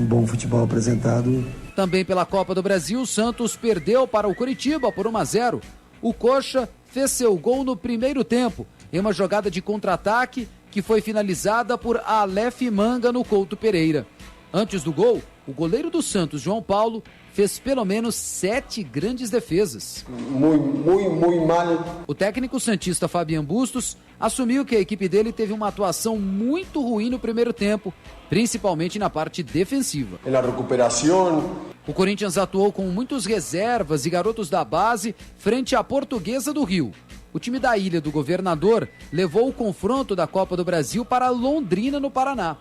bom futebol apresentado. Também pela Copa do Brasil, o Santos perdeu para o Coritiba por 1-0. O Coxa fez seu gol no primeiro tempo, em uma jogada de contra-ataque que foi finalizada por Aleph Manga no Couto Pereira. Antes do gol, o goleiro do Santos, João Paulo, fez pelo menos 7 grandes defesas. Muito mal. O técnico santista Fabian Bustos assumiu que a equipe dele teve uma atuação muito ruim no primeiro tempo, principalmente na parte defensiva. Na recuperação. O Corinthians atuou com muitos reservas e garotos da base frente à Portuguesa do Rio. O time da Ilha do Governador levou o confronto da Copa do Brasil para Londrina, no Paraná.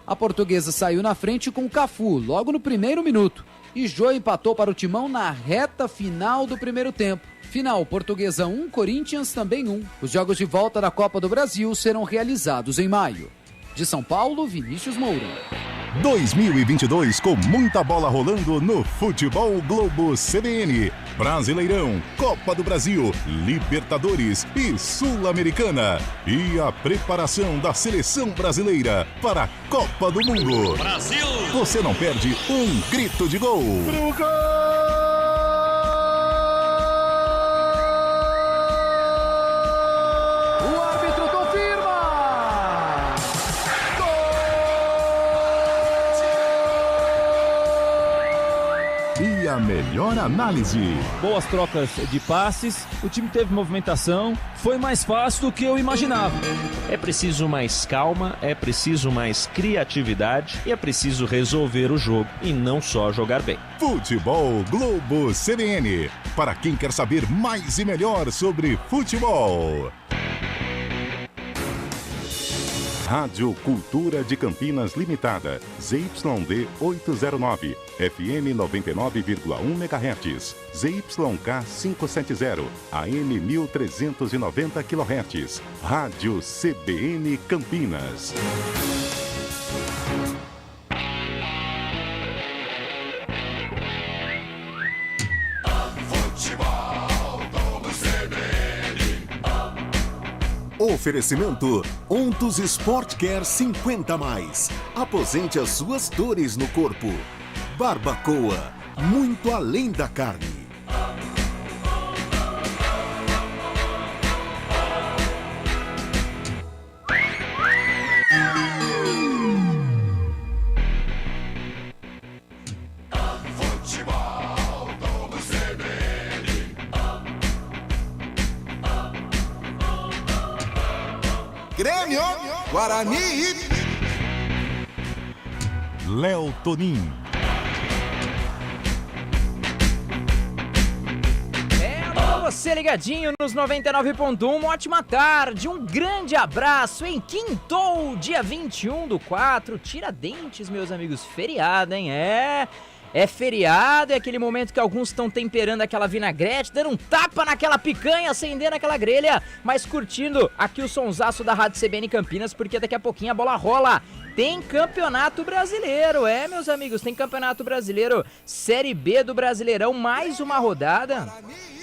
A Portuguesa saiu na frente com o Cafu logo no primeiro minuto. E Jô empatou para o Timão na reta final do primeiro tempo. Final, Portuguesa 1, Corinthians também 1. Os jogos de volta da Copa do Brasil serão realizados em maio. De São Paulo, Vinícius Moura. 2022 com muita bola rolando no Futebol Globo CBN. Brasileirão, Copa do Brasil, Libertadores e Sul-Americana. E a preparação da seleção brasileira para a Copa do Mundo. Brasil! Você não perde um grito de gol. Pro gol! E a melhor análise. Boas trocas de passes, o time teve movimentação, foi mais fácil do que eu imaginava. É preciso mais calma, é preciso mais criatividade e é preciso resolver o jogo e não só jogar bem. Futebol Globo CBN, para quem quer saber mais e melhor sobre futebol. Rádio Cultura de Campinas Limitada, ZYD 809, FM 99,1 MHz, ZYK 570, AM 1390 kHz, Rádio CBN Campinas. Oferecimento Ontos Sport Care 50+. Aposente as suas dores no corpo. Barbacoa, muito além da carne. Grêmio, Guarani. Léo Tonin. Você ligadinho nos 99.1, uma ótima tarde, um grande abraço em quintou, dia 21/4, Tiradentes, meus amigos, feriado, hein? É feriado, é aquele momento que alguns estão temperando aquela vinagrete, dando um tapa naquela picanha, acendendo aquela grelha, mas curtindo aqui o sonsaço da Rádio CBN Campinas, porque daqui a pouquinho a bola rola. Tem Campeonato Brasileiro, meus amigos, tem Campeonato Brasileiro, Série B do Brasileirão, mais uma rodada.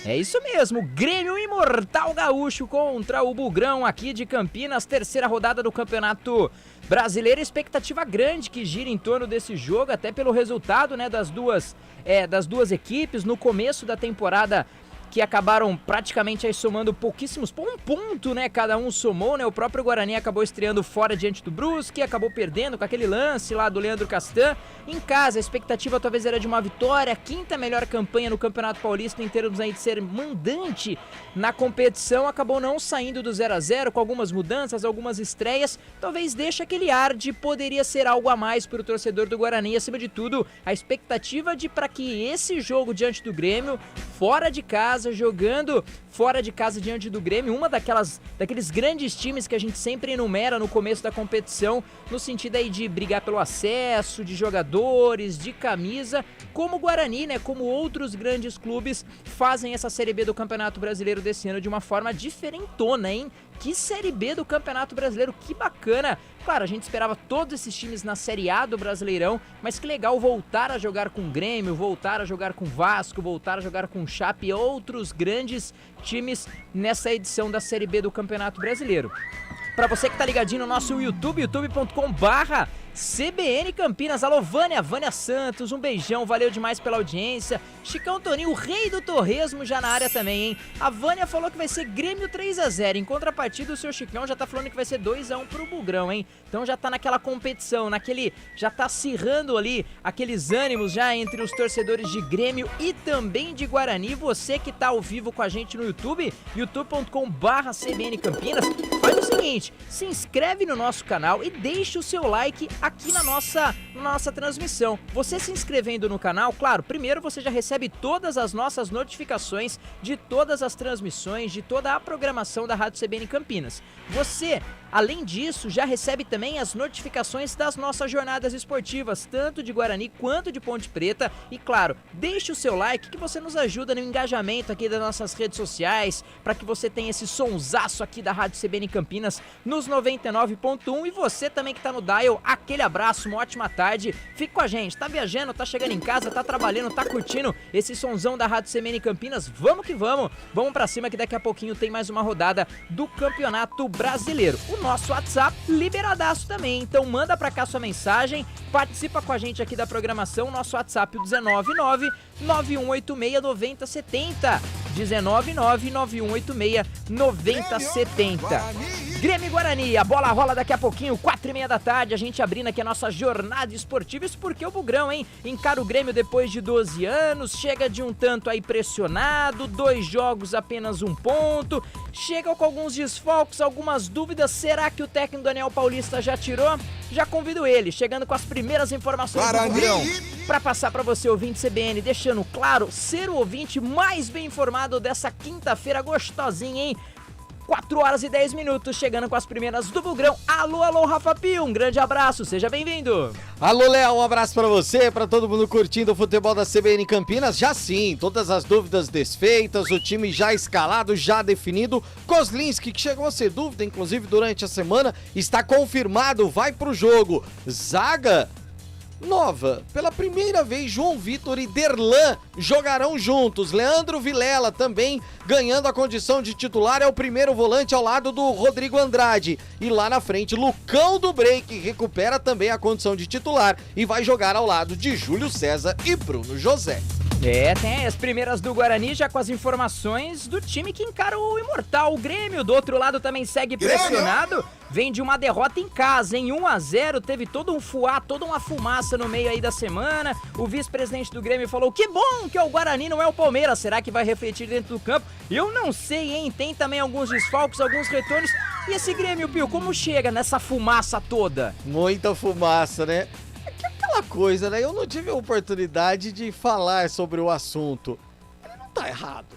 É isso mesmo, Grêmio Imortal Gaúcho contra o Bugrão aqui de Campinas, terceira rodada do Campeonato Brasileiro, expectativa grande que gira em torno desse jogo, até pelo resultado, né, das duas equipes no começo da temporada, que acabaram praticamente aí somando pouquíssimos, um ponto, né, cada um somou, né, o próprio Guarani acabou estreando fora diante do Brusque, acabou perdendo com aquele lance lá do Leandro Castan. Em casa, a expectativa talvez era de uma vitória, quinta melhor campanha no Campeonato Paulista em termos aí de ser mandante na competição, acabou não saindo do 0-0, com algumas mudanças, algumas estreias, talvez deixe aquele ar de poderia ser algo a mais para o torcedor do Guarani, e acima de tudo, a expectativa de para que esse jogo diante do Grêmio, fora de casa, jogando fora de casa diante do Grêmio, uma daqueles grandes times que a gente sempre enumera no começo da competição, no sentido aí de brigar pelo acesso, de jogadores, de camisa, como o Guarani, né, como outros grandes clubes fazem essa Série B do Campeonato Brasileiro desse ano de uma forma diferentona, hein? Que Série B do Campeonato Brasileiro, que bacana! Claro, a gente esperava todos esses times na Série A do Brasileirão, mas que legal voltar a jogar com o Grêmio, voltar a jogar com o Vasco, voltar a jogar com o Chape e outros grandes times nessa edição da Série B do Campeonato Brasileiro. Para você que tá ligadinho no nosso YouTube, youtube.com/, CBN Campinas. Alô, Vânia Santos, um beijão, valeu demais pela audiência. Chicão Toninho, o rei do torresmo, já na área também, hein? A Vânia falou que vai ser Grêmio 3-0. Em contrapartida, o seu Chicão já tá falando que vai ser 2-1 pro Bugrão, hein? Então já tá naquela competição, já tá acirrando ali aqueles ânimos já entre os torcedores de Grêmio e também de Guarani. Você que tá ao vivo com a gente no YouTube, youtube.com/CBN Campinas, faz o seguinte, se inscreve no nosso canal e deixa o seu like aqui na nossa transmissão. Você se inscrevendo no canal, claro, primeiro você já recebe todas as nossas notificações de todas as transmissões, de toda a programação da Rádio CBN Campinas. Você, além disso, já recebe também as notificações das nossas jornadas esportivas, tanto de Guarani quanto de Ponte Preta. E claro, deixe o seu like que você nos ajuda no engajamento aqui das nossas redes sociais, para que você tenha esse sonsaço aqui da Rádio CBN Campinas nos 99.1. E você também que tá no dial, aquele abraço, uma ótima tarde. Fique com a gente, tá viajando, tá chegando em casa, tá trabalhando, tá curtindo esse sonzão da Rádio CBN Campinas. Vamos que vamos, vamos pra cima que daqui a pouquinho tem mais uma rodada do Campeonato Brasileiro. O nosso WhatsApp liberadaço também, então manda pra cá sua mensagem, participa com a gente aqui da programação. Nosso WhatsApp, o 199-9186-9070, 199-9186-9070. Grêmio e Guarani, a bola rola daqui a pouquinho, 4h30 da tarde, a gente abrindo aqui a nossa jornada esportiva. Isso porque o Bugrão, hein, encara o Grêmio depois de 12 anos, chega de um tanto aí pressionado, 2 jogos, apenas 1 ponto, chega com alguns desfalques, algumas dúvidas. Será que o técnico Daniel Paulista já tirou? Já convido ele, chegando com as primeiras informações do Bugrão, para passar para você, ouvinte CBN, deixando claro, ser o ouvinte mais bem informado dessa quinta-feira gostosinha, hein? 4h10, chegando com as primeiras do Bugrão. Alô, Rafa Pio, um grande abraço, seja bem-vindo. Alô, Léo, um abraço pra você, pra todo mundo curtindo o futebol da CBN Campinas. Já sim, todas as dúvidas desfeitas, o time já escalado, já definido. Kozlinski, que chegou a ser dúvida, inclusive durante a semana, está confirmado, vai pro jogo. Zaga nova, pela primeira vez João Vitor e Derlan jogarão juntos. Leandro Vilela também ganhando a condição de titular, é o primeiro volante ao lado do Rodrigo Andrade. E lá na frente, Lucão do Break recupera também a condição de titular e vai jogar ao lado de Júlio César e Bruno José. Tem as primeiras do Guarani já com as informações do time que encara o imortal, o Grêmio. Do outro lado também segue pressionado, vem de uma derrota em casa, em 1-0, teve todo um fuá, toda uma fumaça no meio aí da semana. O vice-presidente do Grêmio falou, que bom que é o Guarani, não é o Palmeiras. Será que vai refletir dentro do campo? Eu não sei, hein, tem também alguns desfalques, alguns retornos. E esse Grêmio, Pio, como chega nessa fumaça toda? Muita fumaça, né? Aquela coisa, né? Eu não tive a oportunidade de falar sobre o assunto. Ele não tá errado.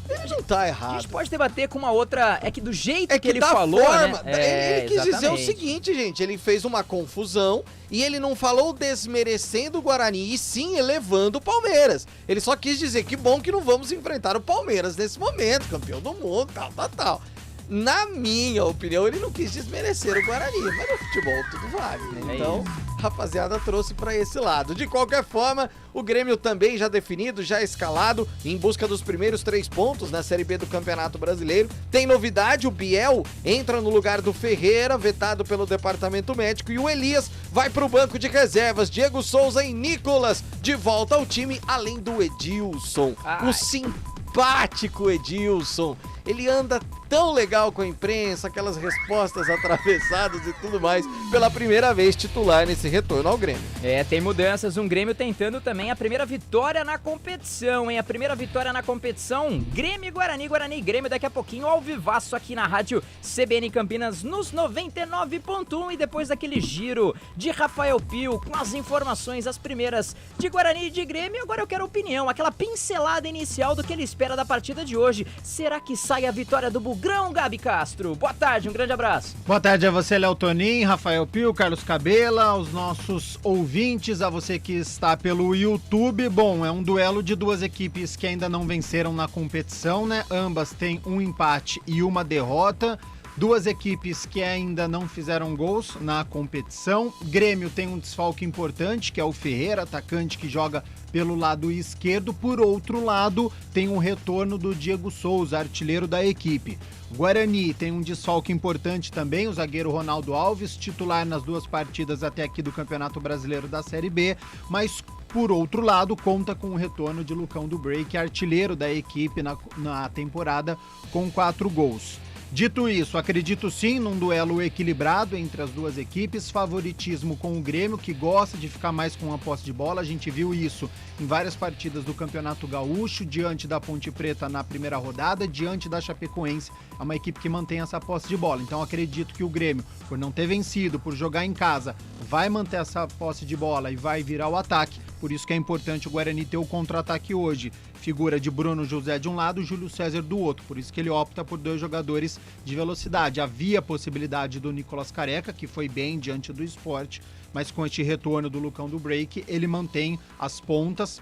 Ele não tá errado. A gente pode debater com uma outra... É que do jeito que ele da falou, forma, né? Ele quis dizer o seguinte, gente. Ele fez uma confusão e ele não falou desmerecendo o Guarani, e sim elevando o Palmeiras. Ele só quis dizer que bom que não vamos enfrentar o Palmeiras nesse momento, campeão do mundo, tal. Na minha opinião, ele não quis desmerecer o Guarani, mas no futebol tudo vale, né? Então, rapaziada, trouxe pra esse lado. De qualquer forma, o Grêmio também já definido, já escalado, em busca dos primeiros 3 pontos na Série B do Campeonato Brasileiro. Tem novidade, o Biel entra no lugar do Ferreira, vetado pelo departamento médico, e o Elias vai pro banco de reservas. Diego Souza e Nicolas de volta ao time, além do Edilson. O simpático Edilson. Ele anda tão legal com a imprensa, aquelas respostas atravessadas e tudo mais, pela primeira vez titular nesse retorno ao Grêmio. Tem mudanças, um Grêmio tentando também a primeira vitória na competição, hein? A primeira vitória na competição, Grêmio e Guarani, Guarani e Grêmio, daqui a pouquinho ao vivaço aqui na rádio CBN Campinas nos 99.1, e depois daquele giro de Rafael Pio com as informações, as primeiras de Guarani e de Grêmio, agora eu quero opinião, aquela pincelada inicial do que ele espera da partida de hoje. Será que sai a vitória do Bugrão, Gabi Castro? Boa tarde, um grande abraço. Boa tarde a você, Léo Tonin, Rafael Pio, Carlos Cabela, aos nossos ouvintes, a você que está pelo YouTube. Bom, é um duelo de 2 equipes que ainda não venceram na competição, né? Ambas têm um empate e uma derrota. Duas equipes que ainda não fizeram gols na competição. Grêmio tem um desfalque importante, que é o Ferreira, atacante que joga pelo lado esquerdo. Por outro lado, tem um retorno do Diego Souza, artilheiro da equipe. Guarani tem um desfalque importante também, o zagueiro Ronaldo Alves, titular nas 2 partidas até aqui do Campeonato Brasileiro da Série B, mas por outro lado, conta com o retorno de Lucão do Break, artilheiro da equipe na temporada, com 4 gols. Dito isso, acredito sim num duelo equilibrado entre as duas equipes, favoritismo com o Grêmio, que gosta de ficar mais com a posse de bola. A gente viu isso em várias partidas do Campeonato Gaúcho, diante da Ponte Preta na primeira rodada, diante da Chapecoense. É uma equipe que mantém essa posse de bola. Então acredito que o Grêmio, por não ter vencido, por jogar em casa, vai manter essa posse de bola e vai virar o ataque. Por isso que é importante o Guarani ter o contra-ataque hoje. Figura de Bruno José de um lado, Júlio César do outro. Por isso que ele opta por 2 jogadores de velocidade. Havia a possibilidade do Nicolas Careca, que foi bem diante do Sport, mas com este retorno do Lucão do Break, ele mantém as pontas.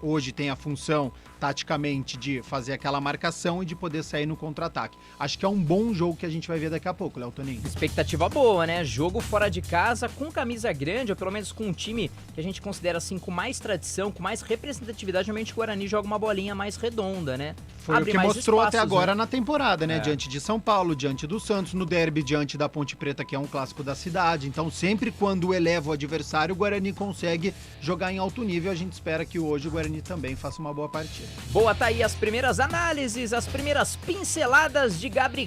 Hoje tem a função, taticamente, de fazer aquela marcação e de poder sair no contra-ataque. Acho que é um bom jogo que a gente vai ver daqui a pouco, Léo Toninho. Expectativa boa, né? Jogo fora de casa, com camisa grande, ou pelo menos com um time que a gente considera assim com mais tradição, com mais representatividade. Realmente o Guarani joga uma bolinha mais redonda, né? Foi Abre o que mais mostrou espaços, até agora, né? na temporada, né? Diante de São Paulo, diante do Santos, no derby, diante da Ponte Preta, que é um clássico da cidade. Então, sempre quando eleva o adversário, o Guarani consegue jogar em alto nível. A gente espera que hoje o Guarani também faça uma boa partida. Boa, tá aí as primeiras análises, as primeiras pinceladas de Gabi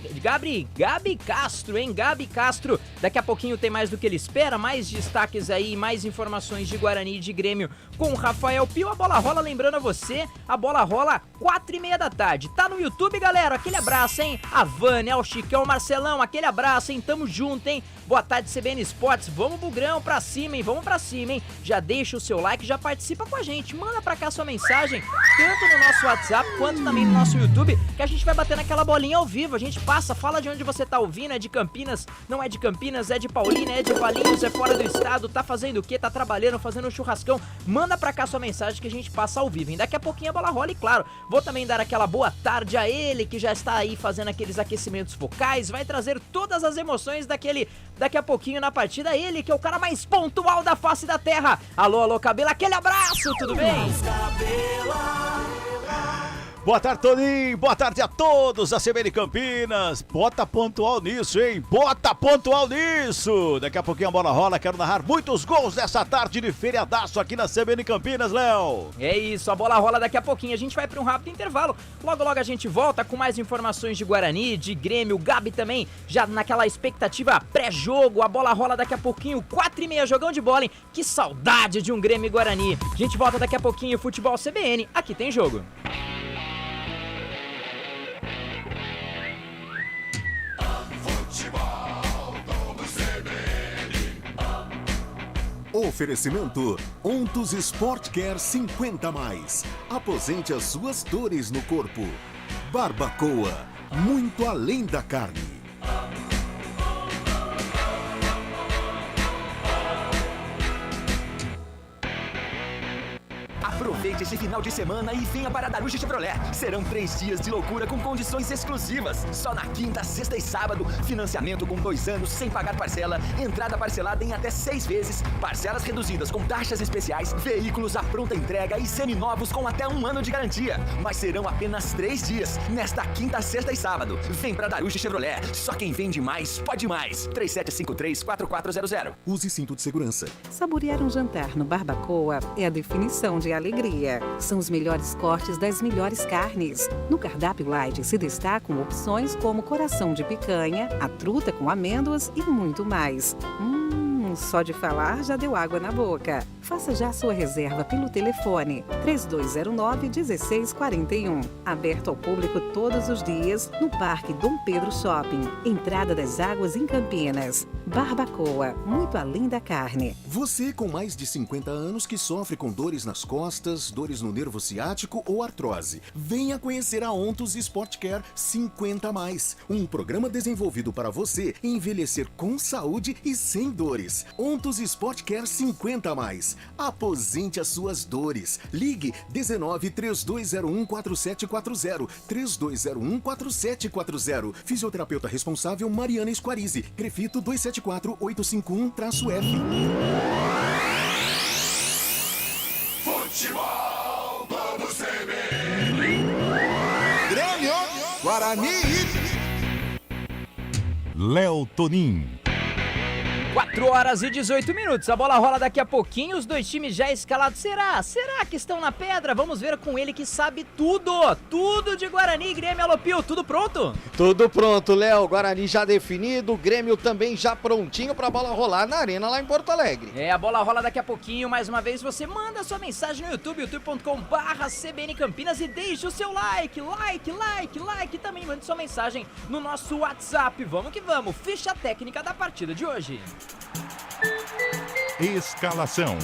Castro, hein? Gabi Castro. Daqui a pouquinho tem mais do que ele espera, mais destaques aí, mais informações de Guarani e de Grêmio com o Rafael Pio. A bola rola, lembrando a você, a bola rola 4h30 da tarde. Tá no YouTube, galera? Aquele abraço, hein? A Vânia, o Chicão, o Marcelão, aquele abraço, hein? Tamo junto, hein? Boa tarde, CBN Esportes. Vamos, Bugrão, pra cima, hein? Vamos pra cima, hein? Já deixa o seu like, já participa com a gente. Manda pra cá sua mensagem, tanto no nosso WhatsApp quanto também no nosso YouTube, que a gente vai bater naquela bolinha ao vivo. A gente passa, fala de onde você tá ouvindo, é de Campinas, não é de Campinas, é de Paulínia, é de Valinhos, é fora do estado, tá fazendo o quê? Tá trabalhando, fazendo um churrascão. Manda pra cá sua mensagem que a gente passa ao vivo, hein? Daqui a pouquinho a bola rola e, claro, vou também dar aquela boa tarde a ele, que já está aí fazendo aqueles aquecimentos vocais, vai trazer todas as emoções daqui a pouquinho na partida. Ele, que é o cara mais pontual da face da terra. Alô, Cabela, aquele abraço, tudo bem? Boa tarde, Toninho. Boa tarde a todos da CBN Campinas. Bota pontual nisso, hein? Bota pontual nisso. Daqui a pouquinho a bola rola. Quero narrar muitos gols dessa tarde de feriadaço aqui na CBN Campinas, Léo. É isso, a bola rola daqui a pouquinho. A gente vai para um rápido intervalo. Logo a gente volta com mais informações de Guarani, de Grêmio. O Gabi também já naquela expectativa pré-jogo. A bola rola daqui a pouquinho. 4h30, jogão de bola, hein? Que saudade de um Grêmio e Guarani. A gente volta daqui a pouquinho. Futebol CBN, aqui tem jogo. Oferecimento Ontus Sport Care 50+. Aposente as suas dores no corpo. Barbacoa, muito além da carne. Aproveite esse final de semana e venha para Daruge Chevrolet. Serão 3 dias de loucura com condições exclusivas. Só na quinta, sexta e sábado. Financiamento com 2 anos sem pagar parcela. Entrada parcelada em até 6 vezes. Parcelas reduzidas com taxas especiais. Veículos à pronta entrega e seminovos com até 1 ano de garantia. Mas serão apenas 3 dias. Nesta quinta, sexta e sábado. Vem para Daruge Chevrolet. Só quem vende mais, pode mais. 3753-4400. Use cinto de segurança. Saborear um jantar no Barbacoa é a definição de alegria. São os melhores cortes das melhores carnes. No cardápio light se destacam opções como coração de picanha, a truta com amêndoas e muito mais. Só de falar já deu água na boca. Faça já sua reserva pelo telefone 3209-1641. Aberto ao público todos os dias no Parque Dom Pedro Shopping. Entrada das Águas em Campinas. Barbacoa, muito além da carne. Você com mais de 50 anos que sofre com dores nas costas, dores no nervo ciático ou artrose, venha conhecer a Ontos Sport Care 50+, um programa desenvolvido para você envelhecer com saúde e sem dores. Ontos Sport Care 50+, aposente as suas dores. Ligue 19-3201-4740, 3201-4740. Fisioterapeuta responsável Mariana Esquarize, Crefito 274851-F. Futebol, vamos Grêmio, Guarani. Léo Tonin. 4h18. A bola rola daqui a pouquinho, os dois times já escalados. Será que estão na pedra? Vamos ver com ele que sabe tudo de Guarani, Grêmio. Alô, Pio, tudo pronto? Tudo pronto, Léo. Guarani já definido, o Grêmio também já prontinho pra bola rolar na arena lá em Porto Alegre. A bola rola daqui a pouquinho. Mais uma vez, você manda sua mensagem no YouTube, youtube.com/CBN Campinas e deixa o seu like. Também mande sua mensagem no nosso WhatsApp. Vamos que vamos. Ficha técnica da partida de hoje. Escalação.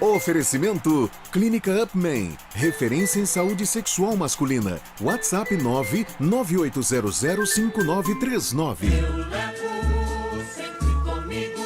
Oferecimento Clínica Upman, referência em saúde sexual masculina. WhatsApp 998005939. Eu levo sempre comigo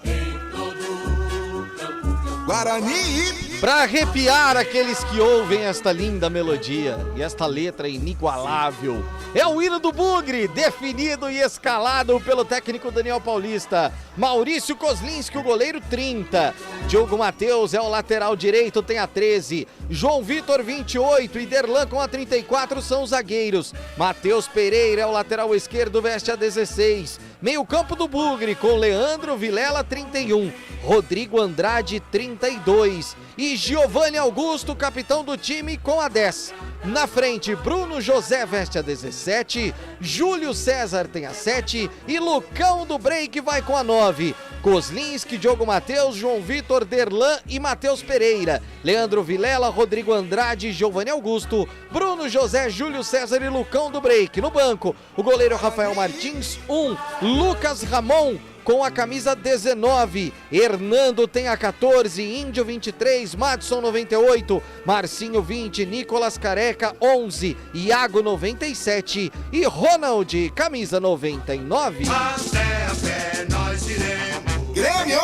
em todo campo. Guarani. Pra arrepiar aqueles que ouvem esta linda melodia e esta letra inigualável, é o hino do Bugre, definido e escalado pelo técnico Daniel Paulista. Maurício Kozlinski, o goleiro, 30. Diogo Matheus é o lateral direito, tem a 13. João Vitor, 28. E Derlan com a 34 são os zagueiros. Matheus Pereira é o lateral esquerdo, veste a 16. Meio campo do Bugre com Leandro Vilela, 31. Rodrigo Andrade, 32. E Giovanni Augusto, capitão do time, com a 10. Na frente, Bruno José veste a 17, Júlio César tem a 7 e Lucão do Break vai com a 9. Kozlinski, Diogo Matheus, João Vitor, Derlan e Matheus Pereira. Leandro Vilela, Rodrigo Andrade, Giovanni Augusto, Bruno José, Júlio César e Lucão do Break. No banco, o goleiro Rafael Martins, 1. Lucas Ramon com a camisa 19, Hernando tem a 14, Índio 23, Madson 98, Marcinho 20, Nicolas Careca 11, Iago 97 e Ronald, camisa 99. Até a pé nós iremos. Grêmio.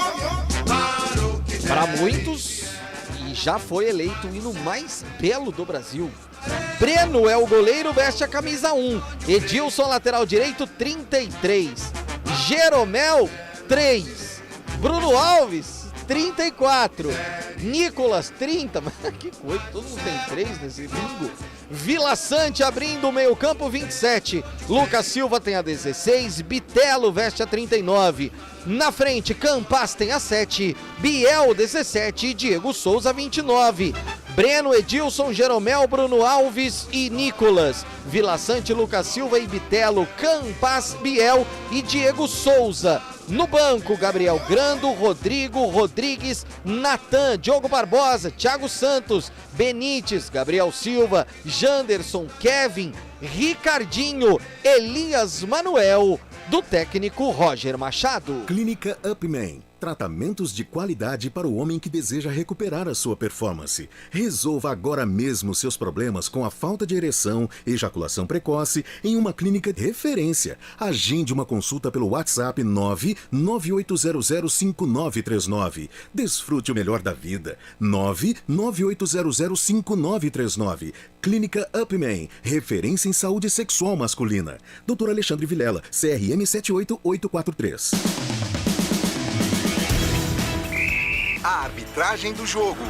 Para muitos, e já foi eleito o hino mais belo do Brasil. Breno é o goleiro, veste a camisa 1, Edilson lateral direito 33, Jeromel 3, Bruno Alves 34, Nicolas 30, mas que coisa, todo mundo tem 3 nesse bingo. Vila Sante abrindo o meio campo 27, Lucas Silva tem a 16, Bitelo veste a 39, na frente Campas tem a 7, Biel 17 e Diego Souza 29. Breno, Edilson, Jeromel, Bruno Alves e Nicolas. Vila Sante, Lucas Silva e Bitelo, Campas, Biel e Diego Souza. No banco, Gabriel Grando, Rodrigo, Rodrigues, Natan, Diogo Barbosa, Thiago Santos, Benítez, Gabriel Silva, Janderson, Kevin, Ricardinho, Elias Manuel, do técnico Roger Machado. Clínica Upman. Tratamentos de qualidade para o homem que deseja recuperar a sua performance. Resolva agora mesmo seus problemas com a falta de ereção, ejaculação precoce em uma clínica de referência. Agende uma consulta pelo WhatsApp 998005939. Desfrute o melhor da vida. 998005939. Clínica Upman, referência em saúde sexual masculina. Dr. Alexandre Vilela, CRM 78843. A arbitragem do jogo.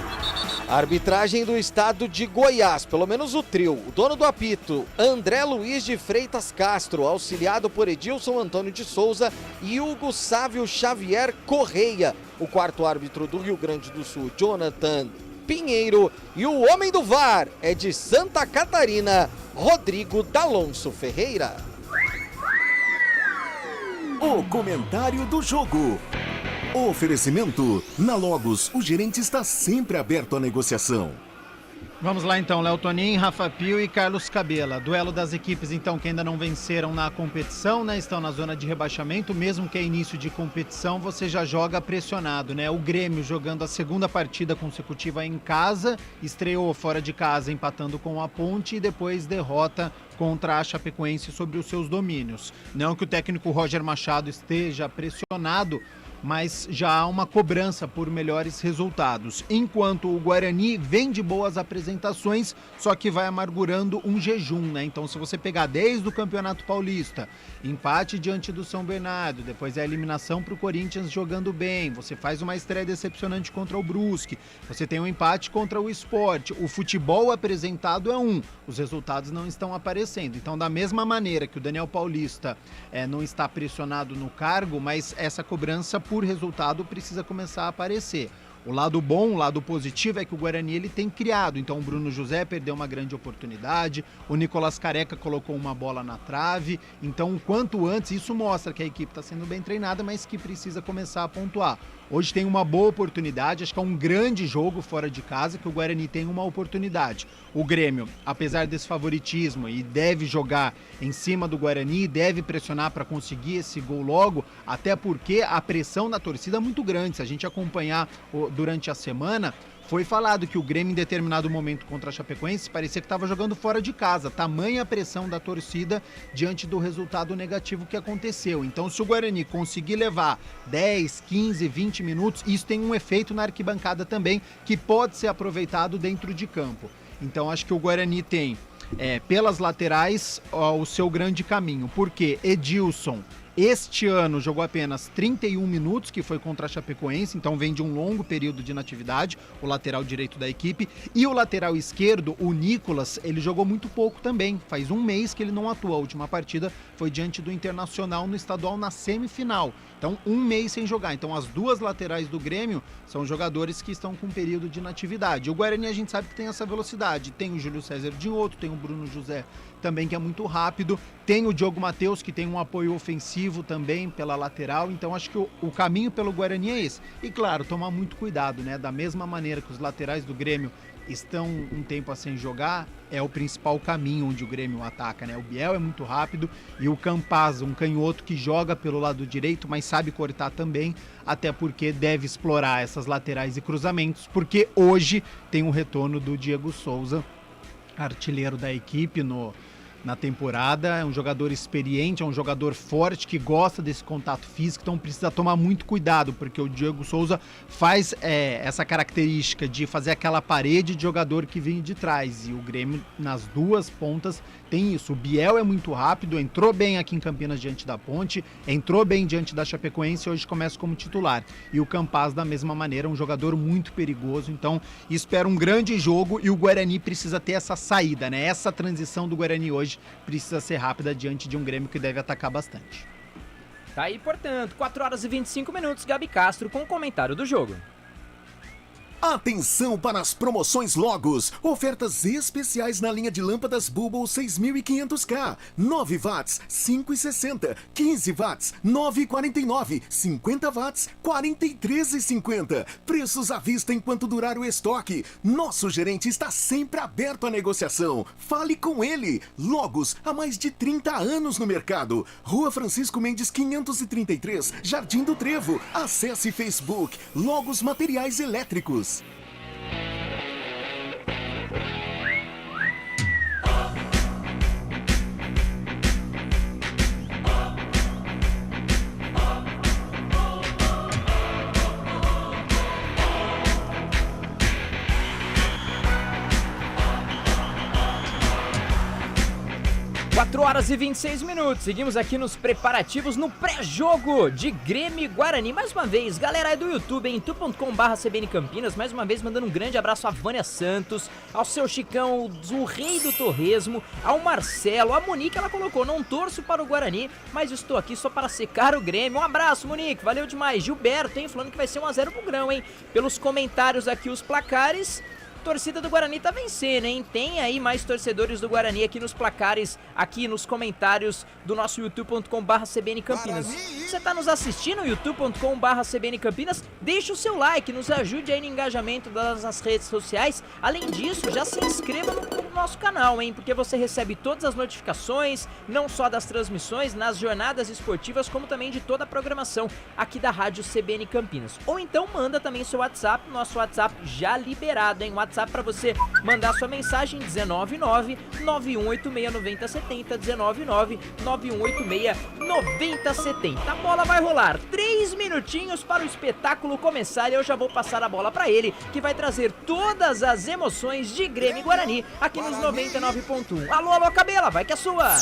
A arbitragem do estado de Goiás, pelo menos o trio. O dono do apito, André Luiz de Freitas Castro, auxiliado por Edilson Antônio de Souza e Hugo Sávio Xavier Correia. O quarto árbitro do Rio Grande do Sul, Jonathan Pinheiro. E o homem do VAR é de Santa Catarina, Rodrigo D'Alonso Ferreira. O comentário do jogo. Oferecimento. Na Logos, o gerente está sempre aberto à negociação. Vamos lá então, Léo Tonin, Rafa Pio e Carlos Cabela. Duelo das equipes então que ainda não venceram na competição, né? Estão na zona de rebaixamento, mesmo que é início de competição, você já joga pressionado, né? O Grêmio jogando a segunda partida consecutiva em casa, estreou fora de casa empatando com a Ponte e depois derrota contra a Chapecoense sobre os seus domínios. Não que o técnico Roger Machado esteja pressionado, mas já há uma cobrança por melhores resultados. Enquanto o Guarani vem de boas apresentações, só que vai amargurando um jejum, né? Então, se você pegar desde o Campeonato Paulista, empate diante do São Bernardo, depois a eliminação para o Corinthians jogando bem, você faz uma estreia decepcionante contra o Brusque, você tem um empate contra o Sport, o futebol apresentado é os resultados não estão aparecendo. Então, da mesma maneira que o Daniel Paulista não está pressionado no cargo, mas essa cobrança por resultado precisa começar a aparecer. O lado bom, o lado positivo é que o Guarani ele tem criado, então o Bruno José perdeu uma grande oportunidade, o Nicolas Careca colocou uma bola na trave, então o quanto antes, isso mostra que a equipe está sendo bem treinada, mas que precisa começar a pontuar. Hoje tem uma boa oportunidade, acho que é um grande jogo fora de casa, que o Guarani tem uma oportunidade. O Grêmio, apesar desse favoritismo, e deve jogar em cima do Guarani, deve pressionar para conseguir esse gol logo, até porque a pressão da torcida é muito grande. Se a gente acompanhar durante a semana, foi falado que o Grêmio, em determinado momento contra a Chapecoense, parecia que estava jogando fora de casa. Tamanha a pressão da torcida diante do resultado negativo que aconteceu. Então, se o Guarani conseguir levar 10, 15, 20 minutos, isso tem um efeito na arquibancada também, que pode ser aproveitado dentro de campo. Então, acho que o Guarani tem, pelas laterais, o seu grande caminho. Porque Edilson, este ano, jogou apenas 31 minutos, que foi contra a Chapecoense, então vem de um longo período de inatividade, o lateral direito da equipe. E o lateral esquerdo, o Nicolas, ele jogou muito pouco também. Faz um mês que ele não atua. A última partida foi diante do Internacional no estadual na semifinal. Então, um mês sem jogar. Então, as duas laterais do Grêmio são jogadores que estão com um período de inatividade. O Guarani, a gente sabe que tem essa velocidade. Tem o Júlio César de outro, tem o Bruno José também, que é muito rápido. Tem o Diogo Matheus, que tem um apoio ofensivo também pela lateral. Então, acho que o caminho pelo Guarani é esse. E, claro, tomar muito cuidado, né? Da mesma maneira que os laterais do Grêmio estão um tempo sem jogar, é o principal caminho onde o Grêmio ataca, né? O Biel é muito rápido e o Campaz, um canhoto que joga pelo lado direito, mas sabe cortar também, até porque deve explorar essas laterais e cruzamentos, porque hoje tem um retorno do Diego Souza, artilheiro da equipe na temporada. É um jogador experiente, é um jogador forte que gosta desse contato físico, então precisa tomar muito cuidado, porque o Diego Souza faz essa característica de fazer aquela parede de jogador que vem de trás, e o Grêmio nas duas pontas tem isso. O Biel é muito rápido, entrou bem aqui em Campinas diante da Ponte, entrou bem diante da Chapecoense e hoje começa como titular. E o Campaz da mesma maneira, um jogador muito perigoso, então espero um grande jogo, e o Guarani precisa ter essa saída, né? Essa transição do Guarani hoje precisa ser rápida diante de um Grêmio que deve atacar bastante. Tá aí, portanto, 4 horas e 25 minutos, Gabi Castro com o comentário do jogo. Atenção para as promoções Logos. Ofertas especiais na linha de lâmpadas Bulbo 6500K. 9 watts, 5,60. 15 watts, 9,49. 50 watts, 43,50. Preços à vista enquanto durar o estoque. Nosso gerente está sempre aberto à negociação. Fale com ele. Logos, há mais de 30 anos no mercado. Rua Francisco Mendes 533, Jardim do Trevo. Acesse Facebook. Logos Materiais Elétricos. 4 horas e 26 minutos, seguimos aqui nos preparativos no pré-jogo de Grêmio e Guarani. Mais uma vez, galera aí do YouTube, em youtube.com/CBN Campinas, mais uma vez mandando um grande abraço a Vânia Santos, ao seu Chicão, o rei do torresmo, ao Marcelo, a Monique, ela colocou, não torço para o Guarani, mas estou aqui só para secar o Grêmio. Um abraço, Monique, valeu demais. Gilberto, hein, falando que vai ser 1-0 pro Grão, hein. Pelos comentários aqui, os placares, torcida do Guarani tá vencendo, hein? Tem aí mais torcedores do Guarani aqui nos placares, aqui nos comentários do nosso youtube.com/CBN Campinas. Você tá nos assistindo, youtube.com/CBN Campinas? Deixa o seu like, nos ajude aí no engajamento das redes sociais. Além disso, já se inscreva no nosso canal, hein? Porque você recebe todas as notificações, não só das transmissões, nas jornadas esportivas, como também de toda a programação aqui da Rádio CBN Campinas. Ou então manda também seu WhatsApp, nosso WhatsApp já liberado, hein? WhatsApp para você mandar sua mensagem 199-9186-9070, 199-9186-9070. A bola vai rolar, 3 minutinhos para o espetáculo começar e eu já vou passar a bola para ele, que vai trazer todas as emoções de Grêmio e Guarani aqui nos 99.1. Alô, alô, Cabela, vai que é sua!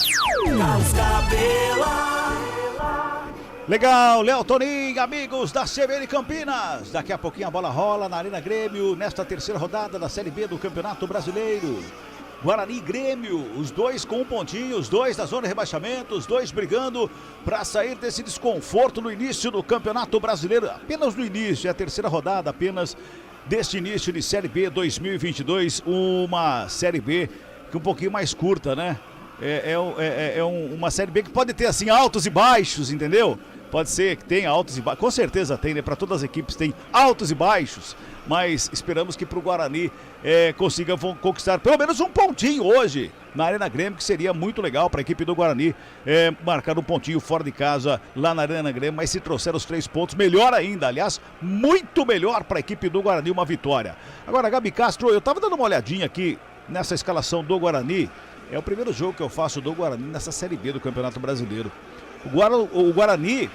Legal, Léo Toninho, amigos da CBN Campinas. Daqui a pouquinho a bola rola na Arena Grêmio, nesta terceira rodada da Série B do Campeonato Brasileiro. Guarani e Grêmio, os dois com um pontinho, os dois da zona de rebaixamento, os dois brigando para sair desse desconforto no início do Campeonato Brasileiro. Apenas no início, é a terceira rodada apenas deste início de Série B 2022. Uma Série B que um pouquinho mais curta, né? Uma Série B que pode ter assim altos e baixos, entendeu? Pode ser que tenha altos e baixos, com certeza tem, né? Para todas as equipes tem altos e baixos, mas esperamos que para o Guarani consiga conquistar pelo menos um pontinho hoje na Arena Grêmio, que seria muito legal para a equipe do Guarani marcar um pontinho fora de casa lá na Arena Grêmio, mas se trouxer os 3 pontos, melhor ainda, aliás, muito melhor para a equipe do Guarani uma vitória. Agora, Gabi Castro, eu estava dando uma olhadinha aqui nessa escalação do Guarani. É o primeiro jogo que eu faço do Guarani nessa Série B do Campeonato Brasileiro. O Guarani,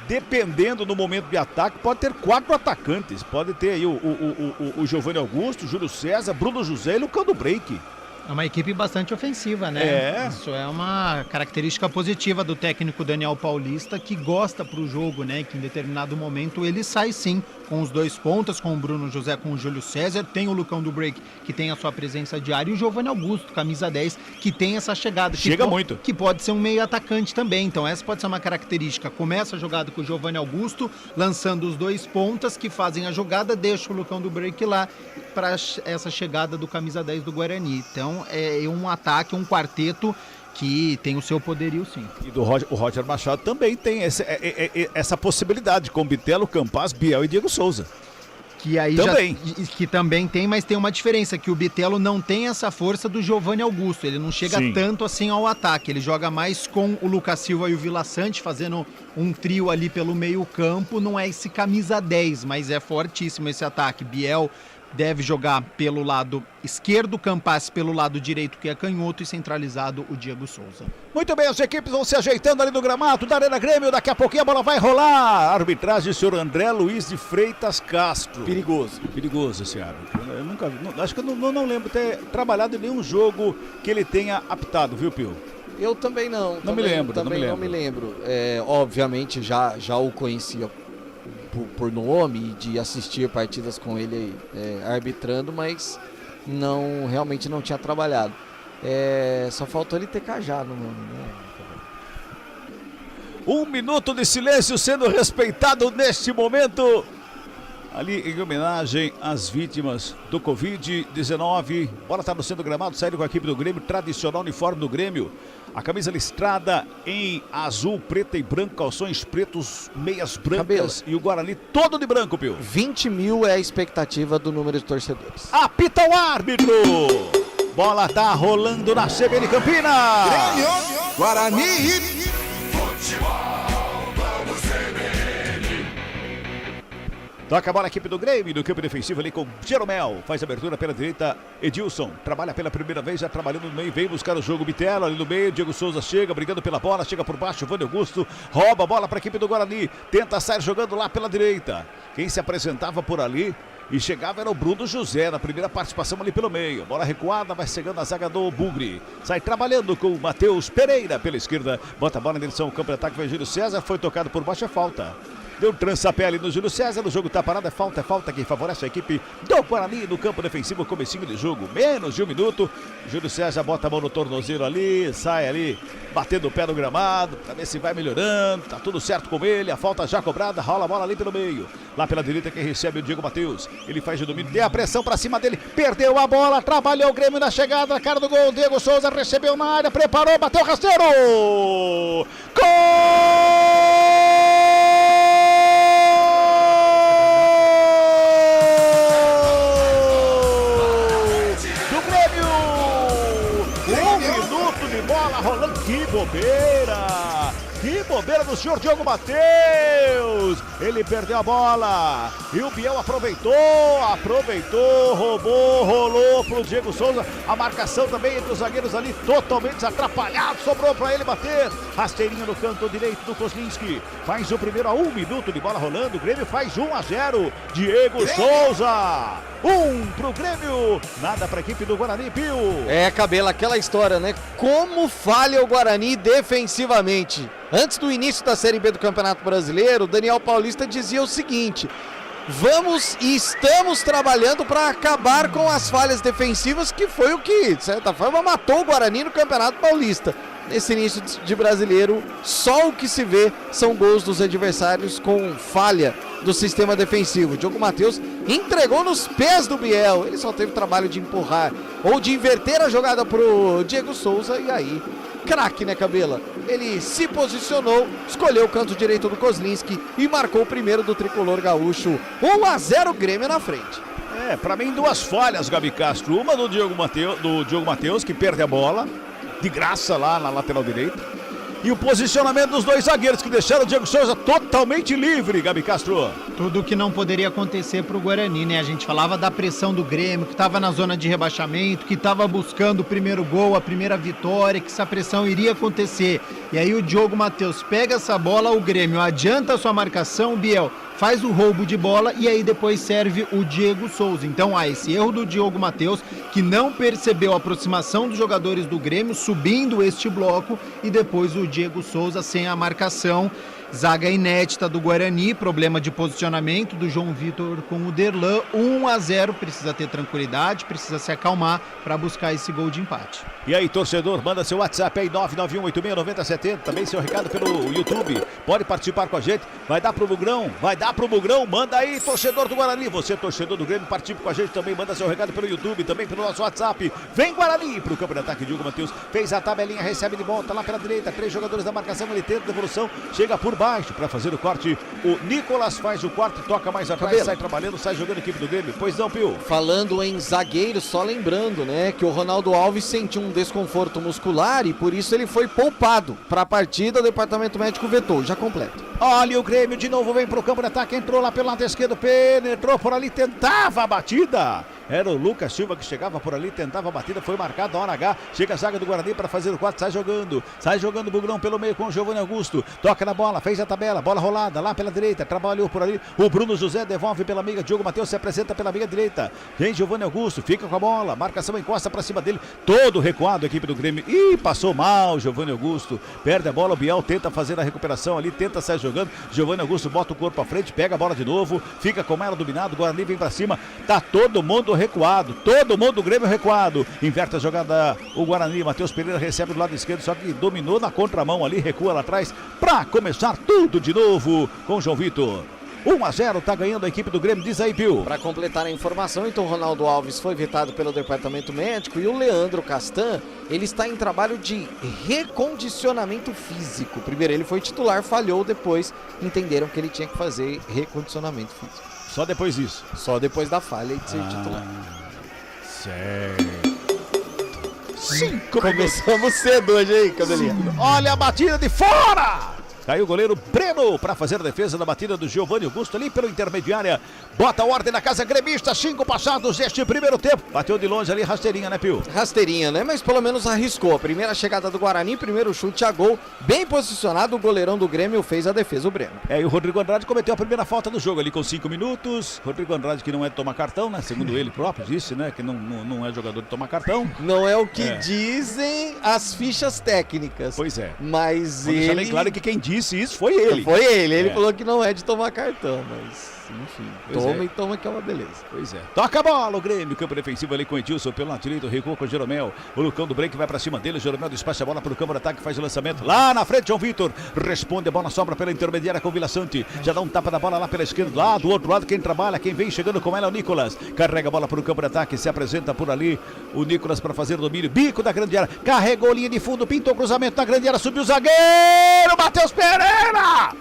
dependendo do momento de ataque, pode ter 4 atacantes. Pode ter aí o Giovanni Augusto, Júlio César, Bruno José e Lucão do Break. É uma equipe bastante ofensiva, né? Isso é uma característica positiva do técnico Daniel Paulista, que gosta pro jogo, né? Que em determinado momento ele sai sim com os 2 pontas, com o Bruno José, com o Júlio César. Tem o Lucão do Break, que tem a sua presença diária, e o Giovanni Augusto, camisa 10, que tem essa chegada. Chega muito. Que pode ser um meio atacante também. Então essa pode ser uma característica. Começa a jogada com o Giovanni Augusto, lançando os 2 pontas que fazem a jogada, deixa o Lucão do Break lá para essa chegada do camisa 10 do Guarani. Então é um ataque, um quarteto que tem o seu poderio, sim. E o Roger Machado também tem essa possibilidade, com Bitelo, Campaz, Biel e Diego Souza. Que aí também. Que também tem, mas tem uma diferença, que o Bitelo não tem essa força do Giovanni Augusto, ele não chega tanto assim ao ataque, ele joga mais com o Lucas Silva e o Vila Sante, fazendo um trio ali pelo meio campo, não é esse camisa 10, mas é fortíssimo esse ataque. Biel deve jogar pelo lado esquerdo, Campas pelo lado direito, que é canhoto, e centralizado o Diego Souza. Muito bem, as equipes vão se ajeitando ali no gramado da Arena Grêmio, daqui a pouquinho a bola vai rolar. Arbitragem, senhor André Luiz de Freitas Castro. Perigoso esse árbitro. Acho que eu não lembro ter trabalhado em nenhum jogo que ele tenha apitado, viu, Pio? Eu também não. Não me lembro. Obviamente já o conhecia por nome e de assistir partidas com ele arbitrando, mas realmente não tinha trabalhado. Só faltou ele ter cajado, mano. 1 minuto de silêncio sendo respeitado neste momento, ali em homenagem às vítimas do Covid-19. Bola está no centro do gramado, saindo com a equipe do Grêmio, tradicional uniforme do Grêmio. A camisa listrada em azul, preta e branco, calções pretos, meias brancas. E o Guarani todo de branco, Pio. 20 mil é a expectativa do número de torcedores. Apita o árbitro! Bola tá rolando na CBN Campinas. Grêmio, Guarani e futebol, vamos CBN. Toca a bola a equipe do Grêmio, do campo defensivo ali com Jeromel. Faz a abertura pela direita, Edilson. Trabalha pela primeira vez, já trabalhando no meio, vem buscar o jogo, Bitelo ali no meio. Diego Souza chega, brigando pela bola, chega por baixo, Giovanni Augusto. Rouba a bola para a equipe do Guarani. Tenta sair jogando lá pela direita. Quem se apresentava por ali e chegava era o Bruno José, na primeira participação ali pelo meio. Bola recuada, vai chegando a zaga do Bugre. Sai trabalhando com o Matheus Pereira pela esquerda. Bota a bola em direção ao campo de ataque, vai Júlio César, foi tocado por baixo, é falta. Deu um trançapé ali no Júlio César. O jogo tá parado, é falta que favorece a equipe do Guarani no campo defensivo, comecinho de jogo. Menos de 1 minuto. Júlio César bota a mão no tornozelo ali, sai ali, batendo o pé no gramado, pra ver se vai melhorando. Tá tudo certo com ele, a falta já cobrada, rola a bola ali pelo meio. Lá pela direita quem recebe o Diego Matheus. Ele faz o domínio, tem a pressão pra cima dele, perdeu a bola, trabalhou o Grêmio na chegada, na cara do gol. Diego Souza recebeu na área, preparou, bateu rasteiro. Gol! Do Grêmio! 1 minuto de bola rolando, que bobeira! Que bobeira do senhor Diogo Matheus! Ele perdeu a bola e o Biel aproveitou, roubou, rolou pro Diego Souza. A marcação também entre os zagueiros ali totalmente atrapalhado, sobrou para ele bater. Rasteirinho no canto direito do Kozlinski. Faz o primeiro a 1 minuto de bola rolando. O Grêmio faz 1-0. Diego Souza. 1 pro Grêmio, nada pra equipe do Guarani, Pio. É, Cabelo, aquela história, né? Como falha o Guarani defensivamente. Antes do início da Série B do Campeonato Brasileiro, o Daniel Paulista dizia o seguinte: vamos e estamos trabalhando para acabar com as falhas defensivas, que foi o que, de certa forma, matou o Guarani no Campeonato Paulista. Nesse início de brasileiro, só o que se vê são gols dos adversários com falha do sistema defensivo. O Diogo Matheus entregou nos pés do Biel. Ele só teve trabalho de empurrar ou de inverter a jogada pro Diego Souza. E aí, craque, né, Cabela? Ele se posicionou, escolheu o canto direito do Kozlinski e marcou o primeiro do tricolor gaúcho. 1-0 Grêmio na frente. Pra mim, 2 falhas, Gabi Castro. Uma do Diogo Matheus, que perde a bola de graça lá na lateral direita. E o posicionamento dos 2 zagueiros que deixaram o Diego Souza totalmente livre, Gabi Castro. Tudo que não poderia acontecer pro Guarani, né? A gente falava da pressão do Grêmio, que estava na zona de rebaixamento, que estava buscando o primeiro gol, a primeira vitória, que essa pressão iria acontecer. E aí o Diogo Matheus pega essa bola, o Grêmio adianta a sua marcação, o Biel faz o roubo de bola e aí depois serve o Diego Souza. Então há esse erro do Diogo Matheus, que não percebeu a aproximação dos jogadores do Grêmio subindo este bloco, e depois o Diego Souza sem a marcação. Zaga inédita do Guarani, problema de posicionamento do João Vitor com o Derlan. 1-0, precisa ter tranquilidade, precisa se acalmar para buscar esse gol de empate. E aí, torcedor, manda seu WhatsApp aí, 991869070, também seu recado pelo YouTube, pode participar com a gente, vai dar pro Bugrão, manda aí, torcedor do Guarani, você torcedor do Grêmio, participe com a gente também, manda seu recado pelo YouTube, também pelo nosso WhatsApp. Vem Guarani pro campo de ataque, Diogo Matheus fez a tabelinha, recebe de volta lá pela direita, 3 jogadores da marcação, ele tenta devolução, chega por baixo para fazer o corte. O Nicolas faz o corte, toca mais atrás, Cabelo. Sai trabalhando, sai jogando a equipe do Grêmio. Pois não, Pio? Falando em zagueiro, só lembrando, né, que o Ronaldo Alves sentiu um desconforto muscular e por isso ele foi poupado para a partida. O departamento médico vetou, já completo. Olha o Grêmio de novo, vem pro campo de ataque, entrou lá pelo lado esquerdo, penetrou por ali, tentava a batida. Era o Lucas Silva que chegava por ali, tentava a batida, foi marcado na hora H. Chega a zaga do Guarani para fazer o corte, sai jogando o Bugrão pelo meio com o Giovanni Augusto. Toca na bola, fez a tabela, bola rolada lá pela direita, trabalhou por ali. O Bruno José devolve pela amiga, Diogo Matheus se apresenta pela amiga direita. Vem Giovanni Augusto, fica com a bola, marcação encosta para cima dele, todo recuado a equipe do Grêmio. Ih, passou mal Giovanni Augusto, perde a bola, o Biel tenta fazer a recuperação ali, tenta sair jogando. Giovanni Augusto bota o corpo à frente, pega a bola de novo, fica com ela dominado, o Guarani vem para cima, tá todo mundo recuado, todo mundo do Grêmio recuado, inverte a jogada o Guarani, Matheus Pereira recebe do lado esquerdo, só que dominou na contramão ali, recua lá atrás, pra começar tudo de novo com o João Vitor. 1-0, tá ganhando a equipe do Grêmio, diz aí, Pio. Para completar a informação, então o Ronaldo Alves foi vetado pelo departamento médico e o Leandro Castan, ele está em trabalho de recondicionamento físico. Primeiro ele foi titular, falhou, depois entenderam que ele tinha que fazer recondicionamento físico. Só depois disso? Só depois da falha de ser titular. Certo. 5 Começamos cedo hoje, hein, Cabelinha? Olha a batida de fora! Caiu o goleiro Breno para fazer a defesa da batida do Giovanni Augusto ali pela intermediária. Bota a ordem na casa gremista, 5 passados este primeiro tempo. Bateu de longe ali, rasteirinha, né, Pio? Rasteirinha, né? Mas pelo menos arriscou. A primeira chegada do Guarani, primeiro chute a gol. Bem posicionado, o goleirão do Grêmio fez a defesa, o Breno. E o Rodrigo Andrade cometeu a primeira falta do jogo ali com 5 minutos. Rodrigo Andrade que não é de tomar cartão, né? Segundo ele próprio disse, né? Que não é jogador de tomar cartão. Não é o que dizem as fichas técnicas. Pois é. Mas Vou ele... deixar bem claro que quem diz disse isso foi ele. Foi ele. Ele falou que não é de tomar cartão, mas... Enfim, toma que é uma beleza. Pois é. Toca a bola, o Grêmio, campo defensivo ali com o Edilson pelo lado direito, recua com o Jeromel. O Lucão do Break vai pra cima dele, o Jeromel despacha a bola pro campo de ataque, faz o lançamento. Lá na frente, João Vitor responde, a bola sobra pela intermediária com o Vila Sante. Já dá um tapa da bola lá pela esquerda, lá do outro lado, quem trabalha, quem vem chegando com ela é o Nicolas. Carrega a bola pro campo de ataque, se apresenta por ali o Nicolas para fazer o domínio. Bico da grande área, carregou linha de fundo, pintou o cruzamento na grande área, subiu o zagueiro, Matheus Pereira!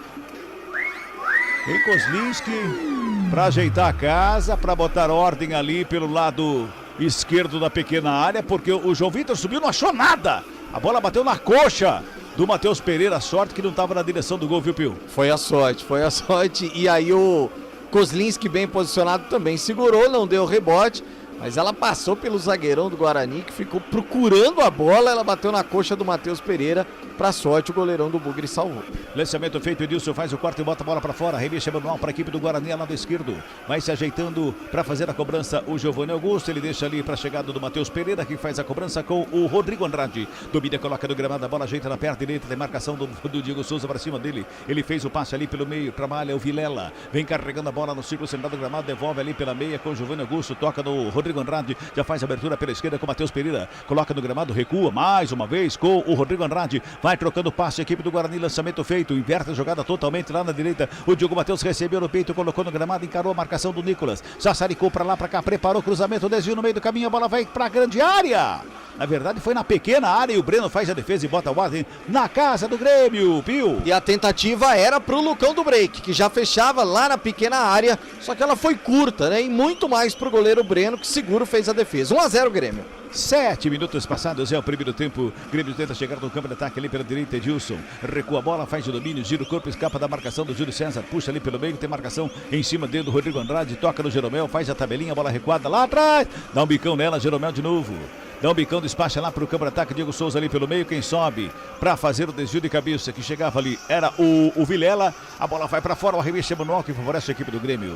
E Kozlinski para ajeitar a casa, para botar ordem ali pelo lado esquerdo da pequena área, porque o João Vitor subiu, não achou nada. A bola bateu na coxa do Matheus Pereira, sorte que não estava na direção do gol, viu, Pio? Foi a sorte. E aí o Kozlinski bem posicionado também segurou, não deu rebote. Mas ela passou pelo zagueirão do Guarani, que ficou procurando a bola. Ela bateu na coxa do Matheus Pereira. Pra sorte, o goleirão do Bugre salvou. Lançamento feito, Edilson faz o corte e bota a bola pra fora. Remexe manual para a equipe do Guarani, lado esquerdo. Vai se ajeitando para fazer a cobrança o Giovanni Augusto. Ele deixa ali para a chegada do Matheus Pereira, que faz a cobrança com o Rodrigo Andrade. Domina, coloca no gramado, a bola ajeita na perna direita. Tem marcação do Diego Souza para cima dele. Ele fez o passe ali pelo meio, trabalha o Vilela. Vem carregando a bola no círculo central do gramado, devolve ali pela meia com o Giovanni Augusto. Toca no Rodrigo Andrade, já faz a abertura pela esquerda com o Matheus Pereira. Coloca no gramado, recua mais uma vez com o Rodrigo Andrade. Vai trocando passe. Equipe do Guarani, lançamento feito, inverte a jogada totalmente lá na direita. O Diogo Matheus recebeu no peito, colocou no gramado, encarou a marcação do Nicolas. Sassaricou pra lá, pra cá, preparou o cruzamento, desvio no meio do caminho, a bola vai pra grande área. Na verdade foi na pequena área e o Breno faz a defesa e bota o ordem na casa do Grêmio, Pio. E a tentativa era pro Lucão do Break, que já fechava lá na pequena área, só que ela foi curta, né? E muito mais pro goleiro Breno, que seguro fez a defesa. 1-0 Grêmio. 7 minutos passados, é o primeiro tempo. Grêmio tenta chegar no campo de ataque ali pela direita. Edilson recua a bola, faz o domínio, gira o corpo, escapa da marcação do Júlio César, puxa ali pelo meio, tem marcação em cima dele do Rodrigo Andrade, toca no Jeromel, faz a tabelinha, bola recuada lá atrás, dá um bicão nela, Jeromel de novo. Dá um bicão, despacha lá pro campo de ataque, Diego Souza ali pelo meio, quem sobe para fazer o desvio de cabeça que chegava ali era o Vilela. A bola vai para fora, o arremesso manual que favorece a equipe do Grêmio.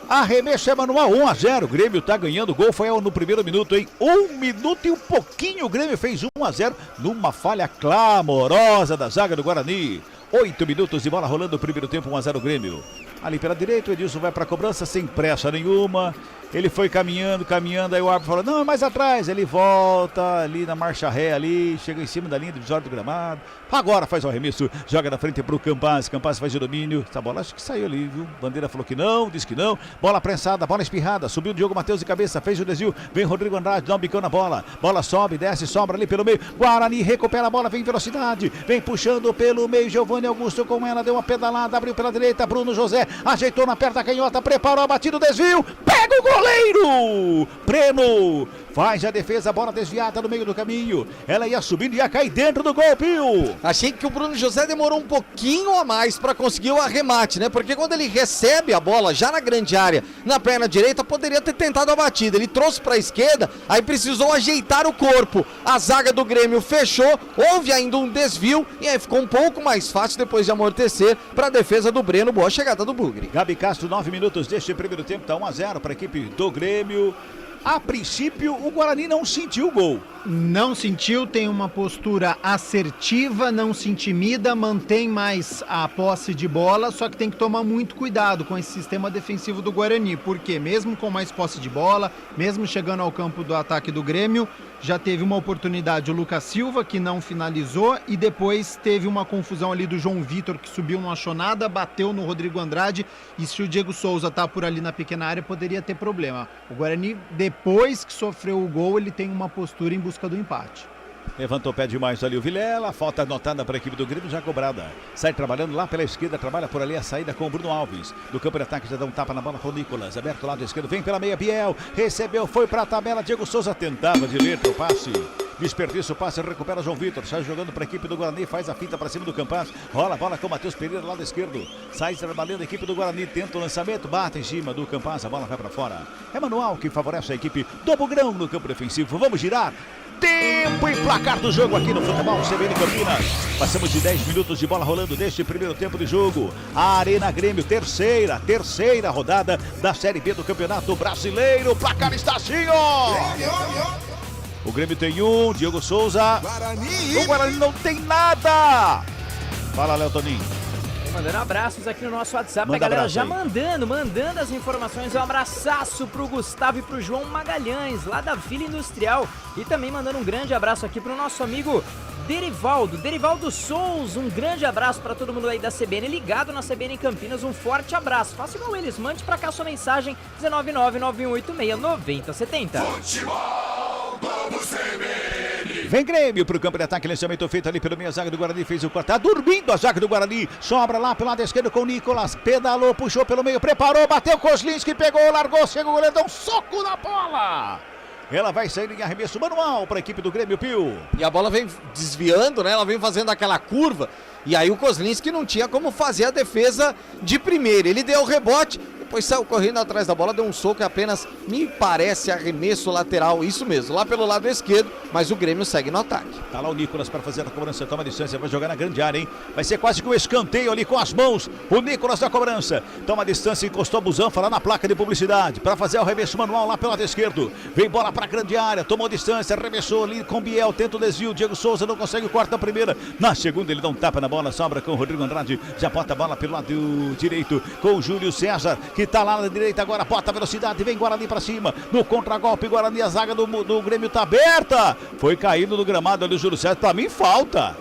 Arremesso é manual, 1-0, o Grêmio tá ganhando, o gol foi no primeiro minuto, hein? 1 minuto e um pouquinho, o Grêmio fez 1-0 numa falha clamorosa da zaga do Guarani. 8 minutos de bola rolando, o primeiro tempo, 1-0 o Grêmio. Ali pela direita, o Edilson vai pra cobrança sem pressa nenhuma. Ele foi caminhando, aí o árbitro falou, não, é mais atrás. Ele volta ali na marcha ré ali, chega em cima da linha divisória do gramado. Agora faz o arremesso, joga na frente pro Campaz faz o domínio. Essa bola acho que saiu ali, viu? Bandeira falou que não, disse que não. Bola prensada, bola espirrada, subiu o Diogo Matheus de cabeça, fez o desvio. Vem Rodrigo Andrade, dá um bicão na bola. Bola sobe, desce, sobra ali pelo meio. Guarani recupera a bola, vem velocidade. Vem puxando pelo meio, Giovanni Augusto com ela, deu uma pedalada, abriu pela direita, Bruno José, ajeitou na perna canhota, preparou a batida, desvio. Pega o goleiro! Breno faz a defesa, bola desviada no meio do caminho. Ela ia subindo e ia cair dentro do gol, Pio. Achei que o Bruno José demorou um pouquinho a mais para conseguir o arremate, né? Porque quando ele recebe a bola já na grande área, na perna direita, poderia ter tentado a batida. Ele trouxe para a esquerda, aí precisou ajeitar o corpo. A zaga do Grêmio fechou, houve ainda um desvio e aí ficou um pouco mais fácil depois de amortecer para a defesa do Breno. Boa chegada do Bugre. Gabi Castro, 9 minutos deste primeiro tempo, tá 1-0 para a equipe do Grêmio. A princípio, o Guarani não sentiu o gol. Não sentiu, tem uma postura assertiva, não se intimida, mantém mais a posse de bola, só que tem que tomar muito cuidado com esse sistema defensivo do Guarani, porque mesmo com mais posse de bola, mesmo chegando ao campo do ataque do Grêmio, já teve uma oportunidade o Lucas Silva, que não finalizou, e depois teve uma confusão ali do João Vitor, que subiu, não achou nada, bateu no Rodrigo Andrade, e se o Diego Souza tá por ali na pequena área, poderia ter problema. O Guarani, depois que sofreu o gol, ele tem uma postura em busca do empate. Levantou o pé demais ali o Vilela, falta anotada para a equipe do Grêmio, já cobrada. Sai trabalhando lá pela esquerda, trabalha por ali a saída com o Bruno Alves. Do campo de ataque já dá um tapa na bola com o Nicolas, aberto lado esquerdo, vem pela meia, Biel, recebeu, foi para a tabela, Diego Souza tentava de letra o passe. Desperdiça o passe, recupera João Vitor, sai jogando para a equipe do Guarani, faz a finta para cima do Campaz, rola a bola com o Matheus Pereira, lado esquerdo, sai trabalhando a equipe do Guarani, tenta o lançamento, bate em cima do Campaz, a bola vai para fora. É manual que favorece a equipe do Bugrão no campo defensivo, vamos girar. Tempo e placar do jogo aqui no Futebol CBN Campinas. Passamos de 10 minutos de bola rolando deste primeiro tempo de jogo. A Arena Grêmio, terceira rodada da Série B do Campeonato Brasileiro. O placar está assim, ó. O Grêmio tem um, Diego Souza. O Guarani não tem nada. Fala, Léo Toninho. Mandando abraços aqui no nosso WhatsApp, Manda a galera abraço já aí. mandando as informações. Um abraço pro Gustavo e pro João Magalhães, lá da Vila Industrial. E também mandando um grande abraço aqui pro nosso amigo Derivaldo Souza. Um grande abraço pra todo mundo aí da CBN, ligado na CBN Campinas. Um forte abraço. Faça igual eles, mande pra cá sua mensagem, 19991869070. Futebol Globo CBN. Vem Grêmio pro campo de ataque, lançamento feito ali pelo meio, zaga do Guarani, fez o corte, tá dormindo a zaga do Guarani, sobra lá pelo lado esquerdo com o Nicolas, pedalou, puxou pelo meio, preparou, bateu, Kozlinski pegou, largou, chega o goleiro, dá um soco na bola. Ela vai sair em arremesso manual para a equipe do Grêmio, Pio. E a bola vem desviando, né? Ela vem fazendo aquela curva. E aí o Kozlinski não tinha como fazer a defesa de primeira. Ele deu o rebote, depois saiu correndo atrás da bola, deu um soco e apenas, me parece, arremesso lateral. Isso mesmo, lá pelo lado esquerdo, mas o Grêmio segue no ataque. Tá lá o Nicolas para fazer a cobrança, toma a distância, vai jogar na grande área, hein? Vai ser quase que um escanteio ali com as mãos. O Nicolas na cobrança, toma a distância, encostou a Busanfa lá na placa de publicidade para fazer o arremesso manual lá pelo lado esquerdo. Vem bola para a grande área, tomou distância, arremessou ali com Biel, tenta o desvio. Diego Souza não consegue o corte na primeira. Na segunda ele dá um tapa na bola, sobra com o Rodrigo Andrade, já bota a bola pelo lado direito com o Júlio César, que tá lá na direita agora, bota a velocidade, vem Guarani para cima, no contragolpe, Guarani, a zaga do Grêmio tá aberta, foi caindo no gramado ali o Júlio César, pra mim falta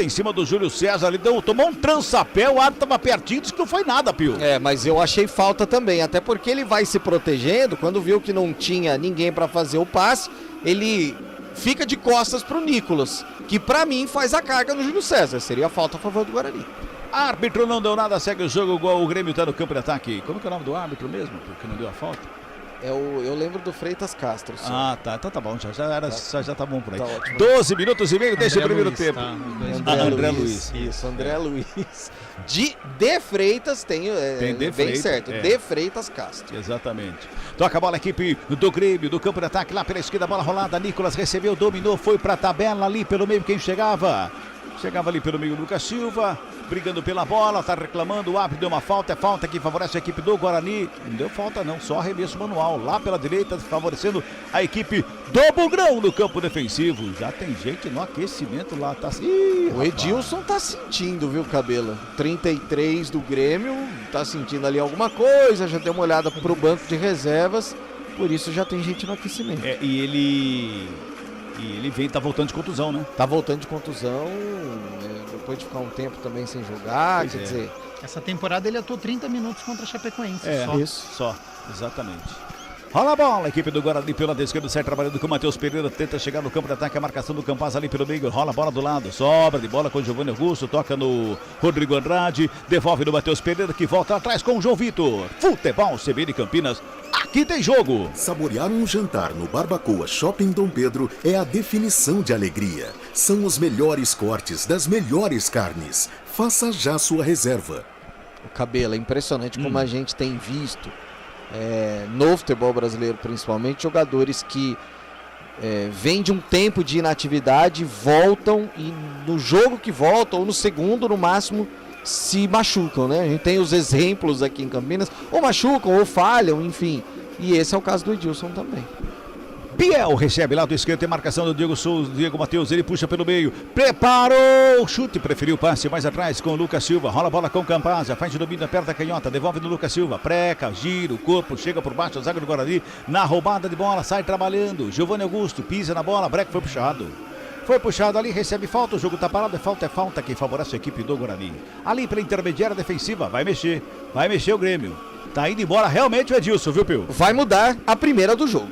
em cima do Júlio César, ele tomou um trançapé, o árbitro tava pertinho, disse que não foi nada, Pio. É, mas eu achei falta também, até porque ele vai se protegendo, quando viu que não tinha ninguém para fazer o passe, ele fica de costas pro Nicolas, que pra mim faz a carga no Júlio César, seria falta a favor do Guarani. Árbitro não deu nada, segue o jogo, o Grêmio tá no campo de ataque. Como que é o nome do árbitro mesmo? Porque não deu a falta? Eu lembro do Freitas Castro. Só. Ah, tá. Então tá bom, já tá bom por aí. Tá ótimo. 12 minutos e meio desse primeiro Luiz, tempo. tá, André Luiz. Isso, André Luiz. De Freitas tem De bem Freitas, certo. é. De Freitas Castro. Exatamente. Toca a bola a equipe do Grêmio, do campo de ataque lá pela esquerda, bola rolada. Nicolas recebeu, dominou, foi pra tabela ali pelo meio. Quem chegava? Chegava ali pelo meio o Lucas Silva, brigando pela bola, tá reclamando, o árbitro deu uma falta, é falta que favorece a equipe do Guarani. Não deu falta não, só arremesso manual, lá pela direita, favorecendo a equipe do Bugrão no campo defensivo. Já tem gente no aquecimento lá, tá... Ih, O Edilson tá sentindo, viu, Cabela? 33 do Grêmio, tá sentindo ali alguma coisa, já deu uma olhada pro banco de reservas, por isso já tem gente no aquecimento. E ele tá voltando de contusão, né? Tá voltando de contusão, depois de ficar um tempo também sem jogar, Pois quer é. dizer... Essa temporada ele atuou 30 minutos contra a Chapecoense. Só, exatamente. Rola a bola, a equipe do Guarani pela esquerda, sai trabalhando com o Matheus Pereira, tenta chegar no campo de ataque, a marcação do Campaz ali pelo meio, rola a bola do lado, sobra de bola com o Giovanni Augusto, toca no Rodrigo Andrade, devolve no Matheus Pereira, que volta atrás com o João Vitor. Futebol CBN Campinas, aqui tem jogo. Saborear um jantar no Barbacoa Shopping Dom Pedro é a definição de alegria. São os melhores cortes das melhores carnes. Faça já sua reserva. O Cabelo, é impressionante como a gente tem visto no futebol brasileiro principalmente, jogadores que vêm de um tempo de inatividade, voltam e no jogo que voltam, ou no segundo no máximo, se machucam, né? A gente tem os exemplos aqui em Campinas, ou machucam, ou falham, enfim. E esse é o caso do Edilson também. Biel recebe lá do esquerdo, tem marcação do Diego Souza, Diego Matheus, ele puxa pelo meio, preparou o chute, preferiu o passe mais atrás com o Lucas Silva, rola a bola com o Campaz, faz o domínio, aperta a canhota, devolve no Lucas Silva, preca, gira o corpo, chega por baixo, a zaga do Guarani, na roubada de bola, sai trabalhando, Giovanni Augusto, pisa na bola, breca, foi puxado. Foi puxado ali, recebe falta, o jogo tá parado, é falta que favorece a equipe do Guarani. Ali pela intermediária defensiva, vai mexer o Grêmio. Tá indo embora realmente o Edilson, viu, Pio? Vai mudar a primeira do jogo.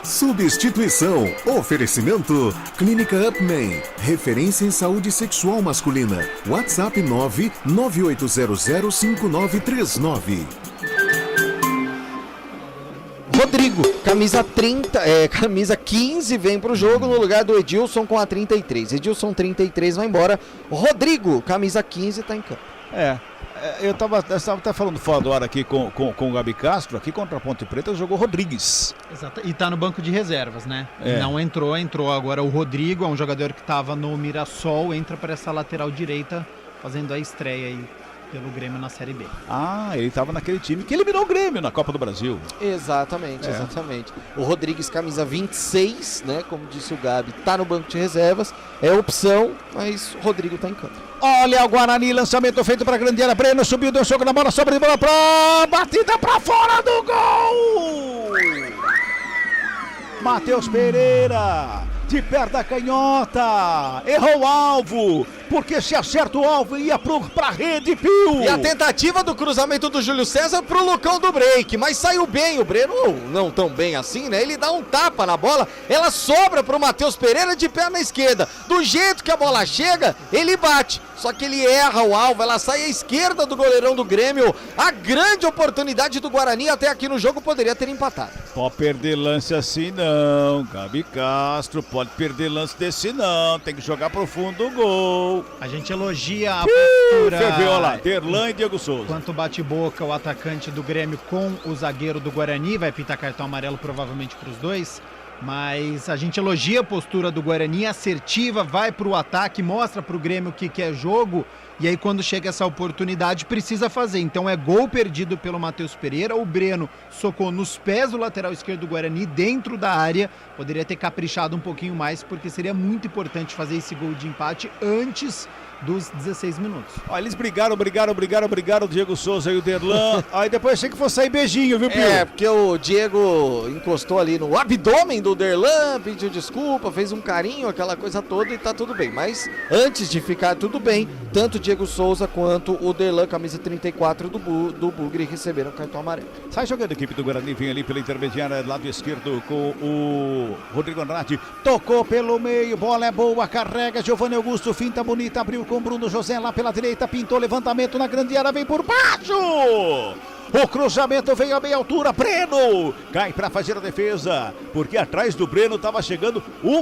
Substituição. Oferecimento. Clínica Upman. Referência em saúde sexual masculina. WhatsApp 998005939. Rodrigo, camisa 15 vem pro jogo no lugar do Edilson com a 33. Edilson 33 vai embora. Rodrigo, camisa 15, tá em campo. Eu tava até falando fora do ar aqui com o Gabi Castro, aqui contra a Ponte Preta jogou Rodrigues. Exato. E tá no banco de reservas, né? É. Não entrou agora o Rodrigo, é um jogador que tava no Mirassol, entra para essa lateral direita, fazendo a estreia aí pelo Grêmio na Série B. Ah, ele estava naquele time que eliminou o Grêmio na Copa do Brasil. Exatamente. O Rodrigues, camisa 26, né? Como disse o Gabi, tá no banco de reservas. É opção, mas o Rodrigo tá em campo. Olha o Guarani, lançamento feito para a grande área. Breno subiu, deu soco na bola, sobra de bola pra batida para fora do gol! Matheus Pereira, de perto da canhota, errou o alvo, porque se acerta o alvo ia pra rede, Pio. E a tentativa do cruzamento do Júlio César pro Lucão do break, mas saiu bem o Breno, não tão bem assim, né? Ele dá um tapa na bola, ela sobra pro Matheus Pereira de perna esquerda. Do jeito que a bola chega, ele bate, só que ele erra o alvo, ela sai à esquerda do goleirão do Grêmio. A grande oportunidade do Guarani até aqui no jogo poderia ter empatado. Pode perder lance assim não, Gabi Castro, pode perder lance desse não, tem que jogar pro fundo do gol. A gente elogia a postura. Ferveu, olha lá, Derlan e Diego Souza. Quanto bate-boca o atacante do Grêmio com o zagueiro do Guarani, vai pintar cartão amarelo provavelmente para os dois, mas a gente elogia a postura do Guarani, assertiva, vai pro ataque, mostra pro Grêmio o que é jogo, e aí quando chega essa oportunidade precisa fazer. Então é gol perdido pelo Matheus Pereira, o Breno socou nos pés do lateral esquerdo do Guarani, dentro da área, poderia ter caprichado um pouquinho mais, porque seria muito importante fazer esse gol de empate antes dos 16 minutos. Ó, eles brigaram, o Diego Souza e o Derlan. Aí depois achei que fosse sair beijinho, viu, Pio? É, porque o Diego encostou ali no abdômen do Derlan, pediu desculpa, fez um carinho, aquela coisa toda e tá tudo bem. Mas antes de ficar tudo bem, tanto o Diego Souza quanto o Derlan, camisa 34 do Bugre, receberam cartão amarelo. Sai jogando a equipe do Guarani, vem ali pela intermediária, lado esquerdo com o Rodrigo Andrade. Tocou pelo meio, bola é boa, carrega, Giovanni Augusto, finta bonita, abriu com Bruno José lá pela direita, pintou levantamento na grande área, vem por baixo! O cruzamento veio a meia altura, Breno cai para fazer a defesa, porque atrás do Breno estava chegando o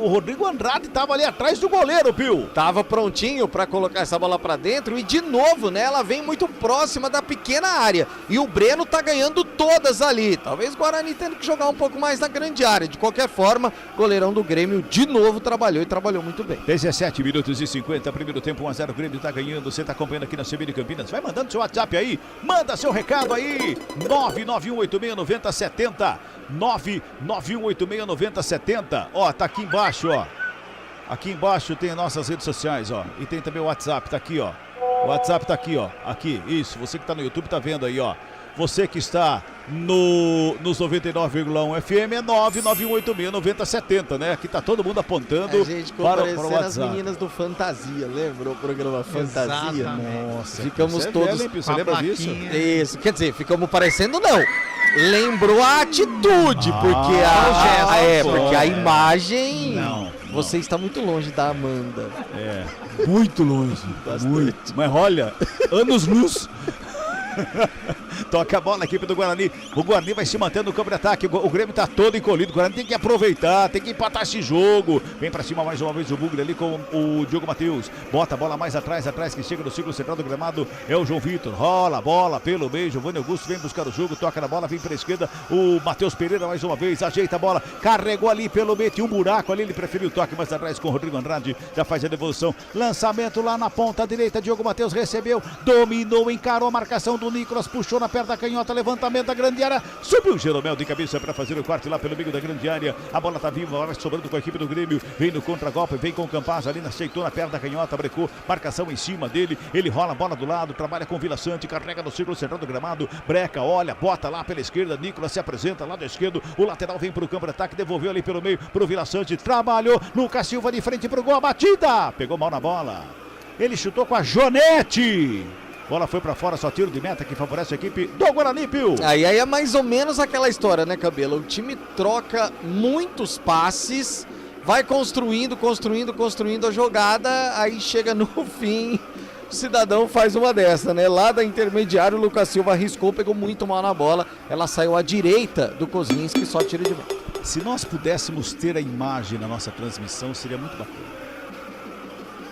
Rodrigo Andrade, estava ali atrás do goleiro, Pio. Tava prontinho para colocar essa bola para dentro e de novo, né, ela vem muito próxima da pequena área e o Breno tá ganhando todas ali. Talvez o Guarani tendo que jogar um pouco mais na grande área. De qualquer forma, o goleirão do Grêmio de novo trabalhou e trabalhou muito bem. 17 minutos e 50, primeiro tempo, 1-0, o Grêmio tá ganhando. Você tá acompanhando aqui na CBN Campinas. Vai mandando seu WhatsApp aí, manda seu recado aí, 991869070, 991869070. Ó, tá aqui embaixo, ó. Aqui embaixo tem nossas redes sociais, ó. E tem também o WhatsApp, tá aqui, ó. O WhatsApp tá aqui, ó. Aqui, isso. Você que tá no YouTube tá vendo aí, ó. Você que está nos 99,1 FM é 991869070, né? Aqui tá todo mundo apontando a gente para o WhatsApp. as meninas do Fantasia, lembrou o programa Fantasia? Exatamente. Nossa, ficamos todos... Você lembra disso? Isso, quer dizer, ficamos parecendo não. Lembrou a atitude, porque porque a imagem... Não. Você está muito longe da Amanda. É, muito longe. Muito. Mas olha, anos-luz. Toca a bola na equipe do Guarani. O Guarani vai se mantendo no campo de ataque. O Grêmio tá todo encolhido. O Guarani tem que aproveitar, tem que empatar esse jogo. Vem pra cima mais uma vez o Bugre ali com o Diogo Matheus. Bota a bola mais atrás que chega no círculo central do gramado. É o João Vitor. Rola a bola pelo meio. Giovanni Augusto vem buscar o jogo. Toca na bola, vem pra esquerda. O Matheus Pereira mais uma vez. Ajeita a bola. Carregou ali pelo meio. Tinha um buraco ali. Ele preferiu o toque mais atrás com o Rodrigo Andrade. Já faz a devolução. Lançamento lá na ponta direita. Diogo Matheus recebeu. Dominou, encarou a marcação do Nicolas. Puxou na perna da canhota. Levantamento da grande área. Subiu o Jeromel de cabeça para fazer o corte lá pelo meio da grande área. A bola tá viva, agora sobrando com a equipe do Grêmio. Vem no contra-golpe, vem com o Campaz ali, aceitou na perna da canhota, brecou, marcação em cima dele. Ele rola a bola do lado, trabalha com o Vila Sante, carrega no círculo central do gramado. Breca, olha, bota lá pela esquerda. Nicolas se apresenta lá do esquerdo. O lateral vem pro campo de ataque, devolveu ali pelo meio pro Vila Sante. Trabalhou. Lucas Silva de frente pro gol, a batida. Pegou mal na bola. Ele chutou com a Jonete. Bola foi pra fora, só tiro de meta que favorece a equipe do Guarani, Pio. Aí é mais ou menos aquela história, né, Cabelo? O time troca muitos passes, vai construindo a jogada, aí chega no fim, o cidadão faz uma dessa, né? Lá da intermediária, o Lucas Silva arriscou, pegou muito mal na bola, ela saiu à direita do Kozlinski, só tiro de meta. Se nós pudéssemos ter a imagem na nossa transmissão, seria muito bacana.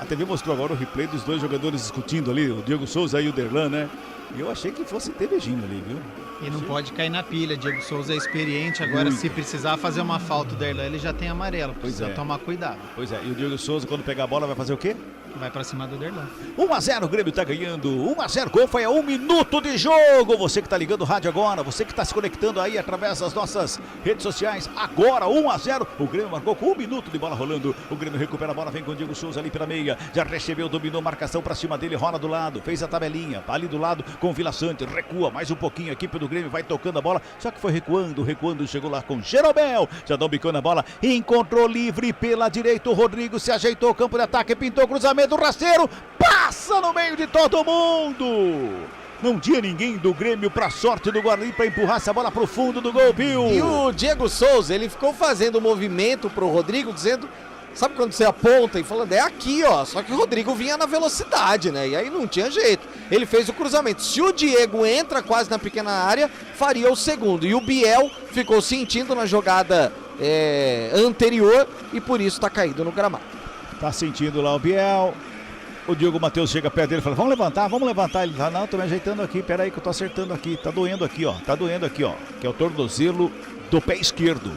A TV mostrou agora o replay dos dois jogadores discutindo ali, o Diego Souza e o Derlan, né? E eu achei que fosse ter beijinho ali, viu? E não pode cair na pilha, Diego Souza é experiente, agora se precisar fazer uma falta, o Derlan ele já tem amarelo, precisa tomar cuidado. Pois é, e o Diego Souza quando pegar a bola vai fazer o quê? Vai pra cima do Derlan. 1-0, o Grêmio tá ganhando. 1-0, gol foi a 1 minuto de jogo. Você que tá ligando o rádio agora, você que tá se conectando aí através das nossas redes sociais. Agora, 1-0, o Grêmio marcou com 1 minuto de bola rolando. O Grêmio recupera a bola, vem com o Diego Souza ali pela meia. Já recebeu, dominou, marcação pra cima dele, rola do lado, fez a tabelinha. Ali do lado com o Vila Sante, recua mais um pouquinho. A equipe do Grêmio vai tocando a bola, só que foi recuando, chegou lá com Jeromel. Já dá um bicão na bola, encontrou livre pela direita. O Rodrigo se ajeitou, campo de ataque, pintou cruzamento. O rasteiro passa no meio de todo mundo. Não tinha ninguém do Grêmio pra sorte do Guarani pra empurrar essa bola pro fundo do gol, Bill. E o Diego Souza, ele ficou fazendo movimento pro Rodrigo, dizendo... Sabe quando você aponta e falando, é aqui, ó. Só que o Rodrigo vinha na velocidade, né? E aí não tinha jeito. Ele fez o cruzamento. Se o Diego entra quase na pequena área, faria o segundo. E o Biel ficou sentindo na jogada anterior e por isso tá caído no gramado. Tá sentindo lá o Biel. O Diogo Matheus chega perto dele e fala, vamos levantar. Ele fala, não, tô me ajeitando aqui, peraí que eu tô acertando aqui. Tá doendo aqui, ó. Que é o tornozelo do pé esquerdo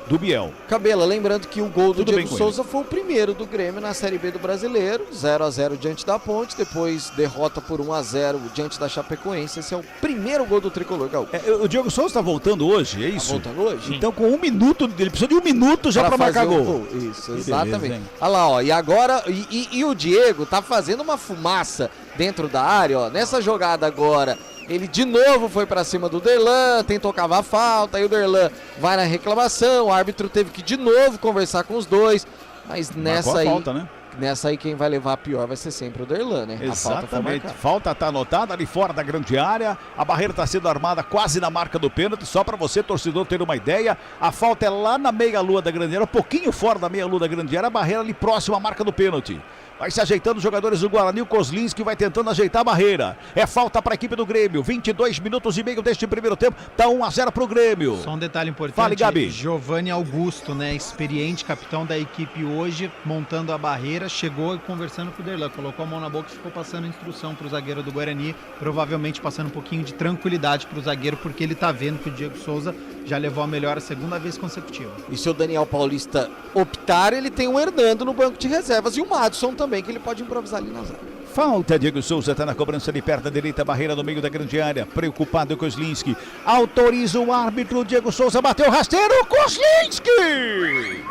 do Biel. Cabela, lembrando que o gol do Diego Souza foi o primeiro do Grêmio na Série B do Brasileiro, 0-0 diante da Ponte, depois derrota por 1-0 diante da Chapecoense. Esse é o primeiro gol do Tricolor Gaúcho. O Diego Souza tá voltando hoje, é isso? Tá voltando hoje? Então com 1 minuto, ele precisou de 1 minuto já pra marcar gol. Isso, exatamente. Olha lá, ó, e agora, e o Diego tá fazendo uma fumaça dentro da área, ó, nessa jogada agora. Ele de novo foi pra cima do Derlan, tentou cavar a falta, aí o Derlan vai na reclamação, o árbitro teve que de novo conversar com os dois, mas nessa aí, falta, né? Nessa aí quem vai levar a pior vai ser sempre o Derlan, né? Exatamente, falta tá anotada ali fora da grande área, a barreira tá sendo armada quase na marca do pênalti, só pra você, torcedor, ter uma ideia, a falta é lá na meia-lua da grande área, um pouquinho fora da meia-lua da grande área, a barreira ali próxima à marca do pênalti. Vai se ajeitando os jogadores do Guarani, o Kozlinski vai tentando ajeitar a barreira. É falta para a equipe do Grêmio, 22 minutos e meio deste primeiro tempo, tá 1-0 pro Grêmio. Só um detalhe importante, fale, Gabi. Giovanni Augusto, né, experiente capitão da equipe hoje, montando a barreira, chegou conversando com o Derlan, colocou a mão na boca e ficou passando instrução pro zagueiro do Guarani, provavelmente passando um pouquinho de tranquilidade pro zagueiro, porque ele tá vendo que o Diego Souza já levou a melhor a segunda vez consecutiva. E se o Daniel Paulista optar, ele tem o Hernando no banco de reservas e o Madison também, que ele pode improvisar ali na zaga. Falta, Diego Souza tá na cobrança de perto da direita, barreira no meio da grande área, preocupado com o Kozlinski, autoriza o árbitro, Diego Souza bateu rasteiro, Kozlinski!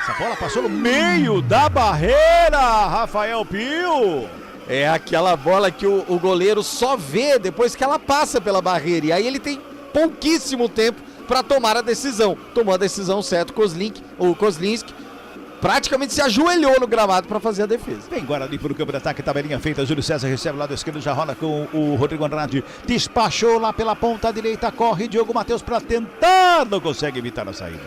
Essa bola passou no meio da barreira, Rafael Pio! É aquela bola que o goleiro só vê depois que ela passa pela barreira, e aí ele tem pouquíssimo tempo para tomar a decisão. Tomou a decisão certa, o Kozlinski praticamente se ajoelhou no gramado para fazer a defesa. Vem Guarani pro campo de ataque, tabelinha feita, Júlio César recebe lá do esquerdo, já rola com o Rodrigo Andrade, despachou lá pela ponta direita, corre Diogo Matheus para tentar, não consegue evitar a saída.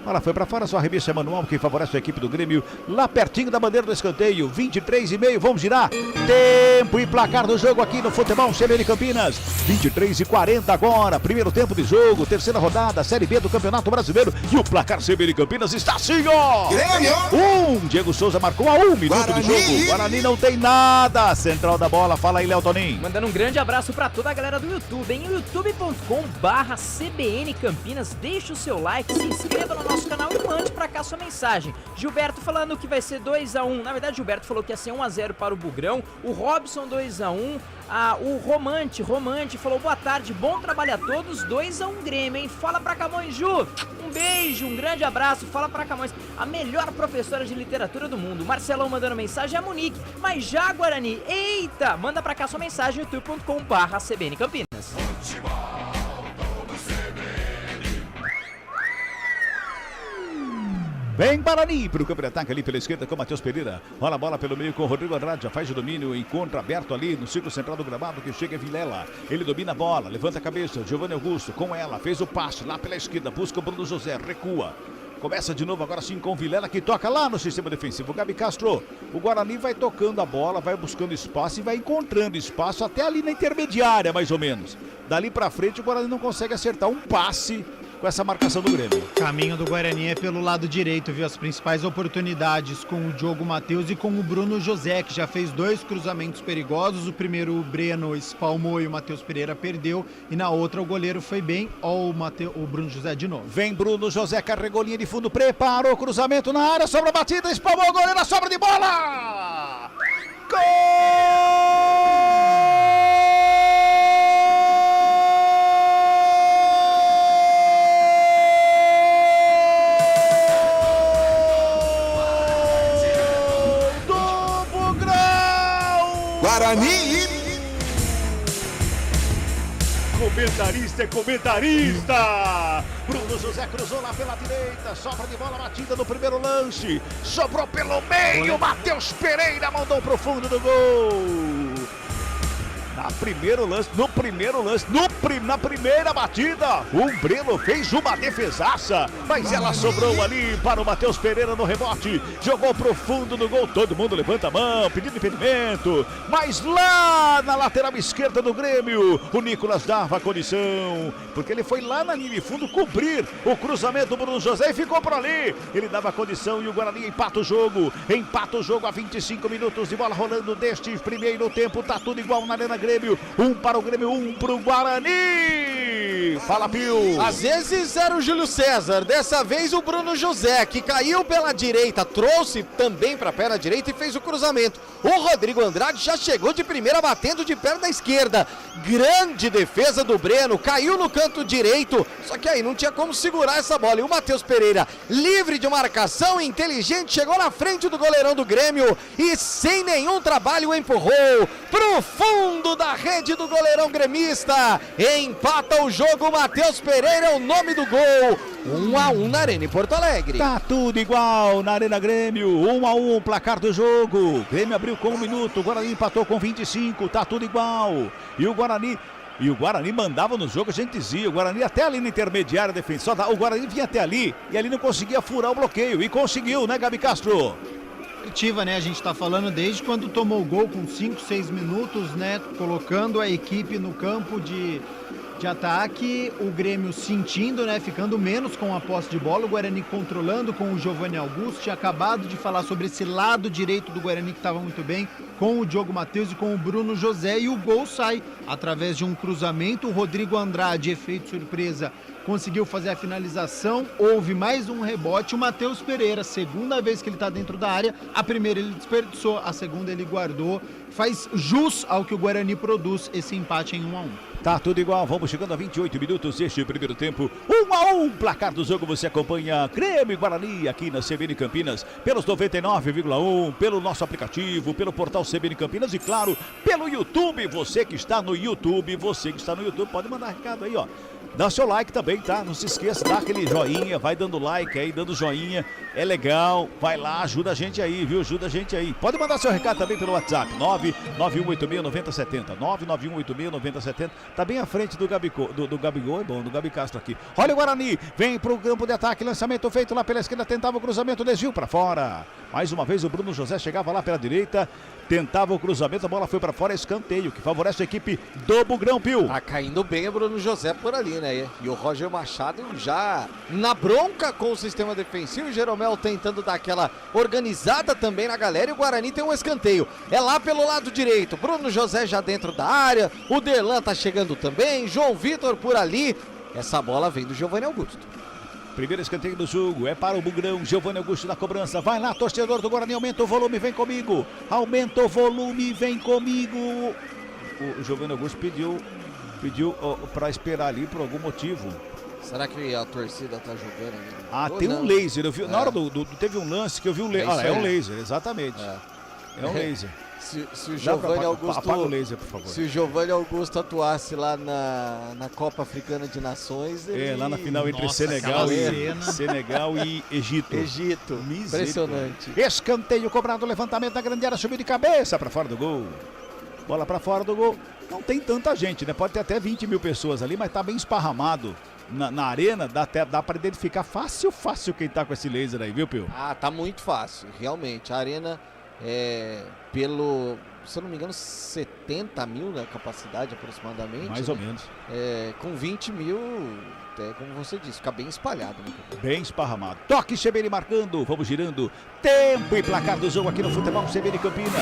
Bola foi para fora, sua revista manual que favorece a equipe do Grêmio, lá pertinho da bandeira do escanteio, 23,5, vamos girar, tempo e placar do jogo aqui no Futebol CBN Campinas, 23:40 agora, primeiro tempo de jogo, terceira rodada, Série B do Campeonato Brasileiro, e o placar CBN Campinas está assim, ó! Grêmio! Diego Souza marcou a 1 minuto Guarani. De jogo, Guarani não tem nada, central da bola, fala aí, Léo Toninho. Mandando um grande abraço para toda a galera do YouTube, em youtube.com/CBN Campinas, deixa o seu like, se inscreva no nosso canal e mande pra cá sua mensagem. Gilberto falando que vai ser 2-1, na verdade Gilberto falou que ia ser 1-0 para o Bugrão, o Robson 2-1, o Romante falou boa tarde, bom trabalho a todos, 2-1 Grêmio, hein? Fala pra Camões, Ju, um beijo, um grande abraço, fala pra Camões, a melhor professora de literatura do mundo. Marcelão mandando mensagem, a Monique, mas já Guarani, eita, manda pra cá sua mensagem, youtube.com/CBN Campinas. Vem Guarani pro campo de ataque ali pela esquerda com o Matheus Pereira. Rola a bola pelo meio com o Rodrigo Andrade. Já faz o domínio, encontra aberto ali no círculo central do gramado que chega Vilela. Ele domina a bola, levanta a cabeça. Giovanni Augusto com ela, fez o passe lá pela esquerda. Busca o Bruno José, recua. Começa de novo agora sim com o Vilela que toca lá no sistema defensivo. Gabi Castro, o Guarani vai tocando a bola, vai buscando espaço e vai encontrando espaço até ali na intermediária mais ou menos. Dali pra frente o Guarani não consegue acertar um passe com essa marcação do Grêmio. Caminho do Guarani é pelo lado direito, viu? As principais oportunidades com o Diogo Matheus e com o Bruno José, que já fez 2 cruzamentos perigosos. O primeiro o Breno espalmou e o Matheus Pereira perdeu. E na outra o goleiro foi bem. Ó, o Bruno José de novo. Vem Bruno José, carregou linha de fundo, preparou o cruzamento na área, sobra a batida, espalmou o goleiro, sobra de bola! Guarani! Comentarista é comentarista! Bruno José cruzou lá pela direita, sobra de bola batida no primeiro lance, sobrou pelo meio, Matheus Pereira mandou pro fundo do gol! Na primeira batida, o Breno fez uma defesaça, mas ela sobrou ali para o Matheus Pereira no rebote, jogou pro fundo do gol, todo mundo levanta a mão, pedindo impedimento, mas lá na lateral esquerda do Grêmio, o Nicolas dava condição, porque ele foi lá na linha de fundo cobrir o cruzamento do Bruno José e ficou por ali, ele dava condição e o Guarani empata o jogo a 25 minutos de bola rolando deste primeiro tempo, tá tudo igual na Arena Grêmio, um para o Grêmio, um para o Guarani. Fala, Pio. Às vezes era o Júlio César, dessa vez o Bruno José, que caiu pela direita, trouxe também para a perna direita e fez o cruzamento. O Rodrigo Andrade já chegou de primeira batendo de perna esquerda. Grande defesa do Breno, caiu no canto direito, só que aí não tinha como segurar essa bola. E o Matheus Pereira, livre de marcação, inteligente, chegou na frente do goleirão do Grêmio e sem nenhum trabalho empurrou pro fundo da rede do goleirão gremista. Empata o jogo, Matheus Pereira é o nome do gol. 1-1 na Arena em Porto Alegre. Tá tudo igual na Arena Grêmio, 1-1 placar do jogo. Grêmio abriu com 1 minuto, o Guarani empatou com 25, tá tudo igual. E o Guarani mandava no jogo, a gente dizia, o Guarani até ali na intermediária defensiva, o Guarani vinha até ali e ali não conseguia furar o bloqueio e conseguiu, né, Gabi Castro? Né? A gente tá falando desde quando tomou o gol com 5, 6 minutos, né? Colocando a equipe no campo de ataque, o Grêmio sentindo, né? Ficando menos com a posse de bola, o Guarani controlando com o Giovanni Augusto. Tinha acabado de falar sobre esse lado direito do Guarani que estava muito bem, com o Diogo Matheus e com o Bruno José, e o gol sai através de um cruzamento. O Rodrigo Andrade, efeito surpresa, conseguiu fazer a finalização, houve mais um rebote, o Matheus Pereira, segunda vez que ele está dentro da área, a primeira ele desperdiçou, a segunda ele guardou, faz jus ao que o Guarani produz, esse empate em 1-1. Tá tudo igual, vamos chegando a 28 minutos deste primeiro tempo, 1-1, placar do jogo, você acompanha Grêmio e Guarani aqui na CBN Campinas, pelos 99,1, pelo nosso aplicativo, pelo portal CBN Campinas e claro, pelo YouTube, você que está no YouTube, pode mandar recado aí, ó. Dá seu like também, tá? Não se esqueça, dá aquele joinha, vai dando like aí, dando joinha, é legal, vai lá, ajuda a gente aí, viu? Ajuda a gente aí. Pode mandar seu recado também pelo WhatsApp, 991869070, 991869070, tá bem à frente do Gabigol, é bom, do Gabi Castro aqui. Olha o Guarani, vem pro campo de ataque, lançamento feito lá pela esquerda, tentava o cruzamento, desviou pra fora. Mais uma vez o Bruno José chegava lá pela direita, tentava o cruzamento, a bola foi pra fora, escanteio, que favorece a equipe do Bugrão, Pio. Tá caindo bem o Bruno José por ali, né? E o Roger Machado já na bronca com o sistema defensivo, o Jeromel tentando dar aquela organizada também na galera, e o Guarani tem um escanteio. É lá pelo lado direito, Bruno José já dentro da área, o Derlan tá chegando também, João Vitor por ali. Essa bola vem do Giovanni Augusto. Primeiro escanteio do jogo, é para o Bugrão, Giovanni Augusto na cobrança, vai lá, torcedor do Guarani, aumenta o volume, vem comigo, aumenta o volume, vem comigo. O Giovanni Augusto pediu para esperar ali por algum motivo. Será que a torcida tá jogando ali? Tem um laser, eu vi, na hora teve um lance que eu vi um laser, é um laser, exatamente, é um laser. Se o Giovanni Augusto, apaga o laser, por favor. Se o Giovanni Augusto atuasse lá na Copa Africana de Nações, lá na final entre Senegal e Egito. Impressionante. Escanteio cobrado, levantamento na grande área, subiu de cabeça para fora do gol. Bola para fora do gol. Não tem tanta gente, né? Pode ter até 20 mil pessoas ali, mas tá bem esparramado na arena. Dá para identificar fácil quem tá com esse laser aí, viu, Pio? Tá muito fácil, realmente. A arena se eu não me engano, 70 mil na capacidade aproximadamente. Mais ou menos. Com 20 mil até, como você disse, fica bem espalhado. Né? Bem esparramado. Toque CBN marcando, vamos girando. Tempo e placar do jogo aqui no Futebol CBN Campinas.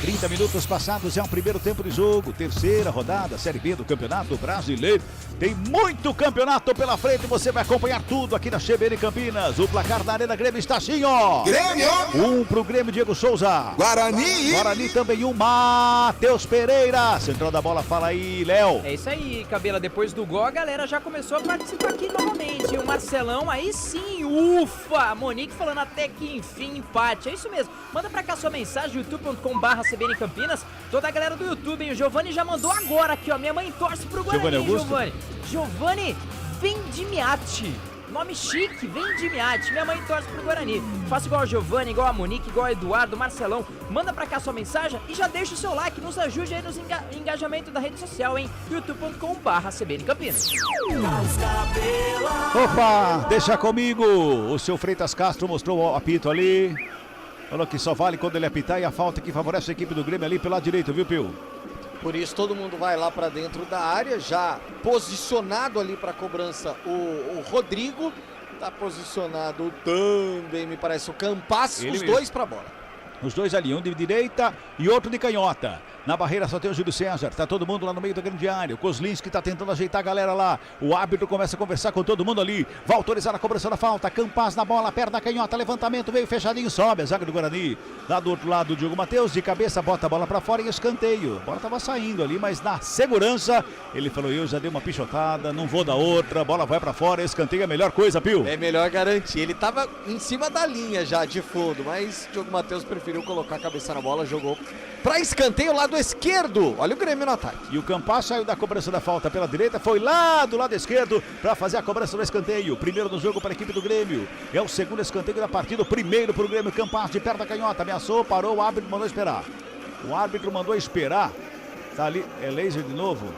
30 minutos passados, é um primeiro tempo de jogo. Terceira rodada, Série B do Campeonato Brasileiro. Tem muito campeonato pela frente, você vai acompanhar tudo aqui na CBN Campinas. O placar da Arena Grêmio está assim, ó. Grêmio! 1 pro Grêmio, Diego Souza. Guarani! Guarani também, Matheus Pereira. Central da bola, fala aí, Léo. É isso aí, Cabela. Depois do gol, a galera já começou a participar aqui novamente. O Marcelão, aí sim, ufa! A Monique falando até que enfim, empate. É isso mesmo. Manda pra cá sua mensagem, youtube.com/CBN Campinas. Toda a galera do YouTube, hein? O Giovanni já mandou agora aqui, ó. Minha mãe torce pro Guarani, Giovanni Vendimiati. Nome chique, Vendimiati. Minha mãe torce pro Guarani. Faça igual o Giovanni, igual a Monique, igual o Eduardo, Marcelão. Manda pra cá sua mensagem e já deixa o seu like. Nos ajude aí nos engajamento da rede social, hein? youtube.com/CBN Campinas. Opa, deixa comigo. O seu Freitas Castro mostrou o apito ali. Falou que só vale quando ele apitar e a falta que favorece a equipe do Grêmio ali pelo lado direito, viu, Pio? Por isso todo mundo vai lá para dentro da área, já posicionado ali para cobrança o Rodrigo, tá posicionado também, me parece, o Campas, os dois para bola. Os dois ali, um de direita e outro de canhota. Na barreira só tem o Júlio César, tá todo mundo lá no meio da grande área. O Kozlinski tá tentando ajeitar a galera lá. O árbitro começa a conversar com todo mundo ali. Vai autorizar a cobrança da falta. Campas na bola, perna canhota, levantamento, veio fechadinho, sobe a zaga do Guarani. Lá do outro lado, o Diogo Matheus, de cabeça, bota a bola pra fora e escanteio. A bola tava saindo ali, mas na segurança, ele falou, eu já dei uma pichotada, não vou dar outra, a bola vai pra fora, escanteio é a melhor coisa, Pio. É melhor garantir. Ele tava em cima da linha já, de fundo, mas o Diogo Matheus preferiu colocar a cabeça na bola, jogou pra escanteio, lado esquerdo. Olha o Grêmio no ataque. E o Campas saiu da cobrança da falta pela direita, foi lá do lado esquerdo para fazer a cobrança do escanteio. Primeiro no jogo para a equipe do Grêmio. É o segundo escanteio da partida, o primeiro para o Grêmio. Campas de perna canhota, ameaçou, parou, o árbitro mandou esperar. O árbitro mandou esperar. Tá ali, é laser de novo?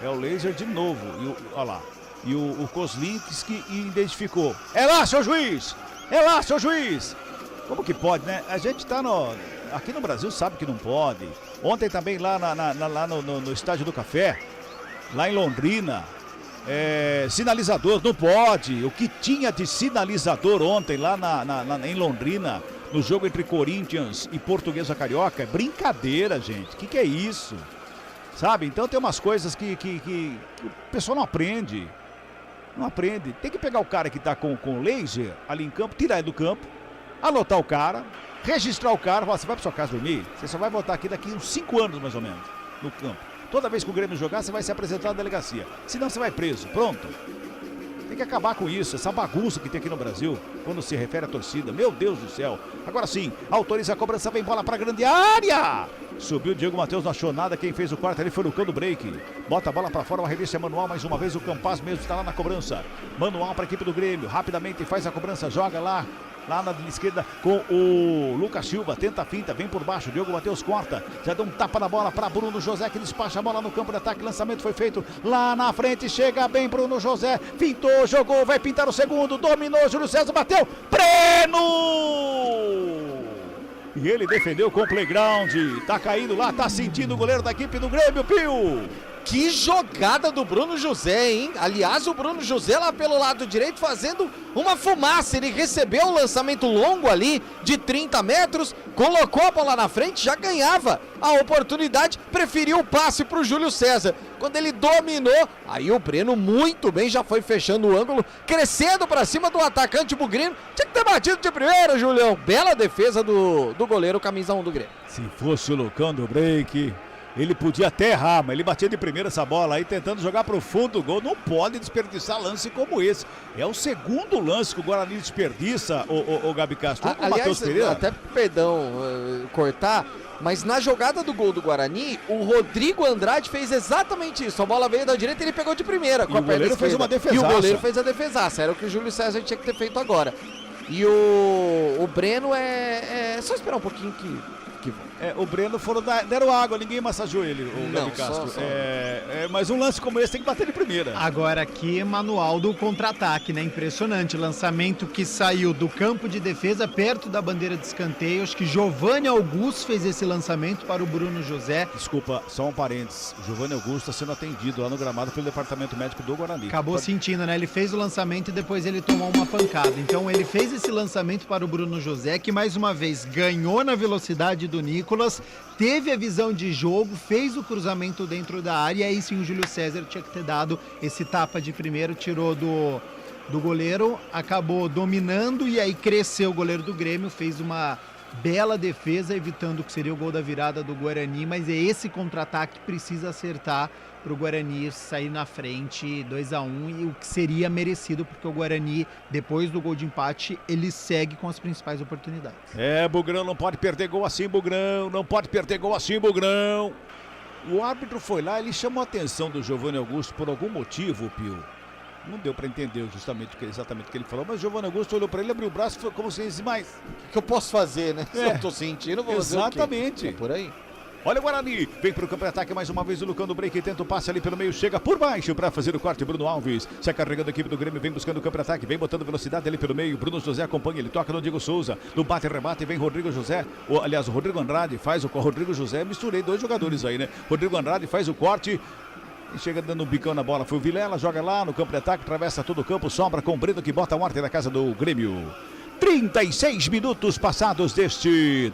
É o laser de novo. E olha lá. E o Kozlinski identificou. É lá, seu juiz! É lá, seu juiz! Como que pode, né? A gente tá aqui no Brasil sabe que não pode. Ontem também lá no Estádio do Café, lá em Londrina, sinalizador, não pode. O que tinha de sinalizador ontem lá em Londrina, no jogo entre Corinthians e Portuguesa Carioca, é brincadeira, gente. Que é isso? Sabe? Então tem umas coisas que o pessoal não aprende. Não aprende. Tem que pegar o cara que tá com laser ali em campo, tirar ele do campo, anotar o cara, registrar o cara, falar, você vai pra sua casa dormir, você só vai voltar aqui daqui uns 5 anos mais ou menos, no campo. Toda vez que o Grêmio jogar, você vai se apresentar na delegacia, senão você vai preso, pronto. Tem que acabar com isso, essa bagunça que tem aqui no Brasil, quando se refere à torcida, meu Deus do céu. Agora sim, autoriza a cobrança, vem bola pra grande área. Subiu o Diego Matheus, não achou nada, quem fez o quarto ali foi o Cano Break. Bota a bola pra fora, uma revista manual, mais uma vez o Campas mesmo está lá na cobrança. Manual pra equipe do Grêmio, rapidamente faz a cobrança, joga lá na esquerda com o Lucas Silva, tenta a finta, vem por baixo, Diogo Matheus corta, já deu um tapa na bola para Bruno José, que despacha a bola no campo de ataque, lançamento foi feito lá na frente, chega bem Bruno José, pintou, jogou, vai pintar o segundo, dominou, Júlio César bateu, Breno! E ele defendeu com o playground, tá caindo lá, tá sentindo o goleiro da equipe do Grêmio, Pio! Que jogada do Bruno José, hein? Aliás, o Bruno José lá pelo lado direito fazendo uma fumaça. Ele recebeu o lançamento longo ali de 30 metros, colocou a bola na frente, já ganhava a oportunidade, preferiu o passe para o Júlio César. Quando ele dominou, aí o Breno muito bem, já foi fechando o ângulo, crescendo para cima do atacante bugrino. Tinha que ter batido de primeira, Julião. Bela defesa do goleiro, camisa 1 do Grêmio. Se fosse o Lucão do break, ele podia até errar, mas ele batia de primeira essa bola aí, tentando jogar pro fundo do gol. Não pode desperdiçar lance como esse. É o segundo lance que o Guarani desperdiça, o Gabi Castro. Aliás, até perdão cortar, mas na jogada do gol do Guarani, o Rodrigo Andrade fez exatamente isso. A bola veio da direita e ele pegou de primeira com a perna esquerda. Fez uma defesaça. E o goleiro fez a defesaça. Era o que o Júlio César tinha que ter feito agora. E o Breno é só esperar um pouquinho que que vão. O Breno deram água, ninguém massageou ele, o Gabi Castro. Só. Mas um lance como esse tem que bater de primeira. Agora aqui, manual do contra-ataque, né? Impressionante. Lançamento que saiu do campo de defesa, perto da bandeira de escanteio. Acho que Giovanni Augusto fez esse lançamento para o Bruno José. Desculpa, só um parênteses. Giovanni Augusto está sendo atendido lá no gramado pelo departamento médico do Guarani. Acabou sentindo, né? Ele fez o lançamento e depois ele tomou uma pancada. Então ele fez esse lançamento para o Bruno José, que mais uma vez ganhou na velocidade do Nicolas, teve a visão de jogo, fez o cruzamento dentro da área, e aí sim o Júlio César tinha que ter dado esse tapa de primeiro, tirou do goleiro, acabou dominando e aí cresceu o goleiro do Grêmio, fez uma bela defesa, evitando o que seria o gol da virada do Guarani, mas é esse contra-ataque que precisa acertar para o Guarani sair na frente 2-1, e o que seria merecido, porque o Guarani, depois do gol de empate, ele segue com as principais oportunidades. Bugrão não pode perder gol assim, Bugrão, não pode perder gol assim, Bugrão. O árbitro foi lá, ele chamou a atenção do Giovanni Augusto por algum motivo, Pio. Não deu para entender exatamente o que ele falou, mas o Giovanni Augusto olhou para ele, abriu o braço e foi como se disse, mas o que eu posso fazer, né? Se eu tô sentindo, vou fazer o quê? Exatamente. Por aí. Olha o Guarani, vem pro campo de ataque mais uma vez o Lucão do Break, tenta o passe ali pelo meio, chega por baixo para fazer o corte, Bruno Alves, sai carregando a equipe do Grêmio, vem buscando o campo de ataque, vem botando velocidade ali pelo meio, Bruno José acompanha, ele toca no Diego Souza, no bate-rebate vem Rodrigo José, aliás, o Rodrigo Andrade faz o Rodrigo José, misturei dois jogadores aí, né? Rodrigo Andrade faz o corte, e chega dando um bicão na bola, foi o Vilela, joga lá no campo de ataque, atravessa todo o campo, sobra com o Breno que bota a ordem na casa do Grêmio. 36 minutos passados deste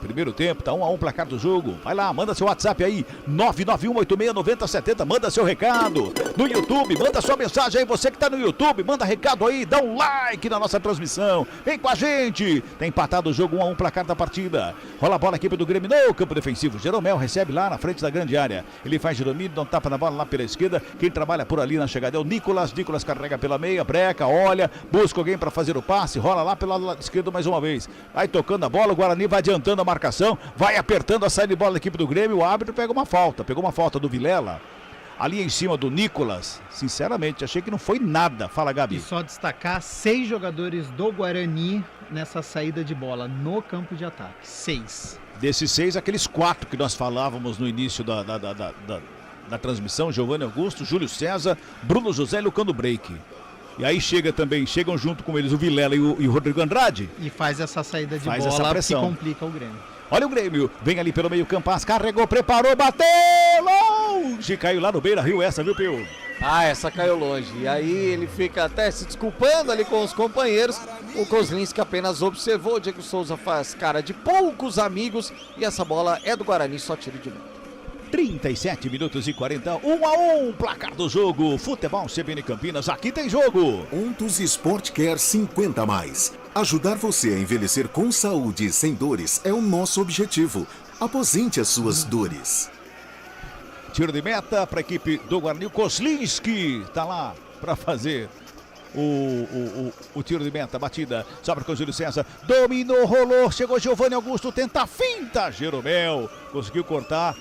primeiro tempo, tá 1-1 placar do jogo. Vai lá, manda seu WhatsApp aí, 991869070, manda seu recado no YouTube, manda sua mensagem aí, você que tá no YouTube, manda recado aí, dá um like na nossa transmissão, vem com a gente. Tá empatado o jogo, 1-1 placar da partida. Rola a bola, a equipe do Grêmio no campo defensivo, Jeromel recebe lá na frente da grande área, ele faz Jeromel, dá um tapa na bola lá pela esquerda, quem trabalha por ali na chegada é o Nicolas carrega pela meia, breca, olha, busca alguém para fazer o passe, rola lá pelo lado esquerdo mais uma vez, vai tocando a bola, o Guarani vai adiantando a marcação, vai apertando a saída de bola da equipe do Grêmio, o árbitro pegou uma falta do Vilela, ali em cima do Nicolas, sinceramente, achei que não foi nada, fala Gabi. E só destacar 6 jogadores do Guarani nessa saída de bola no campo de ataque, 6. Desses 6, aqueles 4 que nós falávamos no início da transmissão, Giovanni Augusto, Júlio César, Bruno José e Lucão do Break. E aí chegam junto com eles o Vilela e o Rodrigo Andrade. E faz essa saída de faz bola essa pressão que complica o Grêmio. Olha o Grêmio, vem ali pelo meio campo, carregou, preparou, bateu longe, caiu lá no Beira-Rio essa, viu, Pio? Essa caiu longe. E aí ele fica até se desculpando ali com os companheiros. O Kozlinski apenas observou, o Diego Souza faz cara de poucos amigos e essa bola é do Guarani, só tiro de meta. 37 minutos e 40, 1-1, placar do jogo, Futebol CBN Campinas, aqui tem jogo. Ontos Sport Care 50+. Ajudar você a envelhecer com saúde e sem dores é o nosso objetivo. Aposente as suas dores. Tiro de meta para a equipe do Guarani, o Kozlinski está lá para fazer o tiro de meta, batida, sobra com o Júlio César, dominou, rolou, chegou Giovanni Augusto, tenta a finta, Jeromel, conseguiu cortar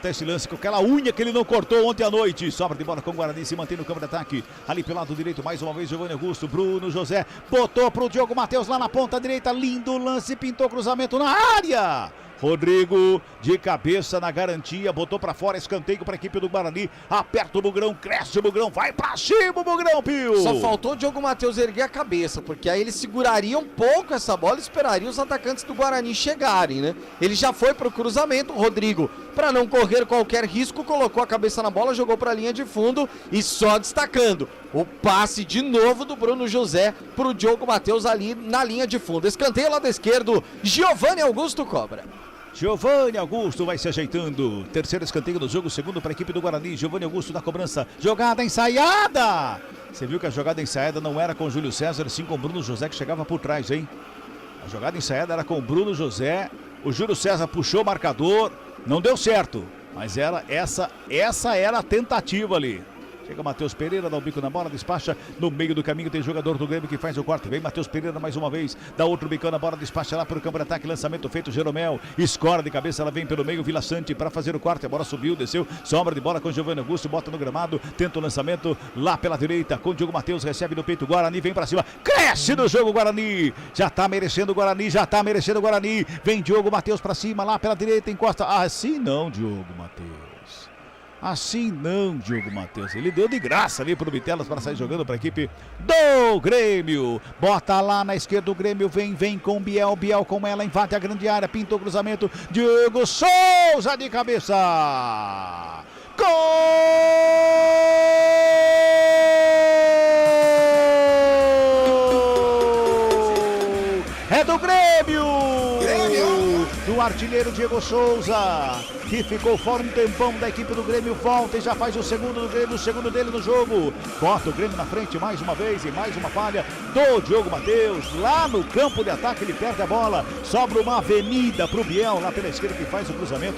esse lance com aquela unha que ele não cortou ontem à noite, sobra de bola com o Guarani, se mantém no campo de ataque, ali pelo lado direito, mais uma vez Giovanni Augusto, Bruno José, botou pro Diogo Matheus lá na ponta direita, lindo lance, pintou cruzamento na área, Rodrigo de cabeça na garantia, botou pra fora, escanteio pra equipe do Guarani, aperta o Bugrão, cresce o Bugrão, vai pra cima o Bugrão, Pio! Só faltou o Diogo Matheus erguer a cabeça, porque aí ele seguraria um pouco essa bola e esperaria os atacantes do Guarani chegarem, né? Ele já foi pro cruzamento, o Rodrigo, pra não correr qualquer risco, colocou a cabeça na bola, jogou pra linha de fundo e só destacando o passe de novo do Bruno José pro Diogo Matheus ali na linha de fundo. Escanteio lado esquerdo, Giovanni Augusto cobra. Giovanni Augusto vai se ajeitando. Terceiro escanteio do jogo, segundo para a equipe do Guarani. Giovanni Augusto na cobrança. Jogada ensaiada. Você viu que a jogada ensaiada não era com o Júlio César, sim com o Bruno José que chegava por trás, hein? A jogada ensaiada era com o Bruno José. O Júlio César puxou o marcador. Não deu certo. Mas essa era a tentativa ali. Chega Matheus Pereira, dá o bico na bola, despacha. No meio do caminho tem jogador do Grêmio que faz o corte. Vem Matheus Pereira mais uma vez, dá outro bicão na bola, despacha lá para o campo de ataque. Lançamento feito, Jeromel escora de cabeça, ela vem pelo meio, Vila Sante para fazer o corte. A bola subiu, desceu, sobra de bola com Giovanni Augusto, bota no gramado, tenta o lançamento lá pela direita com o Diogo Matheus, recebe no peito, Guarani vem para cima, cresce no jogo Guarani, já tá merecendo o Guarani, vem Diogo Matheus para cima, lá pela direita, encosta, assim não, Diogo Matheus, assim não, Diogo Matheus, ele deu de graça ali pro Bitelas para sair jogando para a equipe do Grêmio, bota lá na esquerda o Grêmio, vem com o Biel com ela, invade a grande área, pintou o cruzamento, Diego Souza de cabeça, gol! É do Grêmio! Do artilheiro Diego Souza, que ficou fora um tempão da equipe do Grêmio, volta e já faz o segundo do Grêmio, o segundo dele no jogo. Bota o Grêmio na frente mais uma vez e mais uma falha do Diogo Matheus. Lá no campo de ataque ele perde a bola, sobra uma avenida pro Biel lá pela esquerda que faz o cruzamento.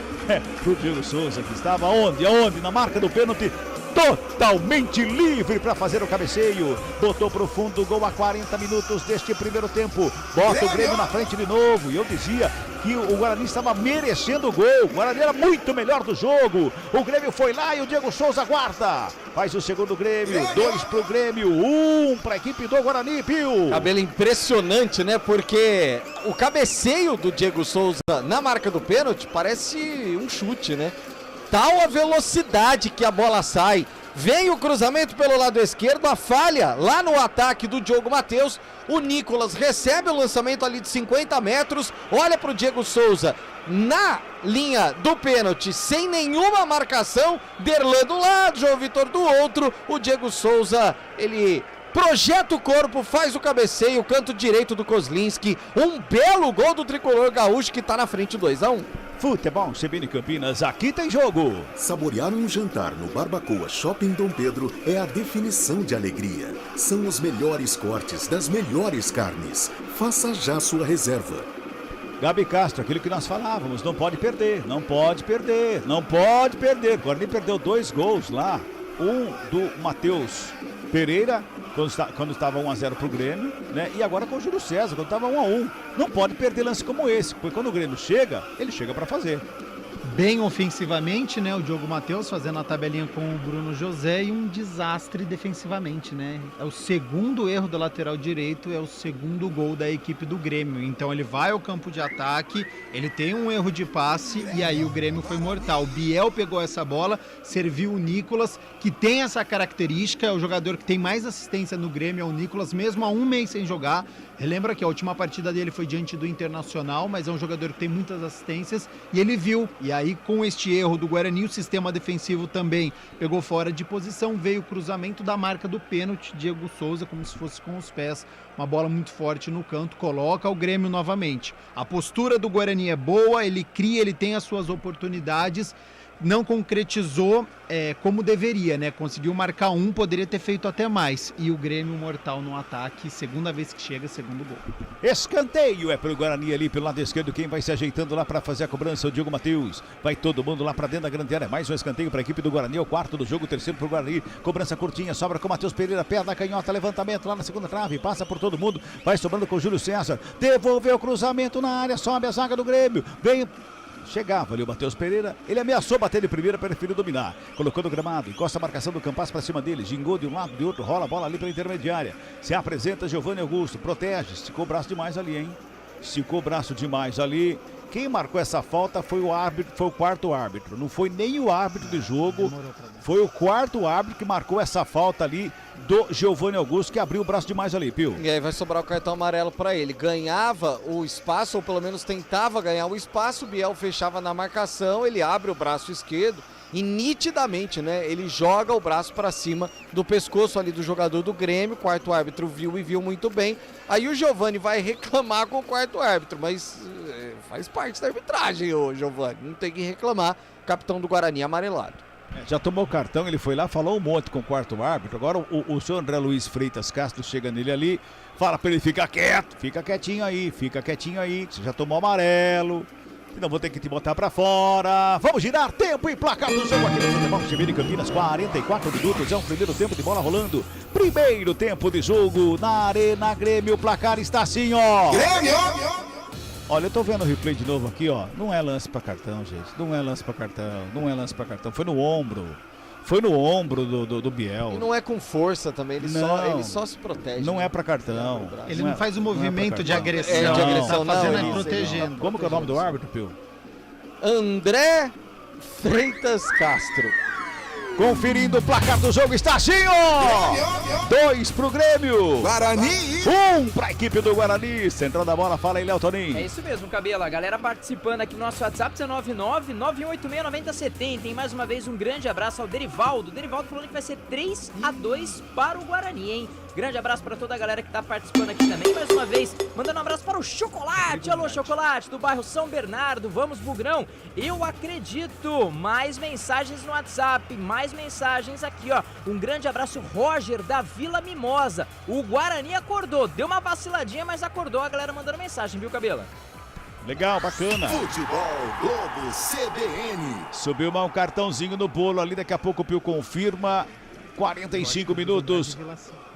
Pro Diego Souza que estava onde? Na marca do pênalti. Totalmente livre para fazer o cabeceio, botou pro fundo, gol a 40 minutos deste primeiro tempo, bota o Grêmio na frente de novo, e eu dizia que o Guarani estava merecendo o gol, o Guarani era muito melhor do jogo, o Grêmio foi lá e o Diego Souza guarda, faz o segundo Grêmio, 2 pro Grêmio, 1 para a equipe do Guarani, Pio. Cabelo impressionante, né, porque o cabeceio do Diego Souza na marca do pênalti parece um chute, né? Tal a velocidade que a bola sai, vem o cruzamento pelo lado esquerdo, a falha lá no ataque do Diogo Matheus, o Nicolas recebe o lançamento ali de 50 metros, olha pro Diego Souza na linha do pênalti, sem nenhuma marcação, Derlan do lado, João Vitor do outro, o Diego Souza, ele projeta o corpo, faz o cabeceio, canto direito do Kozlinski, um belo gol do tricolor gaúcho que tá na frente 2-1. Futebol CBN Campinas, aqui tem jogo. Saborear um jantar no Barbacoa Shopping Dom Pedro é a definição de alegria. São os melhores cortes das melhores carnes. Faça já sua reserva. Gabi Castro, aquilo que nós falávamos, não pode perder. O Guarani perdeu 2 gols lá, um do Matheus Pereira, quando estava 1-0 pro Grêmio, né? E agora com o Júlio César, quando estava 1-1. Não pode perder lance como esse, porque quando o Grêmio chega, ele chega para fazer. Bem ofensivamente, né? O Diogo Matheus fazendo a tabelinha com o Bruno José e um desastre defensivamente, né? É o segundo erro do lateral direito, é o segundo gol da equipe do Grêmio. Então ele vai ao campo de ataque, ele tem um erro de passe e aí o Grêmio foi mortal. O Biel pegou essa bola, serviu o Nicolas, que tem essa característica, é o jogador que tem mais assistência no Grêmio, é o Nicolas, mesmo há um mês sem jogar. Relembra que a última partida dele foi diante do Internacional, mas é um jogador que tem muitas assistências e ele viu. E aí, com este erro do Guarani, o sistema defensivo também pegou fora de posição, veio o cruzamento da marca do pênalti, Diego Souza, como se fosse com os pés, uma bola muito forte no canto, coloca o Grêmio novamente. A postura do Guarani é boa, ele cria, ele tem as suas oportunidades, não concretizou como deveria, né? Conseguiu marcar um, poderia ter feito até mais. E o Grêmio mortal no ataque, segunda vez que chega, segundo gol. Escanteio é pro Guarani ali pelo lado esquerdo, quem vai se ajeitando lá para fazer a cobrança, o Diogo Matheus. Vai todo mundo lá para dentro da grande área, mais um escanteio para a equipe do Guarani, é o 4º do jogo, o 3º pro Guarani. Cobrança curtinha, sobra com o Matheus Pereira, perna da canhota, levantamento lá na segunda trave, passa por todo mundo, vai sobrando com o Júlio César, devolveu o cruzamento na área, sobe a zaga do Grêmio, vem... Chegava ali o Matheus Pereira, ele ameaçou bater de primeira, preferiu dominar. Colocou no gramado, encosta a marcação do Campas para cima dele, gingou de um lado, de outro, rola a bola ali pela intermediária. Se apresenta Giovanni Augusto, protege, esticou o braço demais ali, hein? Esticou o braço demais ali. Quem marcou essa falta foi o árbitro, foi o 4º árbitro. Não foi nem o árbitro de jogo, foi o 4º árbitro que marcou essa falta ali do Giovanni Augusto, que abriu o braço demais ali, Pio. E aí vai sobrar o cartão amarelo para ele. Ganhava o espaço, ou pelo menos tentava ganhar o espaço, o Biel fechava na marcação, ele abre o braço esquerdo e nitidamente, né, ele joga o braço para cima do pescoço ali do jogador do Grêmio. O 4º árbitro viu e viu muito bem. Aí o Giovanni vai reclamar com o 4º árbitro, mas faz parte da arbitragem, ô Giovanni, não tem que reclamar. Capitão do Guarani amarelado. Já tomou o cartão, ele foi lá, falou um monte com o 4º árbitro. Agora o senhor André Luiz Freitas Castro chega nele ali, fala pra ele ficar quieto, fica quietinho aí, você já tomou amarelo, Senão vou ter que te botar pra fora. Vamos girar tempo e placar do jogo aqui no Futebol CBN Campinas. 44 minutos, é um primeiro tempo de bola rolando. Primeiro tempo de jogo na Arena Grêmio. O placar está assim, ó. Grêmio! Olha, eu tô vendo o replay de novo aqui, ó. Não é lance pra cartão, gente. Não é lance pra cartão. Não é lance pra cartão. Foi no ombro. Foi no ombro do Biel. E não é com força também, ele só se protege. Não é pra cartão. Ele não faz o movimento de agressão. É, de agressão, tá fazendo não, protegendo. Como que é o nome do árbitro, Pio? André Freitas Castro. Conferindo o placar do jogo, está assim, ó! 2 pro Grêmio. Guarani. 1 pra equipe do Guarani. Central da bola, fala aí, Léo Toninho. É isso mesmo, Cabelo. A galera participando aqui no nosso WhatsApp, 199-9186-9070. E mais uma vez um grande abraço ao Derivaldo. Derivaldo falando que vai ser 3-2 para o Guarani, hein? Grande abraço para toda a galera que tá participando aqui também. Mais uma vez, mandando um abraço para o Chocolate. Alô, Chocolate, do bairro São Bernardo. Vamos, Bugrão. Eu acredito. Mais mensagens no WhatsApp, mais mensagens aqui, ó. Um grande abraço, Roger, da Vila Mimosa. O Guarani acordou. Deu uma vaciladinha, mas acordou. A galera mandando mensagem, viu, Cabela? Legal, bacana. Futebol Globo CBN. Subiu um cartãozinho no bolo ali. Daqui a pouco o Pio confirma. 45 minutos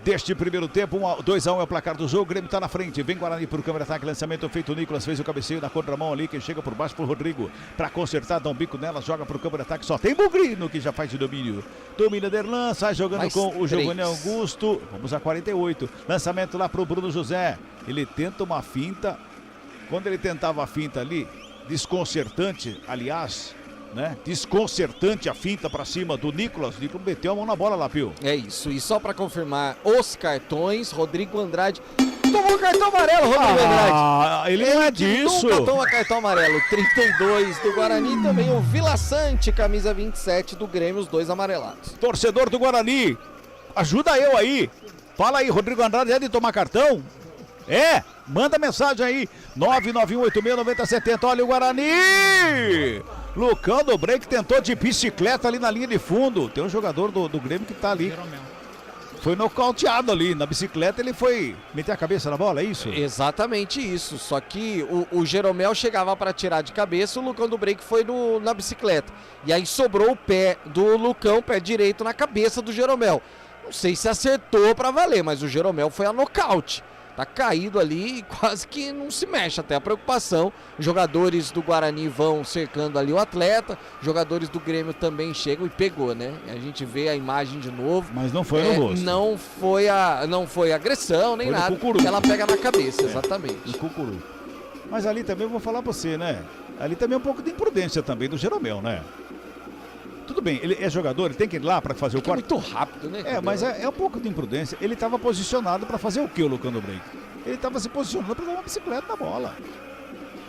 deste primeiro tempo, 2-1 é o placar do jogo, o Grêmio tá na frente, vem Guarani por câmera ataque, lançamento feito, o Nicolas fez o cabeceio na contramão ali, quem chega por baixo pro Rodrigo, pra consertar, dá um bico nela, joga pro câmera ataque, só tem Bugrino que já faz de domínio, domina Derlan, sai jogando mais com 3. O Giovanni Augusto, vamos a 48, lançamento lá pro Bruno José, ele tenta uma finta, quando ele tentava a finta ali, desconcertante, aliás, né? Desconcertante a finta pra cima do Nicolas. O Nicolas meteu a mão na bola lá, Pio. É isso. E só pra confirmar os cartões, Rodrigo Andrade tomou cartão amarelo, Rodrigo Andrade. Ele não é disso. Nunca toma cartão amarelo. 32 do Guarani, também o Vila Sante, camisa 27 do Grêmio, os 2 amarelados. Torcedor do Guarani, ajuda eu aí. Fala aí, Rodrigo Andrade é de tomar cartão? É, manda mensagem aí, 991869070. Olha o Guarani! Lucão do Break tentou de bicicleta ali na linha de fundo. Tem um jogador do Grêmio que tá ali. Foi nocauteado ali. Na bicicleta ele foi meter a cabeça na bola, é isso? Exatamente isso. Só que o Jeromel chegava para tirar de cabeça, o Lucão do Break foi na bicicleta. E aí sobrou o pé do Lucão, pé direito, na cabeça do Jeromel. Não sei se acertou para valer, mas o Jeromel foi a nocaute. Tá caído ali e quase que não se mexe, até a preocupação. Jogadores do Guarani vão cercando ali o atleta, jogadores do Grêmio também chegam e pegou, né? A gente vê a imagem de novo. Mas não foi no rosto. Não foi agressão, nem foi nada. Ela pega na cabeça, exatamente. No cucuru. Mas ali também eu vou falar pra você, né? Ali também é um pouco de imprudência também do Jeromel, né? Tudo bem, ele é jogador, ele tem que ir lá para fazer o corte. É muito rápido, né? Mas é um pouco de imprudência. Ele estava posicionado para fazer o que, o Lucão do Break? Ele estava se posicionando para dar uma bicicleta na bola.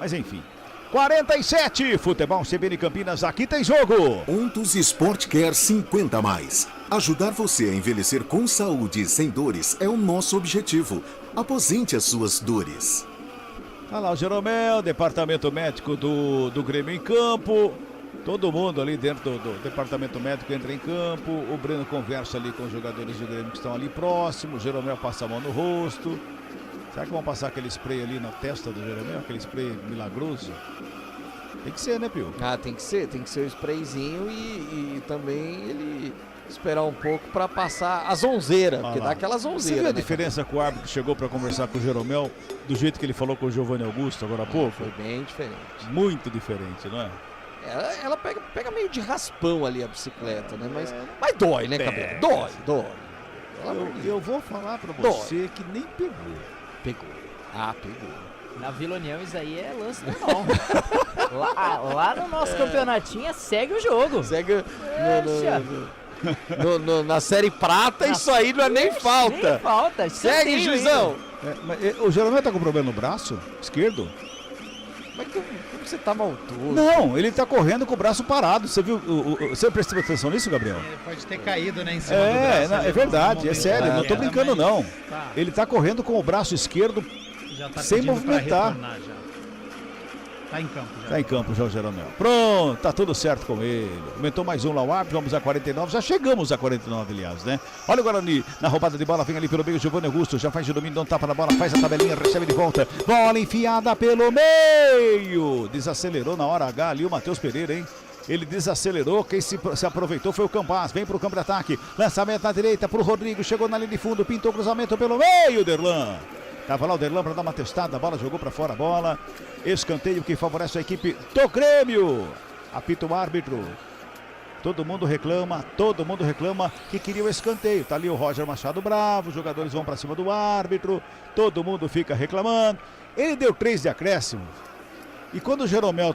Mas enfim. 47, Futebol CBN Campinas, aqui tem jogo. Ontos Sport Care 50+. Ajudar você a envelhecer com saúde e sem dores é o nosso objetivo. Aposente as suas dores. Olha lá o Jeromel, departamento médico do Grêmio em campo. Todo mundo ali dentro do departamento médico entra em campo. O Breno conversa ali com os jogadores do Grêmio que estão ali próximos. O Jeromel passa a mão no rosto. Será que vão passar aquele spray ali na testa do Jeromel? Aquele spray milagroso? Tem que ser, né, Pio? Tem que ser o sprayzinho e também ele esperar um pouco para passar a zonzeira, porque dá aquela zonzeira. Você viu a né, diferença que o árbitro chegou para conversar com o Jeromel do jeito que ele falou com o Giovanni Augusto agora há pouco? Foi bem diferente. Muito diferente, não é? Ela pega meio de raspão ali a bicicleta, né? Mas dói, né, Cabelo? Dói. Eu vou falar pra você que nem pegou. Pegou. Pegou. Na Vila União isso aí é lance normal. lá no nosso campeonatinho segue o jogo. Segue na Série Prata, isso aí não é nem falta. Nem falta. Segue, juizão. O Jeromel tá com problema no braço esquerdo? Mas como você tá maldoso? Não, ele tá correndo com o braço parado. Você viu? Você prestou atenção nisso, Gabriel? Ele pode ter caído, né, em cima do braço. É verdade, é sério, não tô brincando não. Ele tá correndo com o braço esquerdo já tá sem movimentar. Tá em campo já. Tá em campo já o Jeromel. Pronto, tá tudo certo com ele. Aumentou mais um lá o árbitro, vamos a 49. Já chegamos a 49, aliás, né? Olha o Guarani na roubada de bola, vem ali pelo meio, Giovanni Augusto, já faz de domínio, dá um tapa na bola, faz a tabelinha, recebe de volta. Bola enfiada pelo meio. Desacelerou na hora H ali o Matheus Pereira, hein? Ele desacelerou, quem se aproveitou foi o Campaz, vem pro campo de ataque, lançamento na direita pro Rodrigo, chegou na linha de fundo, pintou o cruzamento pelo meio, Derlan. Tava lá o Derlan para dar uma testada, a bola jogou para fora a bola. Escanteio que favorece a equipe do Grêmio. Apita o árbitro. Todo mundo reclama que queria o escanteio. Tá ali o Roger Machado bravo, os jogadores vão para cima do árbitro, todo mundo fica reclamando. Ele deu 3 de acréscimo. E quando o Jeromel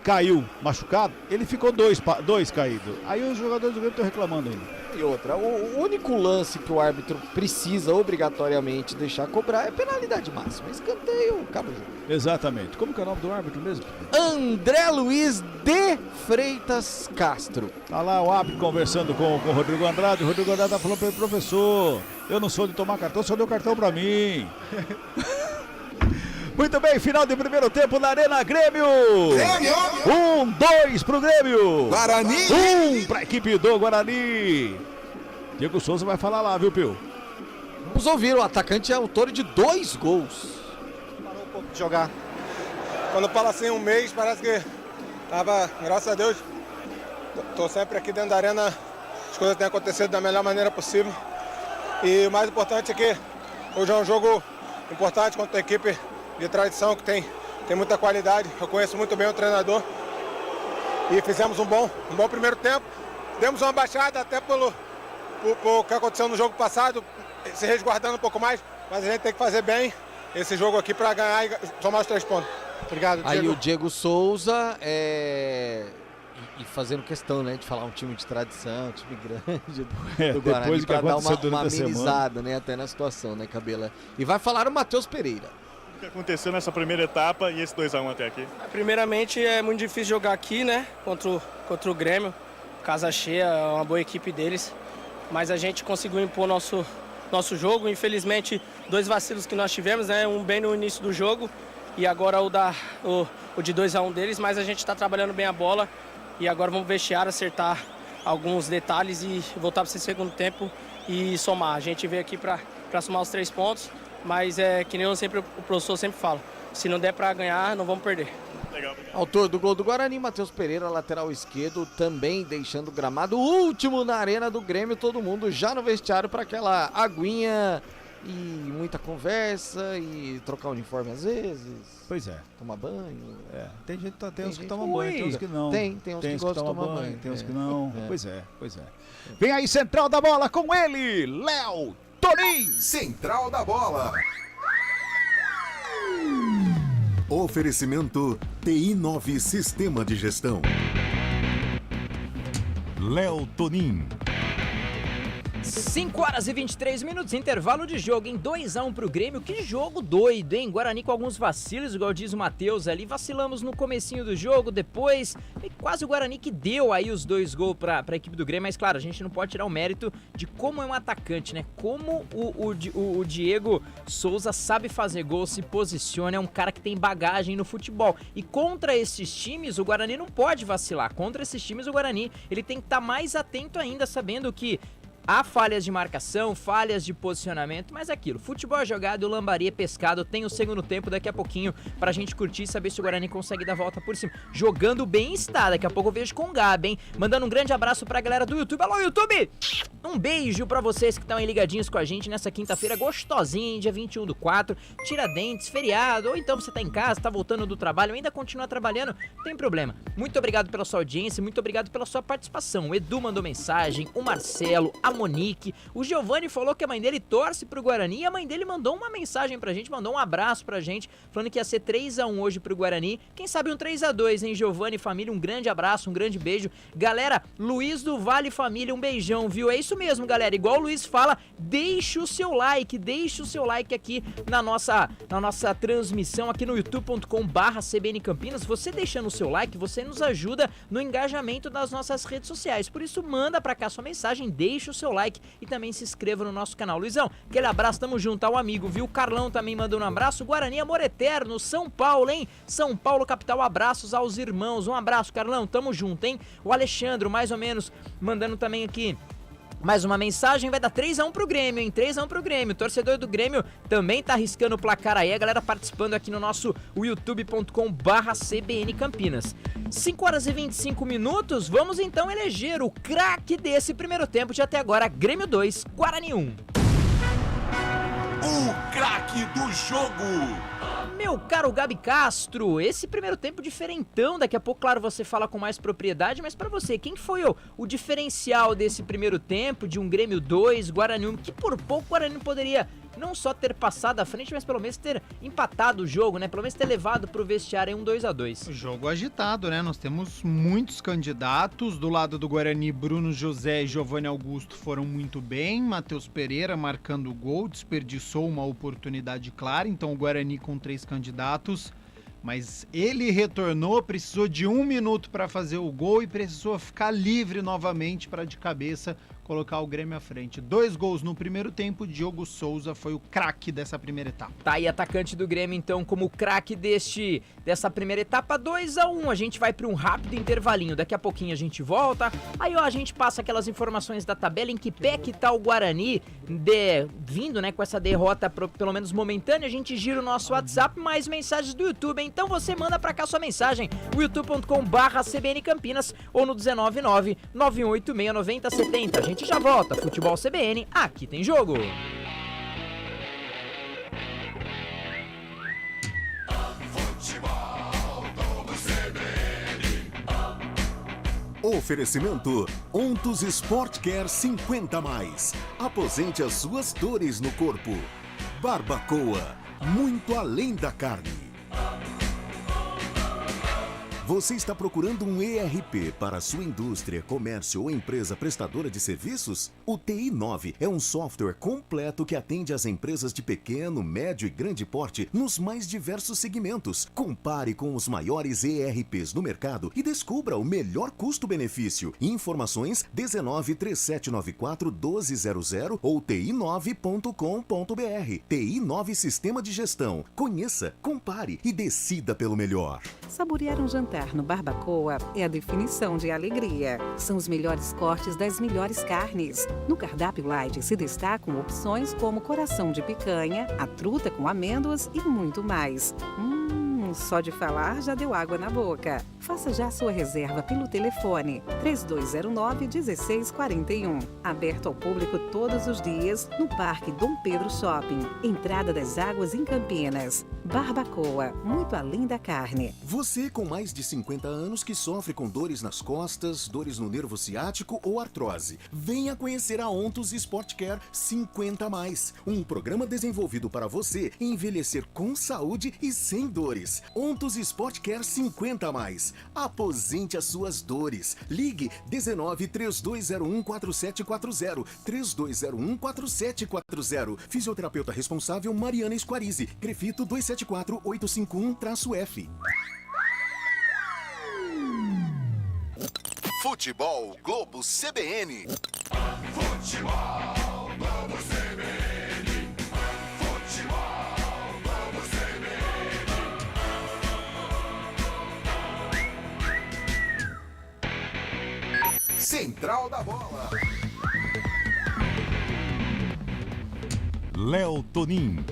caiu machucado, ele ficou dois caídos. Aí os jogadores do Grêmio estão reclamando ainda. E outra, o único lance que o árbitro precisa obrigatoriamente deixar cobrar é penalidade máxima. Escanteio, acaba o jogo. Exatamente. Como que é o nome do árbitro mesmo? André Luiz de Freitas Castro. Tá lá o árbitro conversando com o Rodrigo Andrade. O Rodrigo Andrade tá falando para ele, professor, eu não sou de tomar cartão, só deu cartão para mim. Muito bem, final de primeiro tempo na Arena Grêmio. 1-2 pro Grêmio. Guarani. 1 pra equipe do Guarani. Diego Souza vai falar lá, viu, Pio? Vamos ouvir, o atacante é autor de 2 gols. Parou um pouco de jogar. Quando fala assim um mês, parece que tava, graças a Deus, tô sempre aqui dentro da arena, as coisas têm acontecido da melhor maneira possível. E o mais importante é que hoje é um jogo importante contra a equipe de tradição que tem muita qualidade. Eu conheço muito bem o treinador e fizemos um bom primeiro tempo. Demos uma baixada até pelo que aconteceu no jogo passado, se resguardando um pouco mais, mas a gente tem que fazer bem esse jogo aqui para ganhar e somar os 3 pontos. Obrigado, Diego. Aí o Diego Souza e fazendo questão, né, de falar um time de tradição, um time grande do Guarani, para dar uma amenizada, né, até na situação, né, Cabela. E vai falar o Matheus Pereira. O que aconteceu nessa primeira etapa e esse 2-1 até aqui? Primeiramente, é muito difícil jogar aqui, né, contra o Grêmio. Casa cheia, é uma boa equipe deles. Mas a gente conseguiu impor nosso jogo. Infelizmente, 2 vacilos que nós tivemos, né, um bem no início do jogo e agora o de 2-1 deles. Mas a gente está trabalhando bem a bola e agora vamos vestiário, acertar alguns detalhes e voltar para esse segundo tempo e somar. A gente veio aqui para somar os 3 pontos. Mas é que nem o professor sempre fala, se não der para ganhar, não vamos perder. Legal. Autor do gol do Guarani, Matheus Pereira, lateral esquerdo, também deixando o gramado último na arena do Grêmio, todo mundo já no vestiário para aquela aguinha e muita conversa e trocar uniforme às vezes. Pois é. Tomar banho. Tem uns que tomam banho, tem uns que não. Tem uns que gostam de tomar banho. Tem uns que não. Pois é. Vem aí, central da bola com ele, Léo Tonin. Central da bola. Oferecimento TI9 Sistema de Gestão. Léo Tonin. 5 horas e 23 minutos, intervalo de jogo, em 2-1 pro Grêmio. Que jogo doido, hein? Guarani com alguns vacilos, igual diz o Matheus ali. Vacilamos no comecinho do jogo, depois quase o Guarani que deu aí os 2 gols pra equipe do Grêmio. Mas claro, a gente não pode tirar o mérito de como é um atacante, né? Como o Diego Souza sabe fazer gol, se posiciona, é um cara que tem bagagem no futebol. E contra esses times, o Guarani não pode vacilar. Contra esses times, o Guarani ele tem que estar mais atento ainda, sabendo que há falhas de marcação, falhas de posicionamento, mas aquilo, futebol é jogado, lambaria é pescado, tem o segundo tempo daqui a pouquinho pra gente curtir e saber se o Guarani consegue dar a volta por cima. Jogando bem está, daqui a pouco eu vejo com o Gabi, hein? Mandando um grande abraço pra galera do YouTube. Alô, YouTube! Um beijo pra vocês que estão aí ligadinhos com a gente nessa quinta-feira gostosinha, hein? Dia 21/4, Tiradentes, feriado, ou então você tá em casa, tá voltando do trabalho, ainda continua trabalhando, não tem problema. Muito obrigado pela sua audiência, muito obrigado pela sua participação. O Edu mandou mensagem, o Marcelo, a Monique, o Giovanni falou que a mãe dele torce pro Guarani e a mãe dele mandou uma mensagem pra gente, mandou um abraço pra gente, falando que ia ser 3-1 hoje pro Guarani. Quem sabe um 3-2, hein, Giovanni família? Um grande abraço, um grande beijo. Galera, Luiz do Vale família, um beijão, viu? É isso mesmo, galera. Igual o Luiz fala, deixe o seu like aqui na nossa transmissão aqui no youtube.com/CBN Campinas. Você deixando o seu like, você nos ajuda no engajamento das nossas redes sociais. Por isso, manda pra cá sua mensagem, deixe o seu seu like e também se inscreva no nosso canal. Luizão, aquele abraço, tamo junto ao amigo, viu? O Carlão também mandou um abraço. Guarani, amor eterno, São Paulo, hein? São Paulo, capital, abraços aos irmãos. Um abraço, Carlão, tamo junto, hein? O Alexandre, mais ou menos, mandando também aqui mais uma mensagem, vai dar 3-1 pro Grêmio, hein? 3-1 pro Grêmio. O torcedor do Grêmio também tá arriscando o placar aí. A galera participando aqui no nosso youtube.com/CBN Campinas. 5 horas e 25 minutos. Vamos então eleger o craque desse primeiro tempo de até agora. Grêmio 2, Guarani 1. O craque do jogo. Meu caro Gabi Castro, esse primeiro tempo diferentão, daqui a pouco, claro, você fala com mais propriedade, mas pra você, quem foi o diferencial desse primeiro tempo, de um Grêmio 2, Guarani 1, que por pouco o Guarani poderia não só ter passado à frente, mas pelo menos ter empatado o jogo, né? Pelo menos ter levado pro vestiário em um 2-2. Jogo agitado, né? Nós temos muitos candidatos. Do lado do Guarani, Bruno José e Giovanni Augusto foram muito bem. Matheus Pereira marcando o gol, desperdiçou uma oportunidade clara. Então o Guarani com 3 candidatos. Mas ele retornou, precisou de 1 minuto para fazer o gol e precisou ficar livre novamente para de cabeça colocar o Grêmio à frente. 2 gols no primeiro tempo, Diogo Souza foi o craque dessa primeira etapa. Tá aí, atacante do Grêmio, então, como craque dessa primeira etapa, 2-1. A gente vai para um rápido intervalinho, daqui a pouquinho a gente volta. Aí, ó, a gente passa aquelas informações da tabela, em que pé que tá o Guarani vindo, né, com essa derrota, pelo menos momentânea. A gente gira o nosso WhatsApp, mais mensagens do YouTube, então você manda pra cá sua mensagem, o youtube.com/CBN Campinas ou no 199-9186-9070. A gente já volta. Futebol CBN, aqui tem jogo. Oferecimento Ontos Sport Care 50+. Aposente as suas dores no corpo. Barbacoa, muito além da carne. Você está procurando um ERP para a sua indústria, comércio ou empresa prestadora de serviços? O TI9 é um software completo que atende às empresas de pequeno, médio e grande porte nos mais diversos segmentos. Compare com os maiores ERPs do mercado e descubra o melhor custo-benefício. Informações 19-3794-1200 ou ti9.com.br. TI9 Sistema de Gestão. Conheça, compare e decida pelo melhor. Saborear um jantar no Barbacoa é a definição de alegria. São os melhores cortes das melhores carnes. No cardápio light se destacam opções como coração de picanha, a truta com amêndoas e muito mais. Só de falar já deu água na boca. Faça já sua reserva pelo telefone 3209-1641. Aberto ao público todos os dias no Parque Dom Pedro Shopping. Entrada das Águas em Campinas. Barbacoa, muito além da carne. Você com mais de 50 anos que sofre com dores nas costas, dores no nervo ciático ou artrose, venha conhecer a Ontos Sport Care 50+. Um programa desenvolvido para você envelhecer com saúde e sem dores. Ontos Sport Care 50+. Aposente as suas dores. Ligue 19-3201-4740. 3201-4740. Fisioterapeuta responsável Mariana Esquarize. Grefito 274851-F. Futebol Globo CBN. Futebol Globo CBN. Futebol Globo CBN. Central da Bola. Léo Tonin.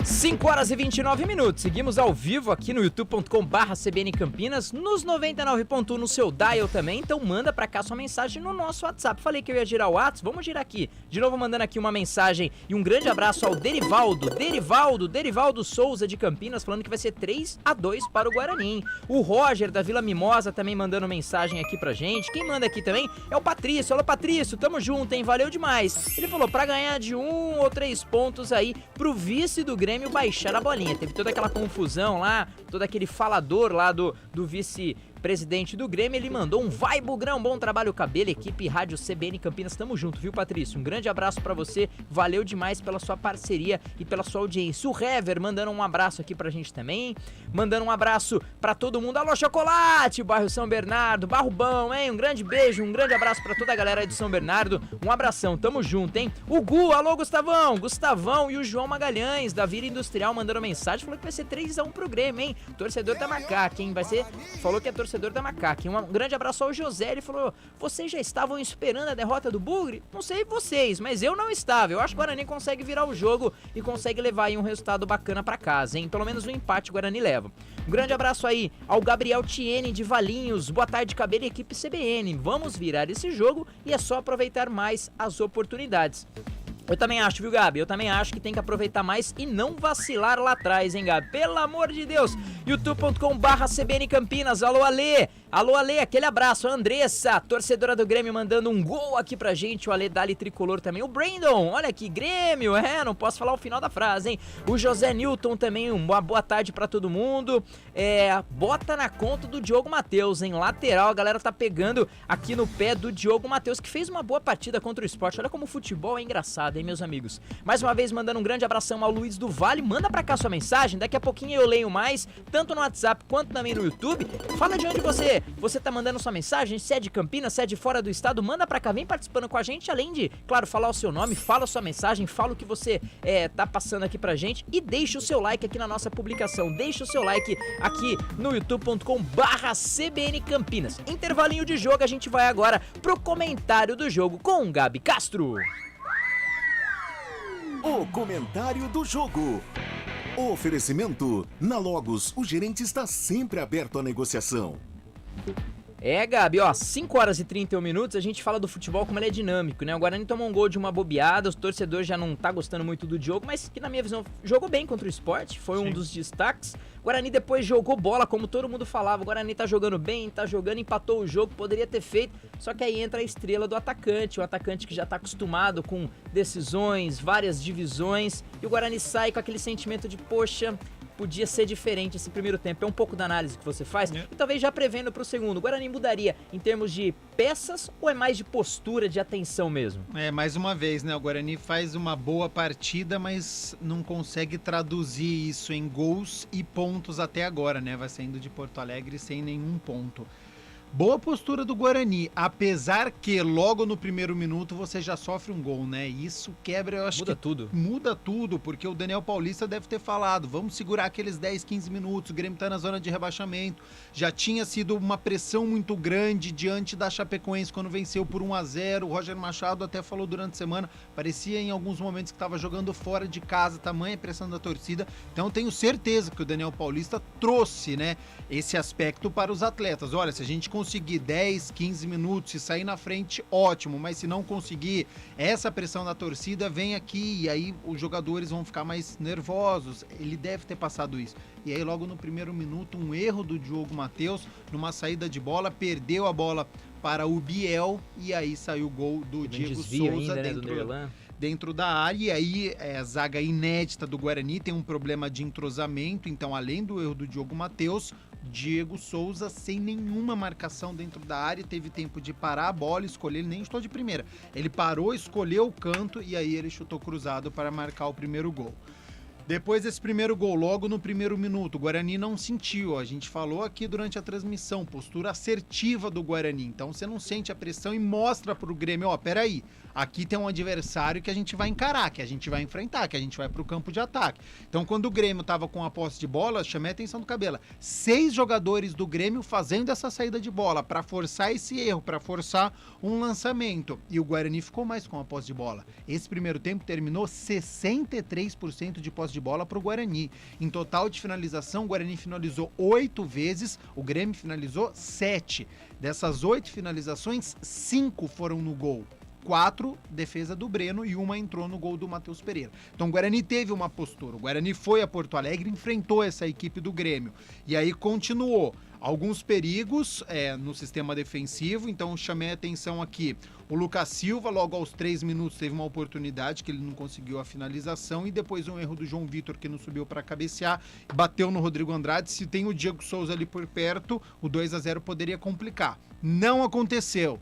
5 horas e 29 minutos. Seguimos ao vivo aqui no youtube.com/CBN Campinas, nos 99.1 no seu dial também. Então manda pra cá sua mensagem no nosso WhatsApp. Falei que eu ia girar o WhatsApp, vamos girar aqui. De novo mandando aqui uma mensagem e um grande abraço ao Derivaldo Souza de Campinas, falando que vai ser 3-2 para o Guarani. O Roger da Vila Mimosa também mandando mensagem aqui pra gente. Quem manda aqui também é o Patrício. Olá, Patrício, tamo junto, hein? Valeu demais. Ele falou pra ganhar de 1 ou 3 pontos aí pro vice do Grêmio baixar a bolinha. Teve toda aquela confusão lá, todo aquele falador lá do vice presidente do Grêmio, ele mandou um vai Bugrão, bom trabalho Cabelo, equipe Rádio CBN Campinas, tamo junto, viu Patrício? Um grande abraço pra você, valeu demais pela sua parceria e pela sua audiência. O Hever mandando um abraço aqui pra gente também, mandando um abraço pra todo mundo. Alô Chocolate, bairro São Bernardo, Barro Bom, hein? Um grande beijo, um grande abraço pra toda a galera aí do São Bernardo, um abração, tamo junto, hein? O Gu, alô Gustavão e o João Magalhães da Vila Industrial mandando mensagem, falou que vai ser 3-1 pro Grêmio, hein? Torcedor da Macaca, hein? Falou que é torcedor da Macaca, hein? Um grande abraço ao José, ele falou, vocês já estavam esperando a derrota do Bugre? Não sei vocês, mas eu não estava. Eu acho que o Guarani consegue virar o jogo e consegue levar aí um resultado bacana pra casa, hein? Pelo menos um empate o Guarani leva. Um grande abraço aí ao Gabriel Tiene de Valinhos. Boa tarde, Cabelo e equipe CBN. Vamos virar esse jogo e é só aproveitar mais as oportunidades. Eu também acho, viu, Gabi? Eu também acho que tem que aproveitar mais e não vacilar lá atrás, hein, Gabi? Pelo amor de Deus! youtube.com/CBN Campinas. Alô, Ale! Alô, Ale, aquele abraço. A Andressa, torcedora do Grêmio, mandando um gol aqui pra gente. O Ale Dali Tricolor também. O Brandon, olha aqui, Grêmio. Não posso falar o final da frase, hein? O José Newton também, uma boa tarde pra todo mundo. Bota na conta do Diogo Matheus, hein? Lateral, a galera tá pegando aqui no pé do Diogo Matheus, que fez uma boa partida contra o Sport. Olha como o futebol é engraçado, hein, meus amigos? Mais uma vez, mandando um grande abração ao Luiz do Vale. Manda pra cá sua mensagem, daqui a pouquinho eu leio mais, tanto no WhatsApp quanto também no YouTube. Fala de onde você tá mandando sua mensagem, se é de Campinas, se é de fora do estado, manda pra cá, vem participando com a gente, além de, claro, falar o seu nome, fala a sua mensagem, fala o que você tá passando aqui pra gente e deixa o seu like aqui na nossa publicação, deixa o seu like aqui no youtube.com/CBN Campinas. Intervalinho de jogo, a gente vai agora pro comentário do jogo com Gabi Castro. O comentário do jogo. Oferecimento. Na Logos, o gerente está sempre aberto à negociação. Gabi, 5 horas e 31 minutos, a gente fala do futebol como ele é dinâmico, né? O Guarani tomou um gol de uma bobeada, os torcedores já não tá gostando muito do Diogo, mas que na minha visão jogou bem contra o Sport, foi um dos destaques. O Guarani depois jogou bola, como todo mundo falava, o Guarani tá jogando bem, tá jogando, empatou o jogo, poderia ter feito, só que aí entra a estrela do atacante, o atacante que já tá acostumado com decisões, várias divisões, e o Guarani sai com aquele sentimento de, poxa, podia ser diferente esse primeiro tempo. É um pouco da análise que você faz. E talvez já prevendo pro segundo. O Guarani mudaria em termos de peças ou é mais de postura, de atenção mesmo? Mais uma vez, né? O Guarani faz uma boa partida, mas não consegue traduzir isso em gols e pontos até agora, né? Vai saindo de Porto Alegre sem nenhum ponto. Boa postura do Guarani, apesar que logo no primeiro minuto você já sofre um gol, né? Isso quebra, eu acho que... Muda tudo, porque o Daniel Paulista deve ter falado, vamos segurar aqueles 10, 15 minutos, o Grêmio tá na zona de rebaixamento. Já tinha sido uma pressão muito grande diante da Chapecoense quando venceu por 1-0. O Roger Machado até falou durante a semana, parecia em alguns momentos que estava jogando fora de casa, tamanha pressão da torcida. Então tenho certeza que o Daniel Paulista trouxe, né, esse aspecto para os atletas. Olha, se a gente conseguir 10, 15 minutos e sair na frente, ótimo, mas se não conseguir, essa pressão da torcida vem aqui e aí os jogadores vão ficar mais nervosos. Ele deve ter passado isso. E aí logo no primeiro minuto, um erro do Diogo Matheus, numa saída de bola, perdeu a bola para o Biel e aí saiu o gol do Diego Souza ainda, dentro da área. E aí a zaga inédita do Guarani tem um problema de entrosamento, então além do erro do Diogo Matheus, Diego Souza sem nenhuma marcação dentro da área, teve tempo de parar a bola, escolher, ele nem chutou de primeira, ele parou, escolheu o canto e aí ele chutou cruzado para marcar o primeiro gol. Depois desse primeiro gol, logo no primeiro minuto, o Guarani não sentiu, a gente falou aqui durante a transmissão, postura assertiva do Guarani, então você não sente a pressão e mostra pro Grêmio, peraí, aqui tem um adversário que a gente vai encarar, que a gente vai enfrentar, que a gente vai pro campo de ataque. Então quando o Grêmio tava com a posse de bola, chamei a atenção do Cabela, 6 jogadores do Grêmio fazendo essa saída de bola, para forçar esse erro, para forçar um lançamento, e o Guarani ficou mais com a posse de bola. Esse primeiro tempo terminou 63% de posse de bola para o Guarani. Em total de finalização, o Guarani finalizou 8 vezes, o Grêmio finalizou 7. Dessas 8 finalizações, 5 foram no gol. 4, defesa do Breno, e uma entrou no gol do Matheus Pereira. Então o Guarani teve uma postura, o Guarani foi a Porto Alegre, enfrentou essa equipe do Grêmio, e aí continuou. Alguns perigos no sistema defensivo, então chamei a atenção aqui. O Lucas Silva, logo aos 3 minutos, teve uma oportunidade que ele não conseguiu a finalização, e depois um erro do João Vitor, que não subiu para cabecear, bateu no Rodrigo Andrade. Se tem o Diego Souza ali por perto, o 2-0 poderia complicar. Não aconteceu.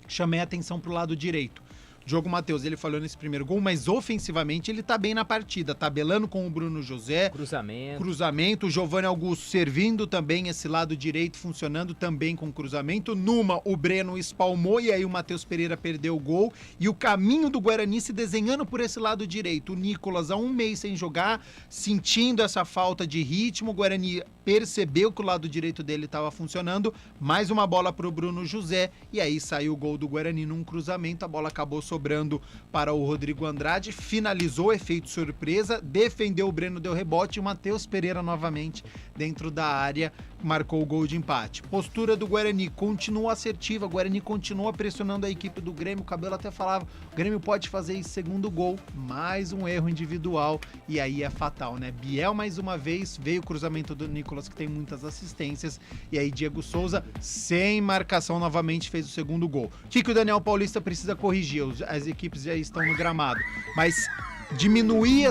Chamei a atenção pro lado direito. Diogo Matheus, ele falhou nesse primeiro gol, mas ofensivamente ele tá bem na partida, tabelando com o Bruno José. Cruzamento, o Giovanni Augusto servindo também esse lado direito, funcionando também com cruzamento. Numa, o Breno espalmou e aí o Matheus Pereira perdeu o gol. E o caminho do Guarani se desenhando por esse lado direito. O Nicolas, há um mês sem jogar, sentindo essa falta de ritmo, o Guarani percebeu que o lado direito dele estava funcionando. Mais uma bola pro Bruno José e aí saiu o gol do Guarani num cruzamento, a bola acabou sobrando para o Rodrigo Andrade, finalizou, efeito surpresa, defendeu o Breno, deu rebote, e o Matheus Pereira novamente dentro da área marcou o gol de empate. Postura do Guarani continua assertiva, o Guarani continua pressionando a equipe do Grêmio, o Cabelo até falava, o Grêmio pode fazer esse segundo gol, mais um erro individual, e aí é fatal, né? Biel mais uma vez, veio o cruzamento do Nicolas, que tem muitas assistências, e aí Diego Souza, sem marcação, novamente fez o segundo gol. O que o Daniel Paulista precisa corrigir? As equipes já estão no gramado, mas diminuir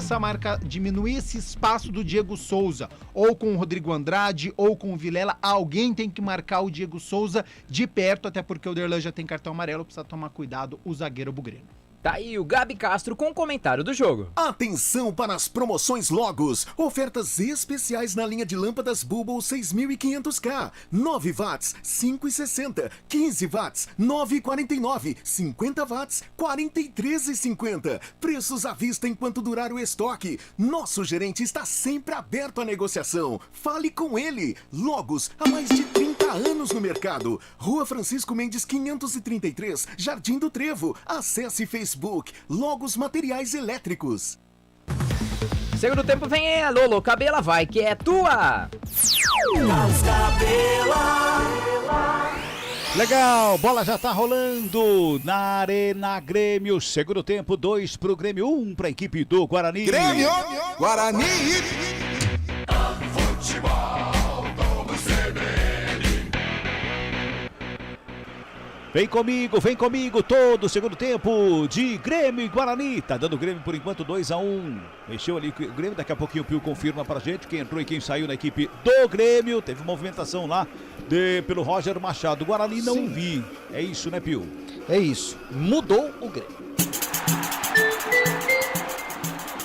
esse espaço do Diego Souza, ou com o Rodrigo Andrade, ou com o Vilela, alguém tem que marcar o Diego Souza de perto, até porque o Derlan já tem cartão amarelo, precisa tomar cuidado o zagueiro bugreno. Tá aí o Gabi Castro com o comentário do jogo. Atenção para as promoções Logos. Ofertas especiais na linha de lâmpadas Bulbo 6500K. 9 watts, 5,60. 15 watts, 9,49. 50 watts, 43,50. Preços à vista enquanto durar o estoque. Nosso gerente está sempre aberto à negociação. Fale com ele. Logos, há mais de 30 anos no mercado. Rua Francisco Mendes 533, Jardim do Trevo. Acesse Facebook Logos Materiais Elétricos. Segundo tempo vem a Lolo Cabela, vai que é tua! Legal, bola já tá rolando na Arena Grêmio. Segundo tempo, 2 pro Grêmio, 1 pra equipe do Guarani. Grêmio, Guarani. Vem comigo, todo o segundo tempo de Grêmio e Guarani. Tá dando o Grêmio por enquanto 2-1. Mexeu ali o Grêmio, daqui a pouquinho o Pio confirma pra gente quem entrou e quem saiu na equipe do Grêmio. Teve movimentação lá pelo Roger Machado. O Guarani não vi. É isso, né, Pio? É isso. Mudou o Grêmio.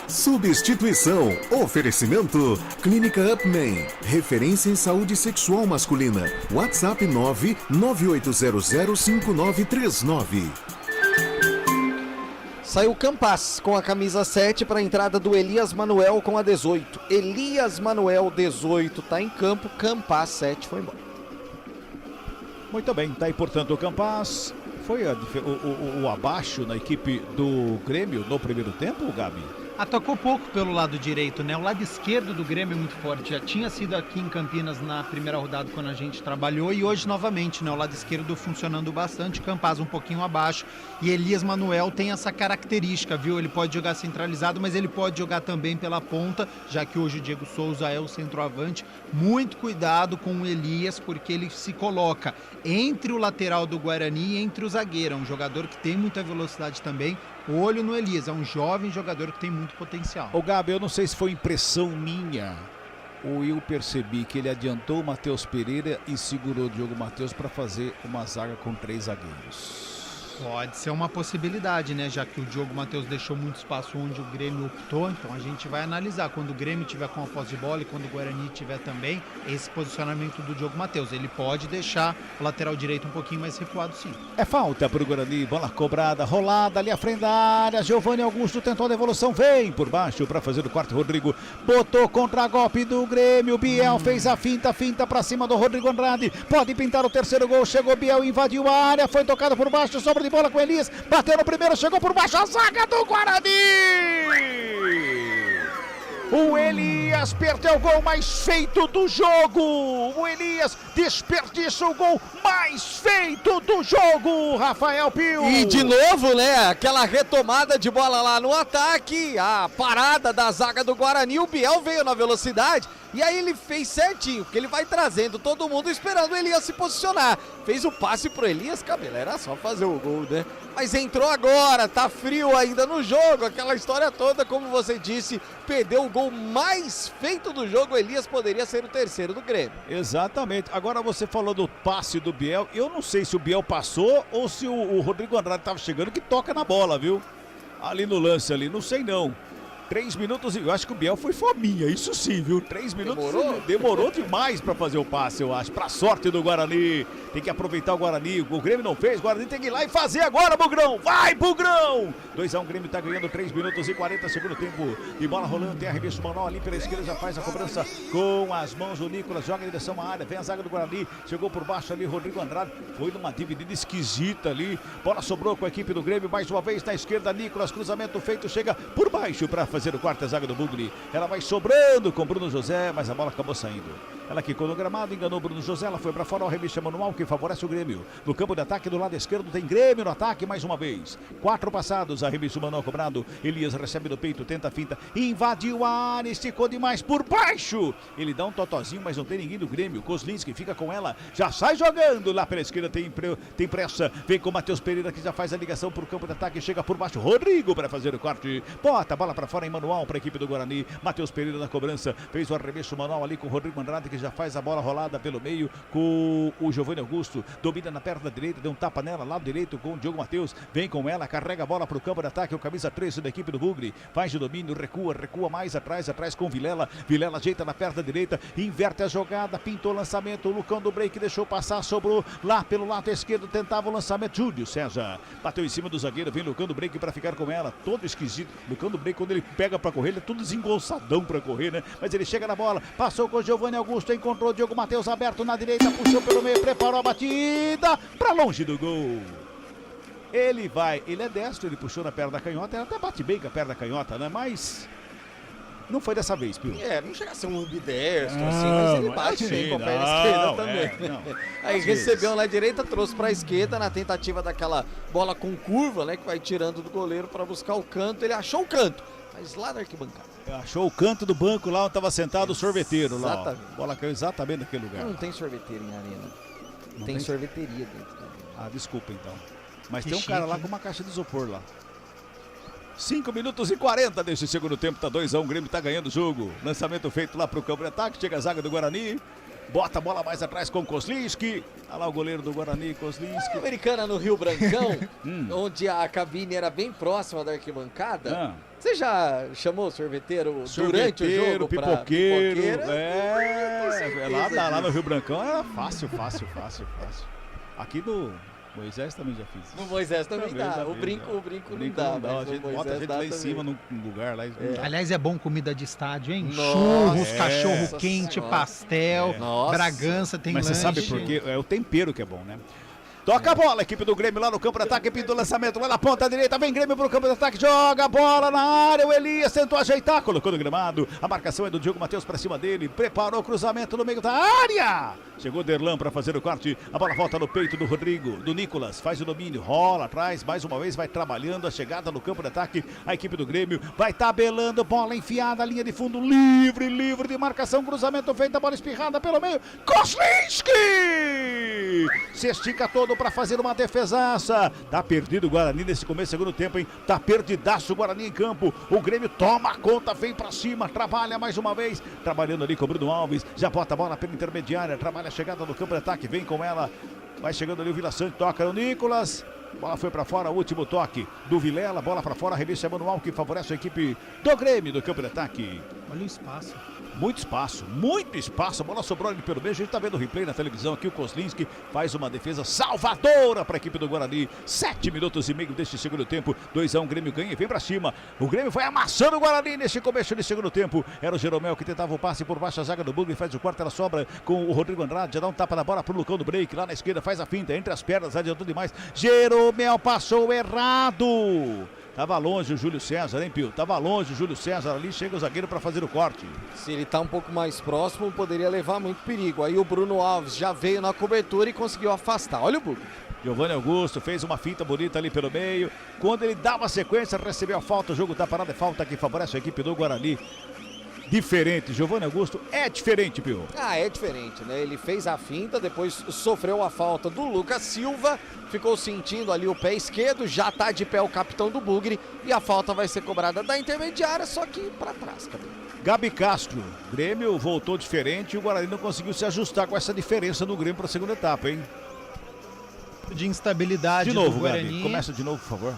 Substituição. Oferecimento. Clínica Upman. Referência em saúde sexual masculina. WhatsApp 998005939. Saiu Campas com a camisa 7 para a entrada do Elias Manuel com a 18. Elias Manuel 18 tá em campo, Campas 7 foi embora. Muito bem, tá aí portanto o Campas. Foi o abaixo na equipe do Grêmio no primeiro tempo, Gabi? Atacou pouco pelo lado direito, né? O lado esquerdo do Grêmio é muito forte. Já tinha sido aqui em Campinas na primeira rodada quando a gente trabalhou e hoje novamente, né? O lado esquerdo funcionando bastante, Campas um pouquinho abaixo. E Elias Manuel tem essa característica, viu? Ele pode jogar centralizado, mas ele pode jogar também pela ponta, já que hoje o Diego Souza é o centroavante. Muito cuidado com o Elias, porque ele se coloca entre o lateral do Guarani e entre o zagueiro. É um jogador que tem muita velocidade também. Olho no Elias, é um jovem jogador que tem muito potencial. Ô Gabi, eu não sei se foi impressão minha ou eu percebi que ele adiantou o Matheus Pereira e segurou o Diogo Matheus para fazer uma zaga com 3 zagueiros. Pode ser uma possibilidade, né? Já que o Diogo Matheus deixou muito espaço onde o Grêmio optou, então a gente vai analisar quando o Grêmio tiver com a posse de bola e quando o Guarani tiver também esse posicionamento do Diogo Matheus. Ele pode deixar o lateral direito um pouquinho mais recuado, sim. É falta para o Guarani, bola cobrada, rolada ali à frente da área. Giovanni Augusto tentou a devolução, vem por baixo para fazer o quarto. Rodrigo botou contra-golpe do Grêmio. Biel fez a finta para cima do Rodrigo Andrade. Pode pintar o terceiro gol. Chegou Biel, invadiu a área, foi tocado por baixo, sobra de bola com Elias, bateu no primeiro, chegou por baixo a zaga do Guarani. O Elias perdeu o gol mais feito do jogo. O Elias desperdiça o gol mais feito do jogo, Rafael Pio. E de novo, né, aquela retomada de bola lá no ataque, a parada da zaga do Guarani, o Biel veio na velocidade e aí ele fez certinho, porque ele vai trazendo todo mundo esperando o Elias se posicionar. Fez o passe pro Elias, cabelo, era só fazer o gol, né? Mas entrou agora, tá frio ainda no jogo, aquela história toda, como você disse, perdeu o gol mais feito do jogo, o Elias poderia ser o terceiro do Grêmio. Exatamente. Agora você falou do passe do Biel, eu não sei se o Biel passou ou se o Rodrigo Andrade estava chegando, que toca na bola, viu? Ali no lance ali, não sei não. 3 minutos e eu acho que o Biel foi fominha, isso sim, viu? 3 minutos demorou demais pra fazer o passe, eu acho. Pra sorte do Guarani, tem que aproveitar o Guarani. O Grêmio não fez, o Guarani tem que ir lá e fazer agora, Bugrão! Vai, Bugrão! 2-1, o Grêmio tá ganhando 3 minutos e 40, segundo tempo. E bola rolando, tem arremesso manual ali pela esquerda, já faz a cobrança com as mãos. O Nicolas joga em direção à área, vem a zaga do Guarani, chegou por baixo ali, Rodrigo Andrade, foi numa dividida esquisita ali. Bola sobrou com a equipe do Grêmio, mais uma vez na esquerda, Nicolas, cruzamento feito, chega por baixo pra fazer o quarto, a zaga do Bugre. Ela vai sobrando com Bruno José, mas a bola acabou saindo. Ela quicou no gramado, enganou Bruno José, ela foi pra fora, o arremesso manual que favorece o Grêmio. No campo de ataque do lado esquerdo tem Grêmio no ataque mais uma vez. 4 passados, arremesso manual cobrado. Elias recebe no peito, tenta a finta, invadiu a área, esticou demais por baixo. Ele dá um totozinho, mas não tem ninguém do Grêmio. Kozlinski fica com ela, já sai jogando lá pela esquerda, tem pressa. Vem com o Matheus Pereira que já faz a ligação pro campo de ataque, chega por baixo, Rodrigo para fazer o corte. Bota a bola para fora em manual para a equipe do Guarani. Matheus Pereira na cobrança, fez o arremesso manual ali com o Rodrigo Andrade, que já faz a bola rolada pelo meio com o Giovanni Augusto, domina na perna direita, deu um tapa nela, lado direito com o Diogo Matheus, vem com ela, carrega a bola pro campo de ataque, o camisa 13 da equipe do Bugre, faz o domínio, recua mais atrás com Vilela ajeita na perna direita, inverte a jogada, pintou o lançamento, o Lucão do break deixou passar, sobrou lá pelo lado esquerdo, tentava o lançamento, Júlio César, bateu em cima do zagueiro, vem Lucão do break para ficar com ela, todo esquisito, Lucão do break quando ele pega para correr, ele é tudo desengonçadão para correr, né? Mas ele chega na bola, passou com o Giovanni Augusto, encontrou o Diogo Matheus aberto na direita, puxou pelo meio, preparou a batida para longe do gol. Ele é destro, ele puxou na perna da canhota, ele até bate bem com a perna da canhota, né? Mas não foi dessa vez, Pio. Não chega a ser um ambidestro, assim, mas ele bate bem com a perna esquerda também. Aí recebeu na direita, trouxe pra esquerda na tentativa daquela bola com curva, né? Que vai tirando do goleiro para buscar o canto. Ele achou o canto, mas lá na arquibancada. Achou o canto do banco lá onde estava sentado o sorveteiro lá. Exatamente. A bola caiu exatamente naquele lugar. Não tem sorveteiro em arena. Não tem sorveteria dentro da arena. Ah, desculpa então. Mas Que tem um cara chique, lá com uma caixa de isopor lá. 5 minutos e 40 desse segundo tempo, tá 2-1, o Grêmio tá ganhando o jogo. Lançamento feito lá pro campo de ataque, chega a zaga do Guarani. Bota a bola mais atrás com o Kozlinski. Olha lá o goleiro do Guarani, Kozlinski. Americana no Rio Brancão, onde a cabine era bem próxima da arquibancada. Você já chamou o sorveteiro durante o jogo? Pipoqueiro. Lá no Rio Brancão é fácil. Aqui no Moisés também já fiz. No Moisés também dá. O brinco não dá. A gente bota a gente lá em cima, num lugar lá. Aliás, é bom comida de estádio, hein? Nossa, churros, cachorro quente, pastel, Bragança, tem lanche. Mas você sabe por quê? É o tempero que é bom, né? Toca a bola, equipe do Grêmio lá no campo de ataque, pintou o lançamento lá na ponta direita, vem Grêmio pro campo de ataque, joga a bola na área, o Elias tentou ajeitar, colocou no gramado, a marcação é do Diogo Matheus pra cima dele, preparou o cruzamento no meio da área, chegou Derlan pra fazer o corte, a bola volta no peito do Rodrigo, do Nicolas, faz o domínio, rola atrás, mais uma vez vai trabalhando a chegada no campo de ataque, a equipe do Grêmio vai tabelando, bola enfiada, linha de fundo, livre de marcação, cruzamento feito, a bola espirrada pelo meio, Kozlinski! Se estica todo para fazer uma defesaça. Tá perdido o Guarani nesse começo do segundo tempo, hein? Tá perdidaço o Guarani em campo. O Grêmio toma conta, vem para cima, trabalha mais uma vez. Trabalhando ali com o Bruno Alves. Já bota a bola pela intermediária, trabalha a chegada do campo de ataque, vem com ela. Vai chegando ali o Vila Sante, toca no Nicolas. Bola foi para fora, o último toque do Vilela. Bola para fora, revista manual que favorece a equipe do Grêmio do campo de ataque. Olha o espaço. Muito espaço, a bola sobrou ali pelo meio, a gente tá vendo o replay na televisão aqui, o Kozlinski faz uma defesa salvadora para a equipe do Guarani, 7 minutos e meio deste segundo tempo, 2-1, Grêmio ganha e vem para cima, o Grêmio vai amassando o Guarani nesse começo de segundo tempo, era o Jeromel que tentava o passe por baixo, a zaga do Bugre faz o quarto, ela sobra com o Rodrigo Andrade, já dá um tapa na bola pro Lucão do break, lá na esquerda faz a finta, entre as pernas, adiantou demais, Jeromel passou errado, Tava longe o Júlio César, hein, Pio? Tava longe o Júlio César ali, chega o zagueiro para fazer o corte. Se ele tá um pouco mais próximo, poderia levar muito perigo. Aí o Bruno Alves já veio na cobertura e conseguiu afastar. Olha o bug. Giovanni Augusto fez uma finta bonita ali pelo meio. Quando ele dava sequência, recebeu a falta. O jogo tá parado, é falta que favorece a equipe do Guarani. Diferente, Giovanni Augusto é diferente, Pio. É diferente, né? Ele fez a finta, depois sofreu a falta do Lucas Silva, ficou sentindo ali o pé esquerdo, já tá de pé o capitão do Bugre e a falta vai ser cobrada da intermediária, só que pra trás, cadê? Gabi Castro, Grêmio voltou diferente e o Guarani não conseguiu se ajustar com essa diferença no Grêmio pra segunda etapa, hein? De instabilidade de novo, do Guarani. Gabi, começa de novo, por favor.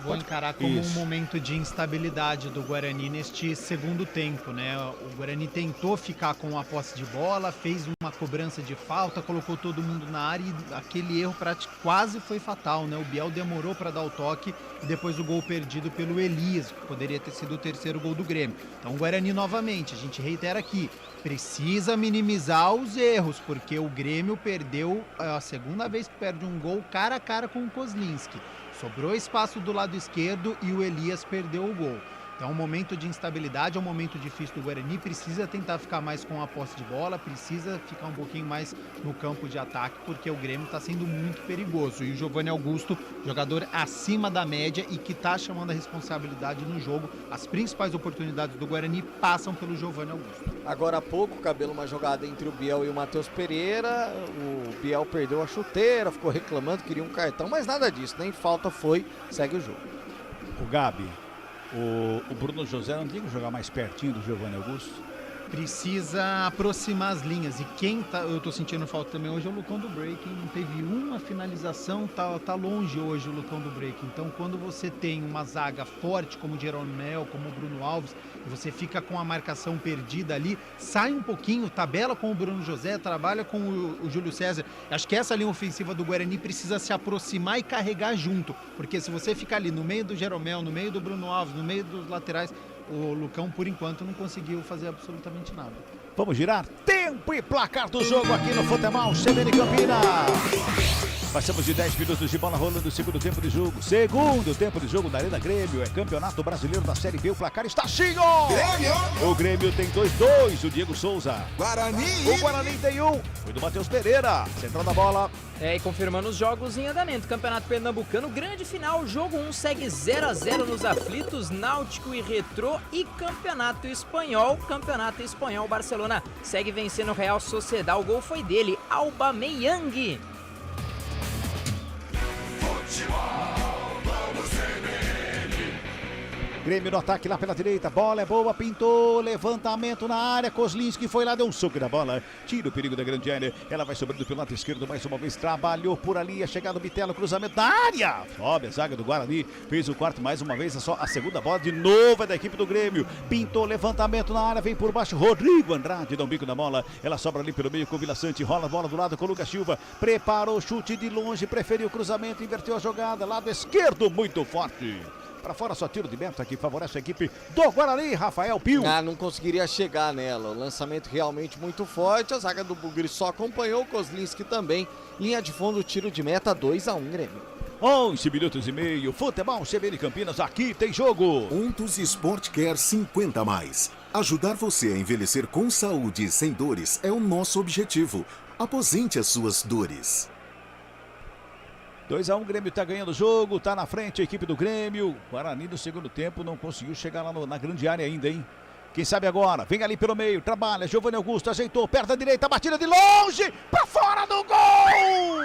Vou encarar como um momento de instabilidade do Guarani neste segundo tempo, né? O Guarani tentou ficar com a posse de bola, fez uma cobrança de falta, colocou todo mundo na área e aquele erro quase foi fatal, né? O Biel demorou para dar o toque e depois o gol perdido pelo Elias, que poderia ter sido o terceiro gol do Grêmio. Então o Guarani novamente, a gente reitera aqui, precisa minimizar os erros, porque o Grêmio perdeu, a segunda vez que perde um gol cara a cara com o Kozlinski. Sobrou espaço do lado esquerdo e o Elias perdeu o gol. Então é um momento de instabilidade, é um momento difícil do Guarani, precisa tentar ficar mais com a posse de bola, precisa ficar um pouquinho mais no campo de ataque, porque o Grêmio está sendo muito perigoso. E o Giovanni Augusto, jogador acima da média e que está chamando a responsabilidade no jogo. As principais oportunidades do Guarani passam pelo Giovanni Augusto. Agora há pouco, Cabelo, uma jogada entre o Biel e o Matheus Pereira, o Biel perdeu a chuteira, ficou reclamando, queria um cartão, mas nada disso, nem falta foi, segue o jogo. O Gabi. O Bruno José não tem que jogar mais pertinho do Giovanni Augusto? Precisa aproximar as linhas. E quem eu tô sentindo falta também hoje é o Lucão do Break. Não teve uma finalização, tá longe hoje o Lucão do Break. Então quando você tem uma zaga forte como o Jeromel, como o Bruno Alves, e você fica com a marcação perdida ali, sai um pouquinho, tabela com o Bruno José, trabalha com o Júlio César. Acho que essa linha ofensiva do Guarani precisa se aproximar e carregar junto. Porque se você ficar ali no meio do Jeromel, no meio do Bruno Alves, no meio dos laterais, o Lucão, por enquanto, não conseguiu fazer absolutamente nada. Vamos girar tempo e placar do jogo aqui no Futebol CBN Campinas. Passamos de 10 minutos de bola rolando no segundo tempo de jogo. Segundo tempo de jogo na Arena Grêmio. É Campeonato Brasileiro da Série B. O placar está cheio. Grêmio! O Grêmio tem 2-2. O Diego Souza. Guarani! O Guarani tem 1. Foi do Matheus Pereira. Central da bola. E confirmando os jogos em andamento. Campeonato Pernambucano, grande final. Jogo 1 segue 0-0 nos aflitos. Náutico e Retrô. E Campeonato Espanhol. Campeonato Espanhol, Barcelona segue vencendo o Real Sociedad. O gol foi dele, Aubameyang. Grêmio no ataque lá pela direita, bola é boa, pintou, levantamento na área, Kozlinski foi lá, deu um soco na bola, tira o perigo da grande área, ela vai sobrando pelo lado esquerdo mais uma vez, trabalhou por ali, a chegada do Bitelo, cruzamento na área, sobe a zaga do Guarani, fez o quarto mais uma vez, a segunda bola de novo é da equipe do Grêmio, pintou, levantamento na área, vem por baixo, Rodrigo Andrade dá um bico na bola, ela sobra ali pelo meio com o Vila Sante, rola a bola do lado com o Lucas Silva, preparou o chute de longe, preferiu o cruzamento, inverteu a jogada, lado esquerdo, muito forte. Para fora só tiro de meta que favorece a equipe do Guarani, Rafael Pio. Não conseguiria chegar nela. O lançamento realmente muito forte. A zaga do Bugre só acompanhou, o Kozlinski também. Linha de fundo, tiro de meta, 2-1 Grêmio. 11 minutos e meio. Futebol CBN Campinas, aqui tem jogo. Ontos Sport Care 50+. Ajudar você a envelhecer com saúde e sem dores é o nosso objetivo. Aposente as suas dores. 2-1, Grêmio tá ganhando o jogo, tá na frente a equipe do Grêmio. Guarani no segundo tempo não conseguiu chegar lá na grande área ainda, hein? Quem sabe agora, vem ali pelo meio, trabalha, Giovanni Augusto ajeitou, perto da direita, batida de longe, pra fora do gol!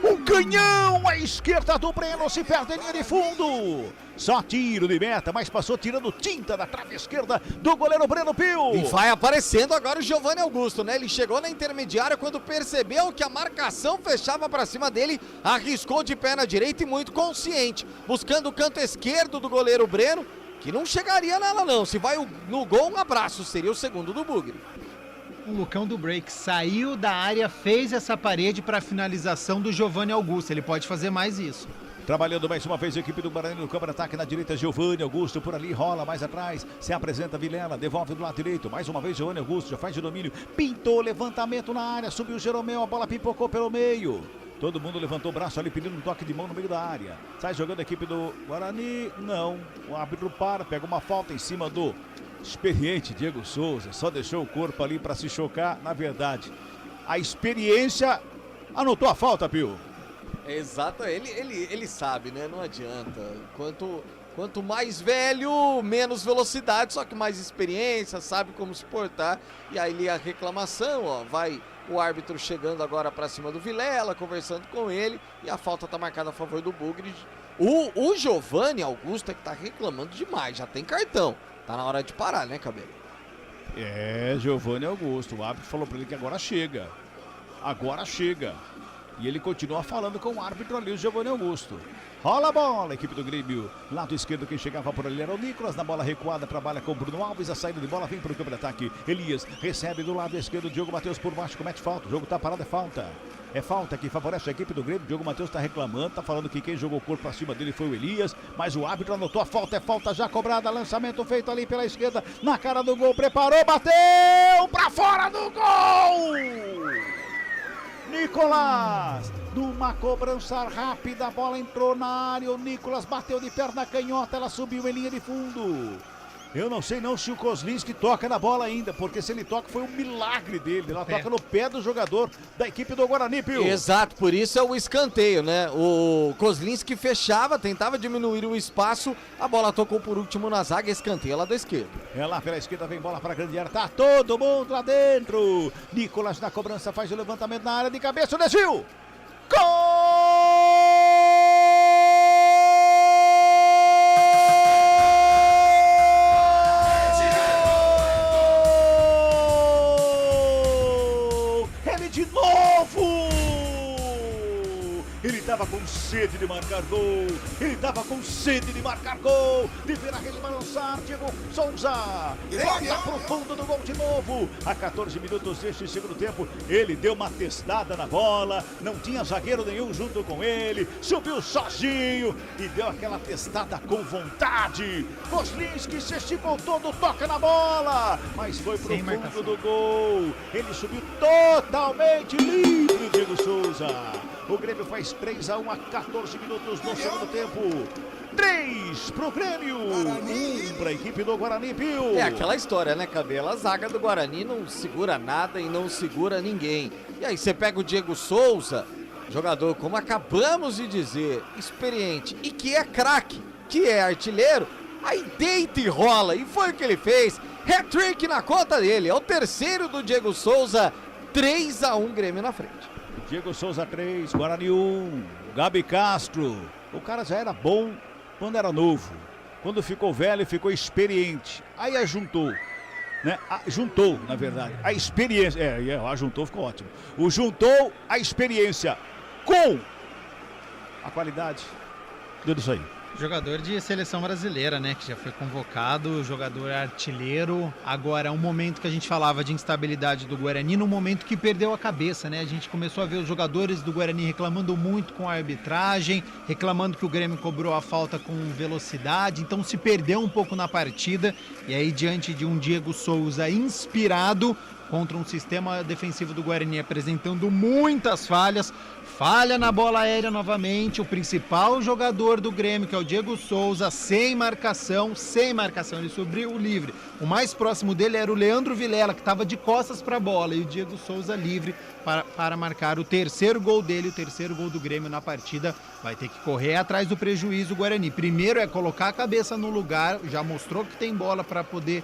Um canhão à esquerda do Breno, se perde em linha de fundo. Só tiro de meta, mas passou tirando tinta da trave esquerda do goleiro Breno Pio. E vai aparecendo agora o Giovanni Augusto, né? Ele chegou na intermediária quando percebeu que a marcação fechava para cima dele, arriscou de pé na direita e muito consciente, buscando o canto esquerdo do goleiro Breno, que não chegaria nela não. Se vai no gol, um abraço, seria o segundo do Bugre. O Lucão do Break saiu da área, fez essa parede para a finalização do Giovanni Augusto. Ele pode fazer mais isso. Trabalhando mais uma vez a equipe do Guarani no campo de ataque na direita, Giovanni Augusto por ali, rola mais atrás, se apresenta Vilela, devolve do lado direito, mais uma vez Giovanni Augusto, já faz de domínio, pintou, levantamento na área, subiu o Jeromel, a bola pipocou pelo meio. Todo mundo levantou o braço ali pedindo um toque de mão no meio da área. Sai jogando a equipe do Guarani. Não, o árbitro para, pega uma falta em cima do experiente Diego Souza. Só deixou o corpo ali para se chocar. Na verdade, a experiência anotou a falta, Pio. Exato, ele sabe, né? Não adianta. Quanto mais velho, menos velocidade, só que mais experiência, sabe como se portar. E aí a reclamação, ó, vai o árbitro chegando agora pra cima do Vilela, conversando com ele, e a falta tá marcada a favor do Bugre. O Giovanni Augusto é que tá reclamando demais, já tem cartão. Tá na hora de parar, né, Cabelo? É, Giovanni Augusto, o árbitro falou pra ele que agora chega. Agora chega. E ele continua falando com o árbitro ali, o Giovanni Augusto. Rola a bola, equipe do Grêmio. Lado esquerdo, quem chegava por ali era o Nicolas. Na bola recuada, trabalha com o Bruno Alves. A saída de bola vem para o campo de ataque. Elias recebe do lado esquerdo. Diogo Matheus por baixo, comete falta. O jogo tá parado, é falta. É falta que favorece a equipe do Grêmio. Diogo Matheus tá reclamando, tá falando que quem jogou o corpo pra cima dele foi o Elias. Mas o árbitro anotou a falta, é falta já cobrada. Lançamento feito ali pela esquerda, na cara do gol. Preparou, bateu pra fora do gol! Nicolas, numa cobrança rápida, a bola entrou na área, o Nicolas bateu de perna canhota, ela subiu em linha de fundo. Eu não sei não se o Kozlinski toca na bola ainda, porque se ele toca foi um milagre dele, ela toca no pé do jogador da equipe do Guarani, Pio. Exato, por isso é o escanteio, né? O Kozlinski fechava, tentava diminuir o espaço, a bola tocou por último na zaga, escanteio lá da esquerda. É lá pela esquerda, vem bola para a grande área, tá todo mundo lá dentro. Nicolas na cobrança faz o levantamento na área de cabeça, o desvio. Gol! De novo! Ele tava com sede de marcar gol, ele tava com sede de marcar gol, de ver a rede balançar, Diego Souza, volta pro fundo do gol de novo, a 14 minutos deste segundo tempo, ele deu uma testada na bola, não tinha zagueiro nenhum junto com ele, subiu sozinho e deu aquela testada com vontade, Kozlinski se esticou todo, toca na bola, mas foi pro fundo do gol, ele subiu totalmente livre, Diego Souza. O Grêmio faz 3-1 a 14 minutos do segundo tempo. 3 pro Grêmio, 1 pra equipe do Guarani, Pio. É aquela história, né, Cabelo? A zaga do Guarani não segura nada e não segura ninguém. E aí você pega o Diego Souza, jogador, como acabamos de dizer, experiente e que é craque, que é artilheiro, aí deita e rola. E foi o que ele fez. Hat-trick na conta dele. É o terceiro do Diego Souza. 3-1 Grêmio na frente. Diego Souza 3, Guarani 1, Gabi Castro. O cara já era bom quando era novo. Quando ficou velho, ficou experiente. Aí ajuntou, né? Juntou, na verdade, a experiência. Juntou ficou ótimo. O juntou a experiência com a qualidade. Tudo isso aí. Jogador de seleção brasileira, né? Que já foi convocado, jogador artilheiro. Agora, um momento que a gente falava de instabilidade do Guarani, no momento que perdeu a cabeça, né? A gente começou a ver os jogadores do Guarani reclamando muito com a arbitragem, reclamando que o Grêmio cobrou a falta com velocidade, então se perdeu um pouco na partida. E aí, diante de um Diego Souza inspirado contra um sistema defensivo do Guarani apresentando muitas falhas, falha na bola aérea novamente, o principal jogador do Grêmio, que é o Diego Souza, sem marcação, ele subiu livre. O mais próximo dele era o Leandro Vilela, que estava de costas para a bola, e o Diego Souza livre para marcar o terceiro gol dele, o terceiro gol do Grêmio na partida. Vai ter que correr atrás do prejuízo o Guarani. Primeiro é colocar a cabeça no lugar, já mostrou que tem bola para poder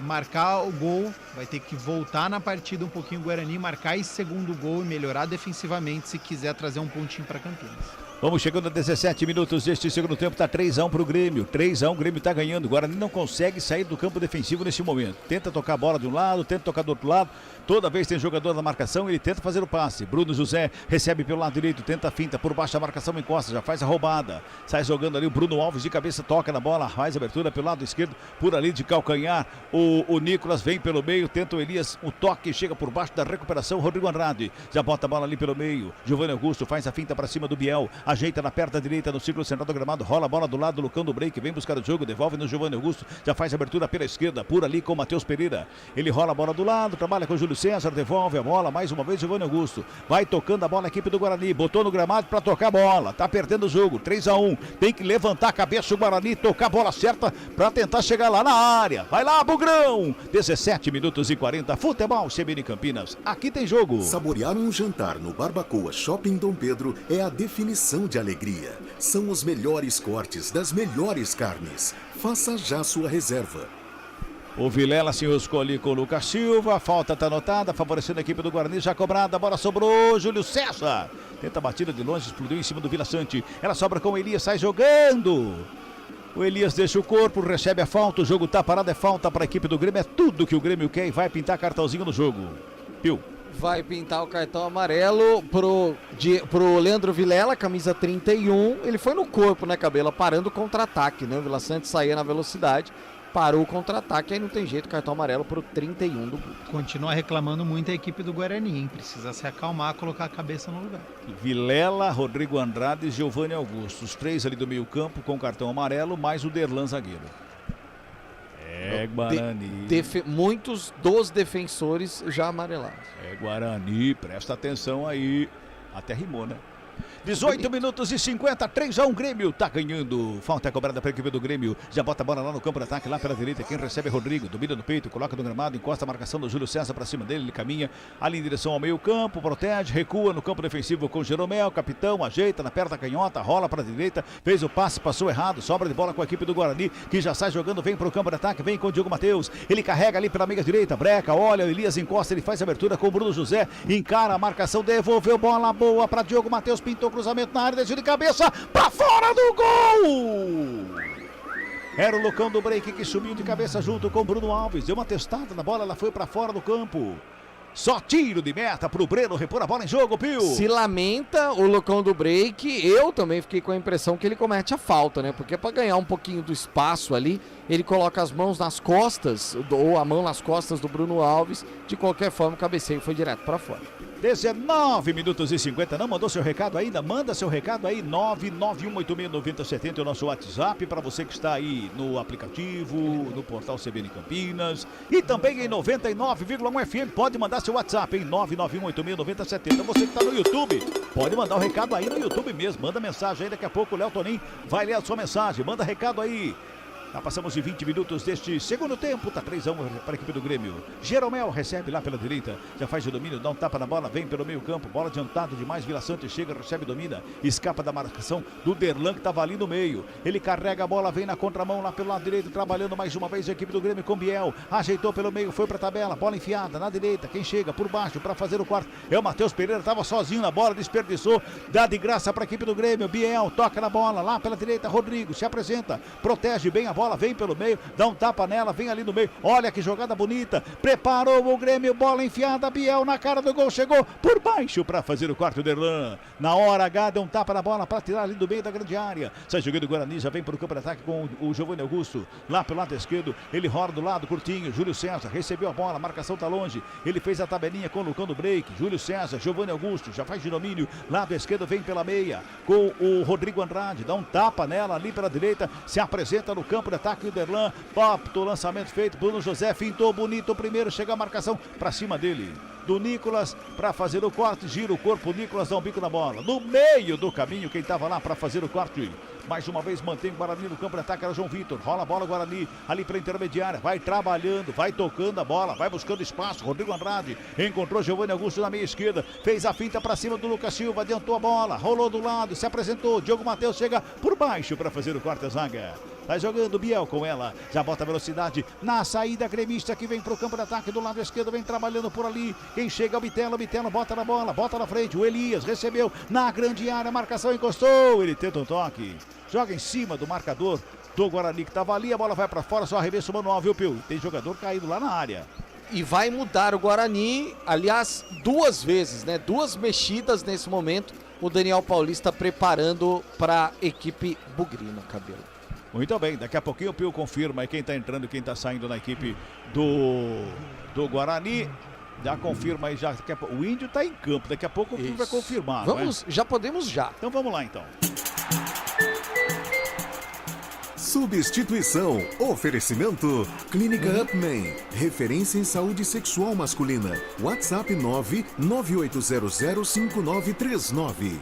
marcar o gol, vai ter que voltar na partida um pouquinho o Guarani, marcar esse segundo gol e melhorar defensivamente se quiser trazer um pontinho para Campinas. Vamos chegando a 17 minutos deste segundo tempo, tá 3-1 pro Grêmio, 3-1, o Grêmio tá ganhando, o Guarani não consegue sair do campo defensivo nesse momento, tenta tocar a bola de um lado, tenta tocar do outro lado, toda vez tem jogador na marcação, ele tenta fazer o passe, Bruno José recebe pelo lado direito, tenta a finta, por baixo a marcação encosta, já faz a roubada, sai jogando ali o Bruno Alves de cabeça, toca na bola, faz a abertura pelo lado esquerdo, por ali de calcanhar, o Nicolas vem pelo meio, tenta o Elias, o toque chega por baixo da recuperação, Rodrigo Andrade, já bota a bola ali pelo meio, Giovanni Augusto faz a finta para cima do Biel, ajeita na perna direita no círculo central do gramado, rola a bola do lado do Lucão do Break, vem buscar o jogo, devolve no Giovanni Augusto, já faz abertura pela esquerda, por ali com o Matheus Pereira. Ele rola a bola do lado, trabalha com o Júlio César, devolve a bola, mais uma vez Giovanni Augusto. Vai tocando a bola a equipe do Guarani, botou no gramado para tocar a bola, tá perdendo o jogo, 3-1. Tem que levantar a cabeça o Guarani, tocar a bola certa para tentar chegar lá na área. Vai lá, Bugrão! 17 minutos e 40, futebol CBN Campinas. Aqui tem jogo. Saborear um jantar no Barbacoa Shopping Dom Pedro é a definição de alegria. São os melhores cortes das melhores carnes. Faça já sua reserva. O Vilela se enroscou ali com o Lucas Silva, a falta está anotada, favorecendo a equipe do Guarani, já cobrada, a bola sobrou, Júlio César. Tenta a batida de longe, explodiu em cima do Vila Sante. Ela sobra com o Elias, sai jogando. O Elias deixa o corpo, recebe a falta, o jogo tá parado, é falta para a equipe do Grêmio, é tudo que o Grêmio quer e vai pintar cartãozinho no jogo. Pio. Vai pintar o cartão amarelo pro Leandro Vilela, camisa 31. Ele foi no corpo, né, Cabela? Parando o contra-ataque, né? O Vila Sante saía na velocidade, parou o contra-ataque, aí não tem jeito, cartão amarelo pro 31 do Guto. Continua reclamando muito a equipe do Guarani, hein? Precisa se acalmar, colocar a cabeça no lugar. Vilela, Rodrigo Andrade e Giovanni Augusto. Os três ali do meio campo com cartão amarelo, mais o Derlan zagueiro. Guarani. Muitos dos defensores já amarelados. Guarani, presta atenção aí. Até rimou, né? 18 minutos e 50, 3-1, Grêmio tá ganhando. Falta cobrada para a equipe do Grêmio. Já bota a bola lá no campo de ataque, lá pela direita. Quem recebe é Rodrigo, domina no peito, coloca no gramado, encosta a marcação do Júlio César para cima dele. Ele caminha ali em direção ao meio campo, protege, recua no campo defensivo com o Jeromel. Capitão ajeita na perna canhota, rola para a direita, fez o passe, passou errado, sobra de bola com a equipe do Guarani, que já sai jogando, vem para o campo de ataque, vem com o Diogo Matheus. Ele carrega ali pela meia direita, breca, olha, o Elias encosta, ele faz a abertura com o Bruno José, encara a marcação, devolveu bola boa para Diogo Matheus, pintou cruzamento na área, desceu de cabeça para fora do gol! Era o Lucão do Break que subiu de cabeça junto com o Bruno Alves, deu uma testada na bola, ela foi para fora do campo. Só tiro de meta pro Breno repor a bola em jogo, Pio. Se lamenta o Lucão do Break. Eu também fiquei com a impressão que ele comete a falta, né? Porque para ganhar um pouquinho do espaço ali, ele coloca as mãos nas costas, ou a mão nas costas do Bruno Alves. De qualquer forma, o cabeceio foi direto para fora. 19 minutos e 50, não mandou seu recado ainda? Manda seu recado aí, 991869070 é o nosso WhatsApp para você que está aí no aplicativo, no portal CBN Campinas e também em 99,1 FM, pode mandar seu WhatsApp em 991869070. Você que está no YouTube, pode mandar o recado aí no YouTube mesmo, manda mensagem aí, daqui a pouco o Léo Tonin vai ler a sua mensagem, manda recado aí. Já passamos de 20 minutos deste segundo tempo, tá 3-1 para a equipe do Grêmio. Jeromel recebe lá pela direita, já faz o domínio, dá um tapa na bola, vem pelo meio campo, bola adiantada demais, Vila Sante chega, recebe, domina, escapa da marcação do Derlan que estava ali no meio. Ele carrega a bola, vem na contramão lá pelo lado direito, trabalhando mais uma vez a equipe do Grêmio com Biel, ajeitou pelo meio, foi para a tabela, bola enfiada na direita, quem chega por baixo para fazer o quarto é o Matheus Pereira, estava sozinho na bola, desperdiçou, dá de graça para a equipe do Grêmio, Biel toca na bola, lá pela direita, Rodrigo se apresenta, protege bem a bola, vem pelo meio, dá um tapa nela, vem ali no meio, olha que jogada bonita, preparou o Grêmio, bola enfiada, Biel na cara do gol, chegou por baixo para fazer o quarto Derlan, na hora H deu um tapa na bola para tirar ali do meio da grande área, sai jogando o Guarani, já vem para o campo de ataque com o Giovanni Augusto, lá pelo lado esquerdo, ele roda do lado, curtinho, Júlio César, recebeu a bola, a marcação tá longe, ele fez a tabelinha com o Lucão do Break, Júlio César, Giovanni Augusto, já faz de domínio, lado esquerdo vem pela meia, com o Rodrigo Andrade, dá um tapa nela ali pela direita, se apresenta no campo de ataque o Derlan, do lançamento feito, Bruno José fintou bonito o primeiro, chega a marcação para cima dele, do Nicolas para fazer o corte, gira o corpo, o Nicolas dá um bico na bola, no meio do caminho, quem estava lá para fazer o corte, mais uma vez mantém o Guarani no campo de ataque, era o João Vitor, rola a bola Guarani, ali pela intermediária, vai trabalhando, vai tocando a bola, vai buscando espaço, Rodrigo Andrade, encontrou Giovanni Augusto na meia esquerda, fez a finta para cima do Lucas Silva, adiantou a bola, rolou do lado, se apresentou, Diogo Matheus chega por baixo para fazer o corte zaga. Vai jogando Biel com ela, já bota velocidade na saída gremista que vem pro campo de ataque do lado esquerdo, vem trabalhando por ali, quem chega é o Bitelo, Bitelo bota na bola, bota na frente, o Elias recebeu na grande área, marcação encostou, ele tenta um toque, joga em cima do marcador do Guarani que tava ali, a bola vai para fora, só arremesso manual, viu, Pio? Tem jogador caído lá na área. E vai mudar o Guarani, aliás, duas vezes, né? Duas mexidas nesse momento, o Daniel Paulista preparando para a equipe bugrina, Cabelo. Muito bem, daqui a pouquinho o Pio confirma aí quem está entrando e quem está saindo na equipe do Guarani. Já confirma aí, já. O Índio tá em campo, daqui a pouco o clube vai confirmar. Vamos, já podemos já. Então vamos lá então. Substituição. Oferecimento. Clínica Upman. Referência em saúde sexual masculina. WhatsApp 998005939.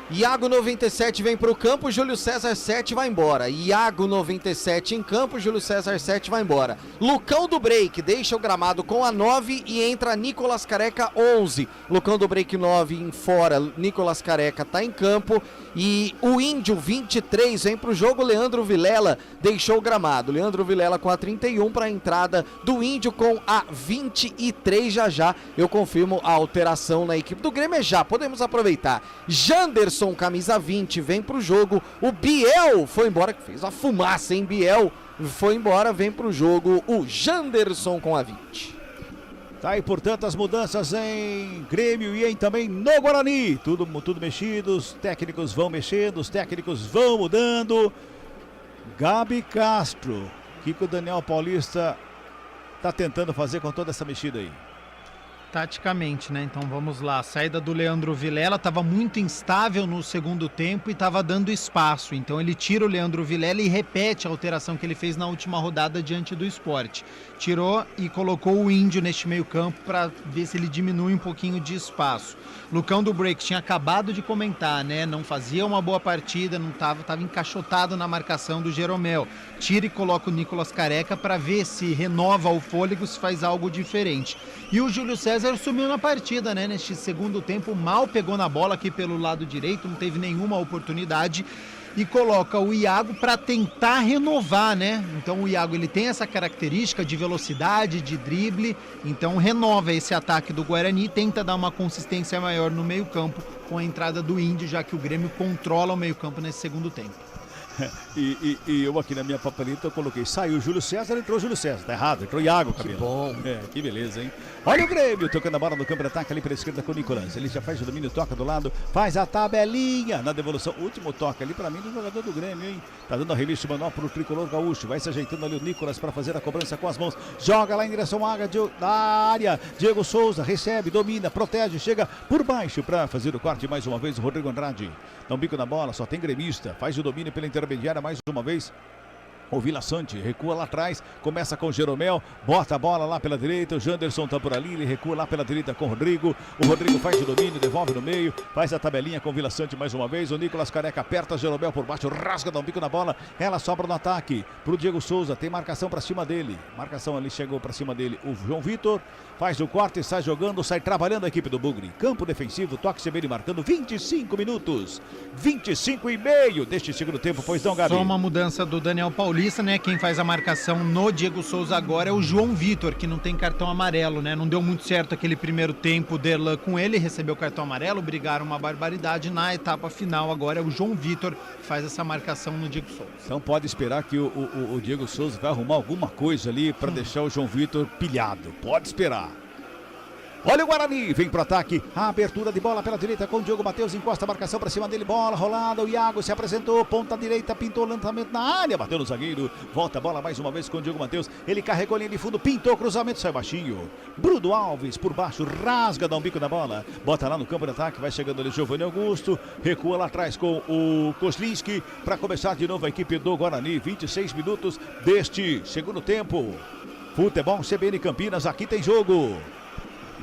Iago 97 vem pro campo, Júlio César 7 vai embora. Iago 97 em campo, Júlio César 7 vai embora. Lucão do Break deixa o gramado com a 9 e entra Nicolas Careca 11. Lucão do Break 9 em fora, Nicolas Careca tá em campo. E o Índio 23 vem pro jogo, Leandro Vilela deixou o gramado. Leandro Vilela com a 31 para a entrada do Índio com a 23. Já eu confirmo a alteração na equipe do Grêmio, já podemos aproveitar. Janderson, camisa 20, vem pro jogo. O Biel foi embora, que fez a fumaça, hein? Biel foi embora, vem pro jogo o Janderson com a 20. Tá aí, portanto, as mudanças em Grêmio e também no Guarani. Tudo mexido, os técnicos vão mexendo, os técnicos vão mudando. Gabi Castro, o que o Daniel Paulista tá tentando fazer com toda essa mexida aí? Taticamente, né? Então vamos lá. A saída do Leandro Vilela estava muito instável no segundo tempo e estava dando espaço. Então ele tira o Leandro Vilela e repete a alteração que ele fez na última rodada diante do Sport. Tirou e colocou o Índio neste meio campo para ver se ele diminui um pouquinho de espaço. Lucão do Break tinha acabado de comentar, né? Não fazia uma boa partida, não estava encaixotado na marcação do Jeromel. Tira e coloca o Nicolas Careca para ver se renova o fôlego, se faz algo diferente. E o Júlio César sumiu na partida, né? Neste segundo tempo, mal pegou na bola aqui pelo lado direito, não teve nenhuma oportunidade. E coloca o Iago para tentar renovar, né? Então o Iago ele tem essa característica de velocidade, de drible, então renova esse ataque do Guarani e tenta dar uma consistência maior no meio-campo com a entrada do Índio, já que o Grêmio controla o meio-campo nesse segundo tempo. E eu aqui na minha papeleta eu coloquei, saiu o Júlio César, entrou o Júlio César, tá errado, entrou o Iago, cabelo. Que bom. Que beleza, hein? Olha o Grêmio, tocando a bola no campo de ataque ali pela esquerda com o Nicolas, ele já faz o domínio, toca do lado, faz a tabelinha na devolução, último toque ali pra mim do jogador do Grêmio, hein? Tá dando a revista manual pro tricolor gaúcho, vai se ajeitando ali o Nicolas pra fazer a cobrança com as mãos, joga lá em direção à área, Diego Souza recebe, domina, protege, chega por baixo pra fazer o corte mais uma vez, o Rodrigo Andrade, dá um bico na bola, só tem gremista, faz o domínio pela intermediária mais uma vez. O Vila Sante recua lá atrás, começa com o Jeromel, bota a bola lá pela direita, o Janderson tá por ali, ele recua lá pela direita com o Rodrigo faz o domínio, devolve no meio, faz a tabelinha com o Vila Sante mais uma vez, o Nicolas Careca aperta, Jeromel por baixo, rasga, dá um bico na bola, ela sobra no ataque pro Diego Souza, tem marcação pra cima dele, marcação ali chegou pra cima dele, o João Vitor faz o corte, sai jogando, sai trabalhando a equipe do Bugre, campo defensivo, toque CBN marcando 25 minutos, 25 e meio deste segundo tempo, pois não, Gabi? Só uma mudança do Daniel Paulista, né? Quem faz a marcação no Diego Souza agora é o João Vitor, que não tem cartão amarelo, né? Não deu muito certo aquele primeiro tempo, o Derlan com ele, recebeu cartão amarelo, brigaram uma barbaridade. Na etapa final agora é o João Vitor que faz essa marcação no Diego Souza. Então pode esperar que o Diego Souza vai arrumar alguma coisa ali para deixar o João Vitor pilhado. Pode esperar. Olha o Guarani, vem pro ataque, a abertura de bola pela direita com o Diogo Matheus, encosta a marcação pra cima dele, bola rolada, o Iago se apresentou, ponta direita, pintou o lançamento na área, bateu no zagueiro, volta a bola mais uma vez com o Diogo Matheus, ele carregou a linha de fundo, pintou cruzamento, sai baixinho, Bruno Alves por baixo, rasga, dá um bico na bola, bota lá no campo de ataque, vai chegando ali Giovanni Augusto, recua lá atrás com o Kozlinski, para começar de novo a equipe do Guarani, 26 minutos deste segundo tempo, Futebol CBN Campinas, aqui tem jogo.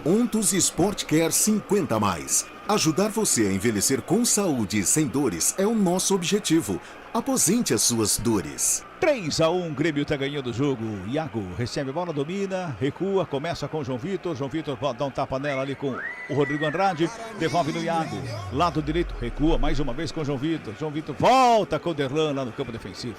Ontos Sport Care 50+. Ajudar você a envelhecer com saúde e sem dores é o nosso objetivo. Aposente as suas dores. 3-1, Grêmio tá ganhando o jogo. Iago recebe a bola, domina, recua, começa com o João Vitor. João Vitor dá um tapa nela ali com o Rodrigo Andrade. Devolve no Iago. Lado direito, recua mais uma vez com o João Vitor. João Vitor volta com o Derlan lá no campo defensivo.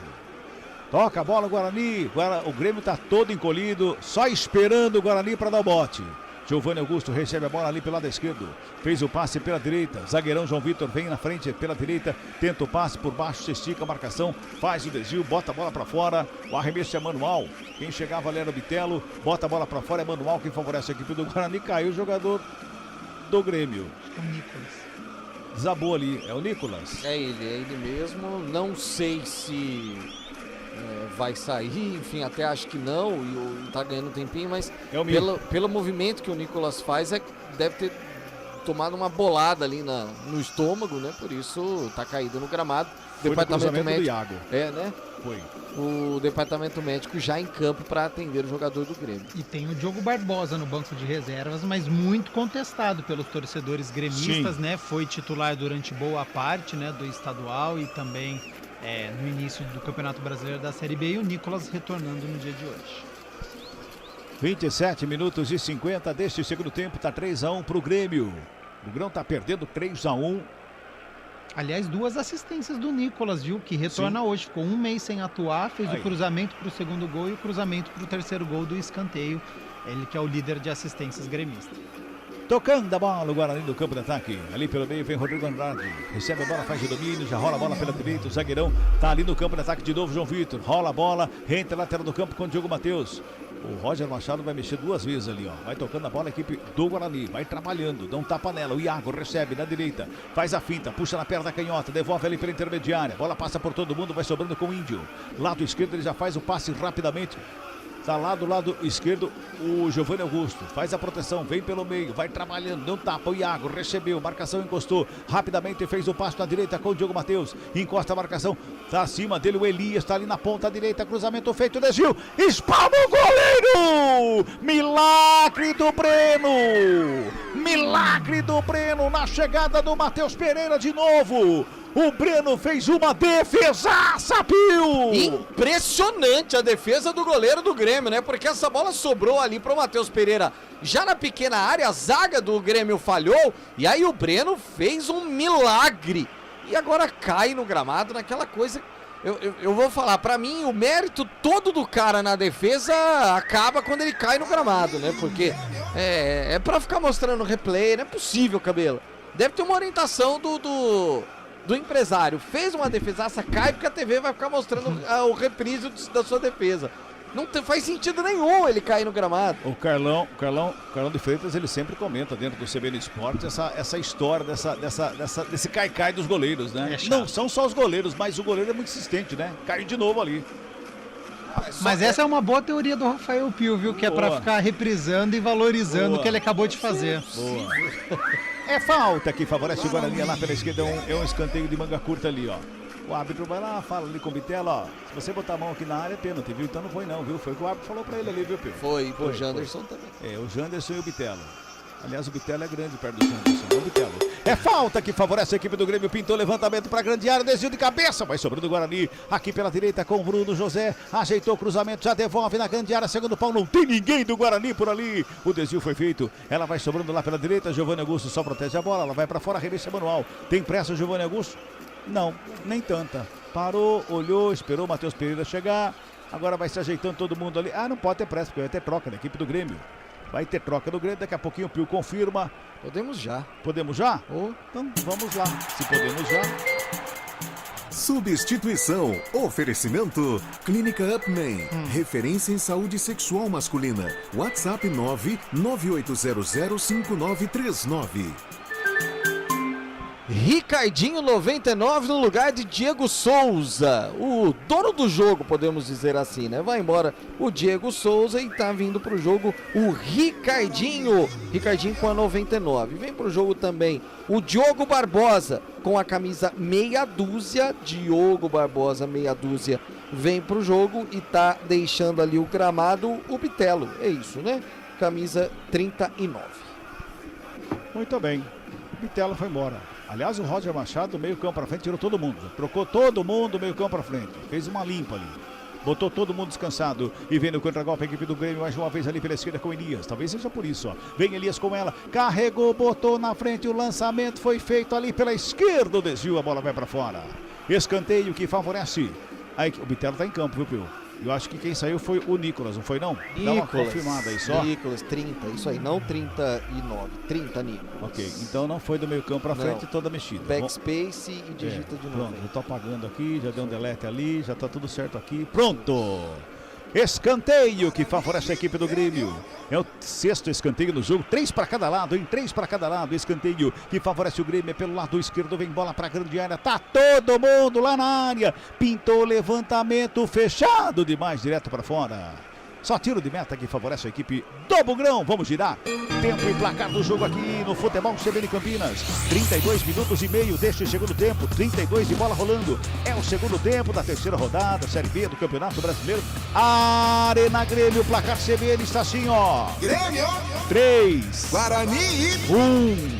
Toca a bola, Guarani. O Grêmio tá todo encolhido, só esperando o Guarani para dar o bote. Giovanni Augusto recebe a bola ali pelo lado esquerdo, fez o passe pela direita, zagueirão João Vitor vem na frente pela direita, tenta o passe por baixo, se estica a marcação, faz o desvio, bota a bola para fora, o arremesso é manual, quem chegava ali era o Bitelo, bota a bola para fora, é manual, quem favorece a equipe do Guarani, caiu o jogador do Grêmio. É o Nicolas. Desabou ali, é o Nicolas? É ele mesmo, não sei se vai sair, enfim, até acho que não, e tá ganhando um tempinho, mas É pelo movimento que o Nicolas faz, deve ter tomado uma bolada ali no estômago, né? Por isso tá caído no gramado. Foi no cruzamento do Iago. Né? Foi. O departamento médico já em campo para atender o jogador do Grêmio. E tem o Diogo Barbosa no banco de reservas, mas muito contestado pelos torcedores gremistas, né? Foi titular durante boa parte, né, do estadual e também no início do Campeonato Brasileiro da Série B, e o Nicolas retornando no dia de hoje. 27 minutos e 50 deste segundo tempo, tá 3-1 pro Grêmio. O Grão tá perdendo 3-1. Aliás, 2 assistências do Nicolas, viu? Que retorna hoje. Ficou um mês sem atuar, fez o cruzamento pro segundo gol e o cruzamento pro terceiro gol do escanteio. Ele que é o líder de assistências gremista. Tocando a bola, o Guarani do campo de ataque. Ali pelo meio vem Rodrigo Andrade. Recebe a bola, faz o domínio, já rola a bola pela direita. O zagueirão tá ali no campo de ataque de novo, João Vitor. Rola a bola, reentra lateral do campo com o Diogo Matheus. O Roger Machado vai mexer 2 vezes ali, ó. Vai tocando a bola, a equipe do Guarani. Vai trabalhando, dá um tapa nela. O Iago recebe na direita, faz a finta, puxa na perna da canhota, devolve ali pela intermediária. Bola passa por todo mundo, vai sobrando com o Índio. Lado esquerdo, ele já faz o passe rapidamente. Tá lá do lado esquerdo o Giovanni Augusto, faz a proteção, vem pelo meio, vai trabalhando, deu um tapa, o Iago recebeu, marcação encostou, rapidamente fez o passo na direita com o Diogo Matheus, encosta a marcação, tá acima dele o Elias, tá ali na ponta direita, cruzamento feito, desvio, espalma o goleiro! Milagre do Breno! Milagre do Breno na chegada do Matheus Pereira de novo! O Breno fez uma defesaça, Pio! Impressionante a defesa do goleiro do Grêmio, né? Porque essa bola sobrou ali pro Matheus Pereira já na pequena área, a zaga do Grêmio falhou, e aí o Breno fez um milagre. E agora cai no gramado naquela coisa... Eu vou falar, pra mim o mérito todo do cara na defesa acaba quando ele cai no gramado, né? Porque é pra ficar mostrando replay, não é possível, Cabelo. Deve ter uma orientação do empresário. Fez uma defesaça, cai porque a TV vai ficar mostrando o reprise da sua defesa. Não faz sentido nenhum ele cair no gramado. O Carlão de Freitas, ele sempre comenta dentro do CBN Esportes essa história desse cai-cai dos goleiros, né? Não são só os goleiros, mas o goleiro é muito insistente, né? Caiu de novo ali. Mas essa é uma boa teoria do Rafael Pio, viu? Que é pra ficar reprisando e valorizando o que ele acabou de fazer. Boa. É falta que favorece o Guarani lá pela esquerda, é um escanteio de manga curta ali, ó. O árbitro vai lá, fala ali com o Bitelo, ó. Se você botar a mão aqui na área, é pênalti, viu? Então não foi não, viu? Foi o que o árbitro falou pra ele ali, viu, Pio? Foi o Janderson também. O Janderson e o Bitelo. Aliás, o Bitelo é grande perto do Janderson, não o Bitelo. É falta que favorece a equipe do Grêmio, pintou levantamento pra grande área, desvio de cabeça, vai sobrando o Guarani, aqui pela direita com o Bruno José, ajeitou o cruzamento, já devolve na grande área, segundo pau, não tem ninguém do Guarani por ali, o desvio foi feito, ela vai sobrando lá pela direita, Giovanni Augusto só protege a bola, ela vai pra fora, arremesso manual, tem pressa o Giovanni Augusto? Não, nem tanta, parou, olhou, esperou o Matheus Pereira chegar, agora vai se ajeitando todo mundo ali, não pode ter pressa, porque vai ter troca na equipe do Grêmio. Vai ter troca no Grêmio, daqui a pouquinho o Pio confirma. Podemos já. Podemos já? Então vamos lá, se podemos já. Substituição. Oferecimento. Clínica Upman. Referência em saúde sexual masculina. WhatsApp 998005939. Ricardinho 99 no lugar de Diego Souza, o dono do jogo, podemos dizer assim, né? Vai embora o Diego Souza e tá vindo pro jogo o Ricardinho com a 99. Vem pro jogo também o Diogo Barbosa com a camisa meia dúzia. Diogo Barbosa meia dúzia vem pro jogo e tá deixando ali o gramado o Bitelo. É isso, né? Camisa 39. Muito bem. O Bitelo foi embora. Aliás, o Roger Machado, meio campo pra frente, tirou todo mundo. Trocou todo mundo, meio campo pra frente. Fez uma limpa ali. Botou todo mundo descansado. E vem no contra-golpe a equipe do Grêmio, mais uma vez ali pela esquerda com Elias. Talvez seja por isso, ó. Vem Elias com ela. Carregou, botou na frente. O lançamento foi feito ali pela esquerda. O desvio, a bola vai pra fora. Escanteio que favorece. Aí, o Bitelo tá em campo, viu, Pio? Eu acho que quem saiu foi o Nicolas, não foi não? Dá uma confirmada aí só. Nicolas, 30, isso aí, não 39, 30 Nicolas. Ok, então não foi do meio campo pra frente, toda mexida. Backspace e digita de novo. Pronto, eu tô apagando aqui, já deu um delete ali, já tá tudo certo aqui. Pronto! Escanteio que favorece a equipe do Grêmio. É o 6º escanteio no jogo, 3 para cada lado, hein? 3 para cada lado. Escanteio que favorece o Grêmio é pelo lado esquerdo, vem bola para a grande área, tá todo mundo lá na área. Pintou levantamento fechado demais, direto para fora. Só tiro de meta que favorece a equipe do Bugrão. Vamos girar. Tempo e placar do jogo aqui no Futebol CBN Campinas. 32 minutos e meio deste segundo tempo. 32 de bola rolando. É o segundo tempo da terceira rodada, Série B do Campeonato Brasileiro. Arena Grêmio, placar CBN está assim, ó. Grêmio. 3. Guarani. 1.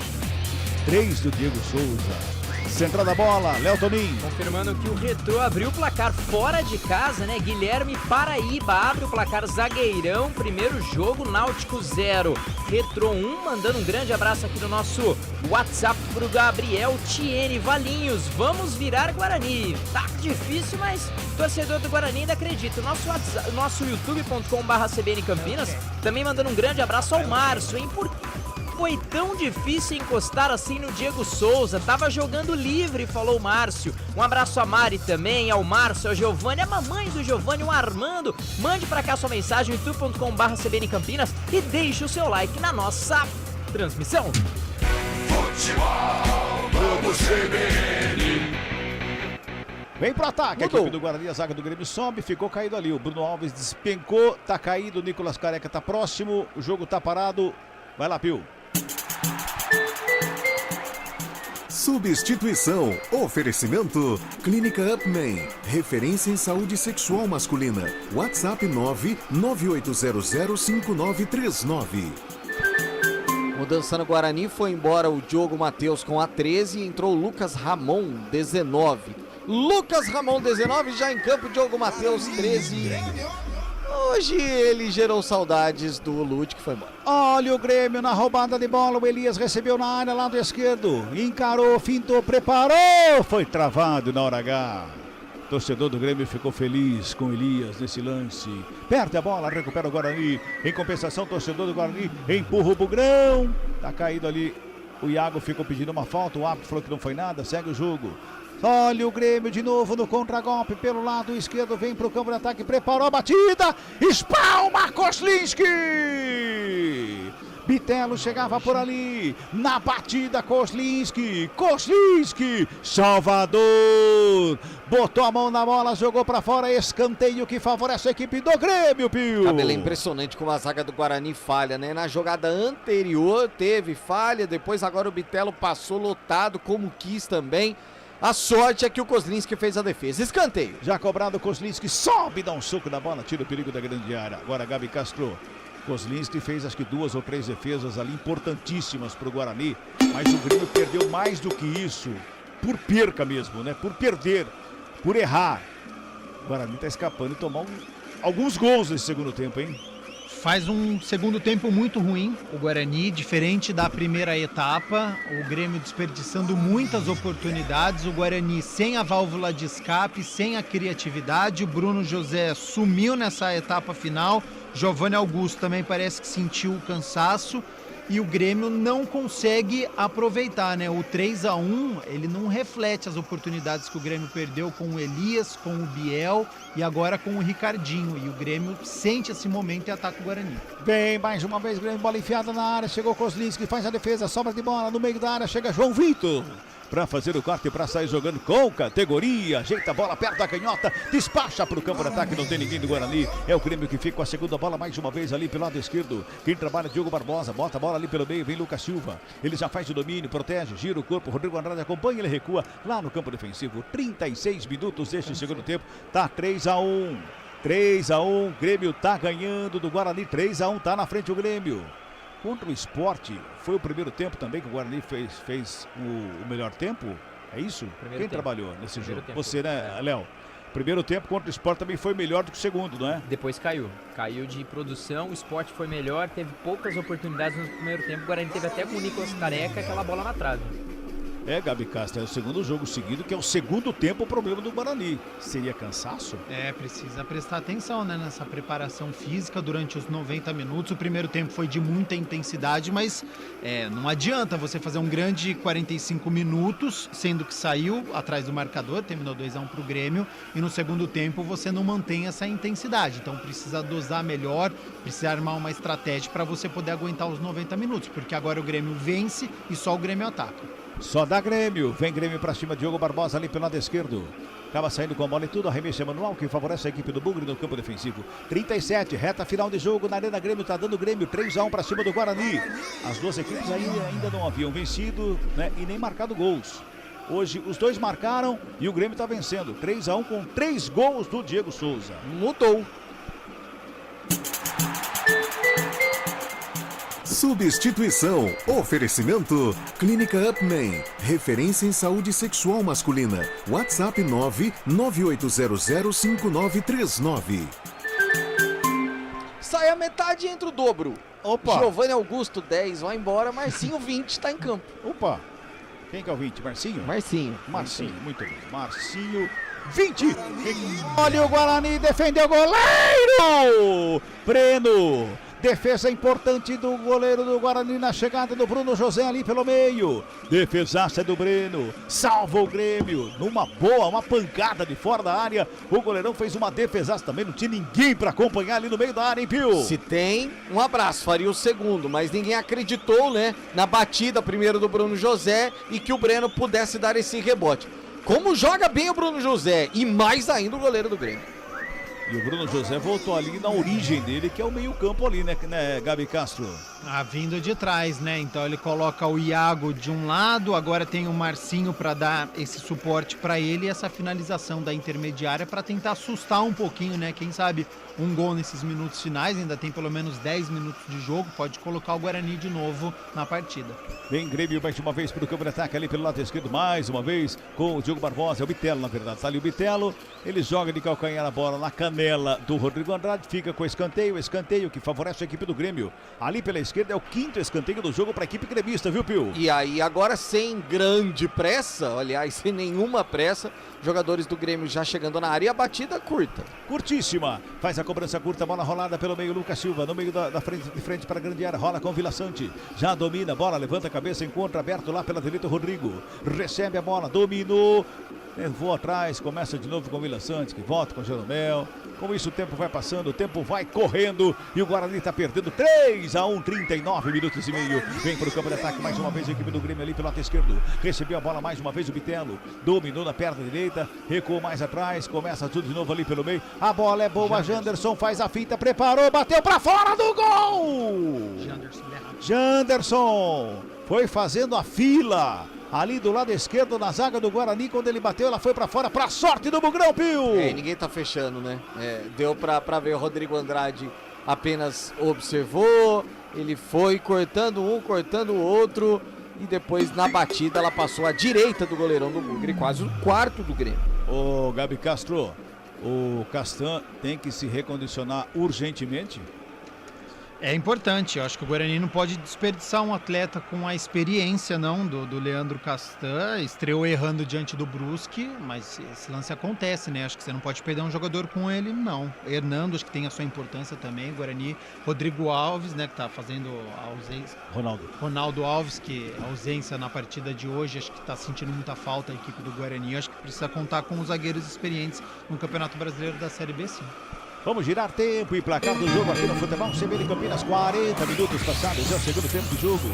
3 do Diego Souza. Central da bola, Léo Toninho. Confirmando que o Retrô abriu o placar fora de casa, né? Guilherme Paraíba abre o placar zagueirão. Primeiro jogo, Náutico 0. Retrô 1, mandando um grande abraço aqui no nosso WhatsApp pro Gabriel Tiene Valinhos. Vamos virar Guarani. Tá difícil, mas torcedor do Guarani ainda acredita. Nosso youtube.com/CBN Campinas também mandando um grande abraço ao Márcio, hein? Foi tão difícil encostar assim no Diego Souza, tava jogando livre, falou o Márcio. Um abraço a Mari também, ao Márcio, ao Giovanni, a mamãe do Giovanni, o Armando. Mande pra cá sua mensagem, youtube.com/CBN Campinas e deixe o seu like na nossa transmissão. Futebol Globo CBN. Vem pro ataque, a equipe do Guarani, a zaga do Grêmio sobe, ficou caído ali. O Bruno Alves despencou, tá caído, o Nicolas Careca tá próximo, o jogo tá parado. Vai lá, Pio. Substituição. Oferecimento. Clínica Upman. Referência em saúde sexual masculina. WhatsApp 998005939. Mudança no Guarani, foi embora o Diogo Matheus com a 13 e entrou o Lucas Ramon, 19. Lucas Ramon, 19, já em campo, Diogo Matheus, 13. Hoje ele gerou saudades do Lute, que foi embora. Olha o Grêmio na roubada de bola, o Elias recebeu na área, lado esquerdo, encarou, fintou, preparou, foi travado na hora H. Torcedor do Grêmio ficou feliz com Elias nesse lance. Perde a bola, recupera o Guarani. Em compensação, torcedor do Guarani empurra o Bugrão. Tá caído ali, o Iago ficou pedindo uma falta, o árbitro falou que não foi nada, segue o jogo. Olha o Grêmio de novo no contragolpe pelo lado esquerdo, vem pro campo de ataque, preparou a batida, espalma Koslinski! Bitelo chegava por ali, na batida Koslinski, Salvador, botou a mão na bola, jogou pra fora, escanteio que favorece a equipe do Grêmio, Pio. Cabelo, é impressionante como a zaga do Guarani falha, né? Na jogada anterior teve falha, depois agora o Bitelo passou lotado como quis também. A sorte é que o Koslinski fez a defesa. Escanteio. Já cobrado, o Koslinski sobe, dá um soco na bola, tira o perigo da grande área. Agora Gabi Castro. Koslinski fez acho que 2 ou 3 defesas ali importantíssimas para o Guarani. Mas o Grêmio perdeu mais do que isso. Por perca mesmo, né? Por perder, por errar. O Guarani tá escapando e tomar alguns gols nesse segundo tempo, hein? Faz um segundo tempo muito ruim, o Guarani, diferente da primeira etapa, o Grêmio desperdiçando muitas oportunidades, o Guarani sem a válvula de escape, sem a criatividade, o Bruno José sumiu nessa etapa final, Giovanni Augusto também parece que sentiu o cansaço e o Grêmio não consegue aproveitar, né? O 3-1, ele não reflete as oportunidades que o Grêmio perdeu com o Elias, com o Biel e agora com o Ricardinho. E o Grêmio sente esse momento e ataca o Guarani. Bem, mais uma vez, Grêmio, bola enfiada na área, chegou Koslinski, faz a defesa, sobra de bola no meio da área, chega João Vitor. Para fazer o corte, para sair jogando com categoria, ajeita a bola perto da canhota, despacha para o campo de ataque, não tem ninguém do Guarani, é o Grêmio que fica com a segunda bola mais uma vez ali pelo lado esquerdo, quem trabalha é Diogo Barbosa, bota a bola ali pelo meio, vem Lucas Silva, ele já faz o domínio, protege, gira o corpo, Rodrigo Andrade acompanha, ele recua lá no campo defensivo, 36 minutos deste segundo tempo, tá 3-1, Grêmio tá ganhando do Guarani, 3-1, tá na frente o Grêmio. Contra o Sport, foi o primeiro tempo também que o Guarani fez o melhor tempo? É isso? Quem trabalhou nesse jogo? Você, né, Léo? Primeiro tempo contra o Sport também foi melhor do que o segundo, não é? Depois caiu de produção, o Sport foi melhor, teve poucas oportunidades no primeiro tempo, o Guarani teve até com o Nicolas Careca aquela bola na trave. Gabi Castro, é o segundo jogo seguido, que é o segundo tempo o problema do Guarani. Seria cansaço? Precisa prestar atenção, né, nessa preparação física durante os 90 minutos. O primeiro tempo foi de muita intensidade, mas não adianta você fazer um grande 45 minutos, sendo que saiu atrás do marcador, terminou 2-1 pro Grêmio, e no segundo tempo você não mantém essa intensidade. Então precisa dosar melhor, precisa armar uma estratégia para você poder aguentar os 90 minutos, porque agora o Grêmio vence e só o Grêmio ataca. Só dá Grêmio, vem Grêmio pra cima, Diogo Barbosa ali pelo lado esquerdo. Acaba saindo com a bola e tudo, arremesso manual que favorece a equipe do Bugre no campo defensivo. 37, reta final de jogo na Arena Grêmio, tá dando Grêmio 3-1 pra cima do Guarani. As duas equipes ainda não haviam vencido, né, e nem marcado gols. Hoje os dois marcaram e o Grêmio tá vencendo. 3-1 com 3 gols do Diego Souza. Mudou. Substituição. Oferecimento. Clínica Upman. Referência em saúde sexual masculina. WhatsApp 998005939. Sai a metade e entra o dobro. Opa. Giovanni Augusto, 10, vai embora. Marcinho, 20, tá em campo. Opa. Quem que é o 20? Marcinho? Marcinho, muito bem. Marcinho, 20. Olha o Guarani, defendeu o goleiro. Breno. Defesa importante do goleiro do Guarani na chegada do Bruno José ali pelo meio. Defesaça do Breno. Salva o Grêmio. Numa boa, uma pancada de fora da área. O goleirão fez uma defesaça também. Não tinha ninguém para acompanhar ali no meio da área, hein, Pio? Se tem, um abraço. Faria o segundo, mas ninguém acreditou, né? Na batida primeiro do Bruno José e que o Breno pudesse dar esse rebote. Como joga bem o Bruno José e mais ainda o goleiro do Grêmio. E o Bruno José voltou ali na origem dele, que é o meio-campo ali, né, Gabi Castro? Vindo de trás, né? Então ele coloca o Iago de um lado, agora tem o Marcinho para dar esse suporte para ele e essa finalização da intermediária para tentar assustar um pouquinho, né? Quem sabe um gol nesses minutos finais, ainda tem pelo menos 10 minutos de jogo, pode colocar o Guarani de novo na partida. Vem Grêmio mais uma vez para o campo de ataque ali pelo lado esquerdo, mais uma vez com o Diogo Barbosa, é o Bitelo na verdade, tá ali o Bitelo, ele joga de calcanhar a bola na canela do Rodrigo Andrade, fica com escanteio que favorece a equipe do Grêmio. Ali pela esquerda é o 5º escanteio do jogo para a equipe gremista, viu, Pio? E aí, agora sem grande pressa, aliás, sem nenhuma pressa, jogadores do Grêmio já chegando na área e a batida curta. Curtíssima, faz a cobrança curta, bola rolada pelo meio, Lucas Silva, no meio da frente, de frente para a grande área, rola com Vila Sante, já domina, bola, levanta a cabeça, encontra aberto lá pela direita o Rodrigo, recebe a bola, dominou, levou atrás, começa de novo com o Vila Sante, que volta com o Jeromel. Com isso o tempo vai passando, o tempo vai correndo e o Guarani está perdendo 3-1, 39 minutos e meio. Vem para o campo de ataque mais uma vez a equipe do Grêmio ali pelo lado esquerdo. Recebeu a bola mais uma vez o Bitelo, dominou na perna direita, recuou mais atrás, começa tudo de novo ali pelo meio. A bola é boa, Janderson faz a finta, preparou, bateu para fora do gol! Janderson foi fazendo a fila. Ali do lado esquerdo, na zaga do Guarani, quando ele bateu, ela foi pra fora, pra sorte do Bugrão, Pio! Ninguém tá fechando, né? Deu pra ver o Rodrigo Andrade apenas observou, ele foi cortando um, cortando o outro, e depois na batida ela passou à direita do goleirão do Bugre, quase o quarto do Grêmio. Ô, Gabi Castro, o Castan tem que se recondicionar urgentemente? É importante, eu acho que o Guarani não pode desperdiçar um atleta com a experiência, não, do Leandro Castan, estreou errando diante do Brusque, mas esse lance acontece, né, acho que você não pode perder um jogador com ele, não. Hernando, acho que tem a sua importância também, Guarani, Rodrigo Alves, né, que tá fazendo a ausência. Ronaldo Alves, que a ausência na partida de hoje, acho que tá sentindo muita falta a equipe do Guarani, acho que precisa contar com os zagueiros experientes no Campeonato Brasileiro da Série B, sim. Vamos girar tempo e placar do jogo aqui no Futebol CBN Campinas, 40 minutos passados, é o segundo tempo de jogo.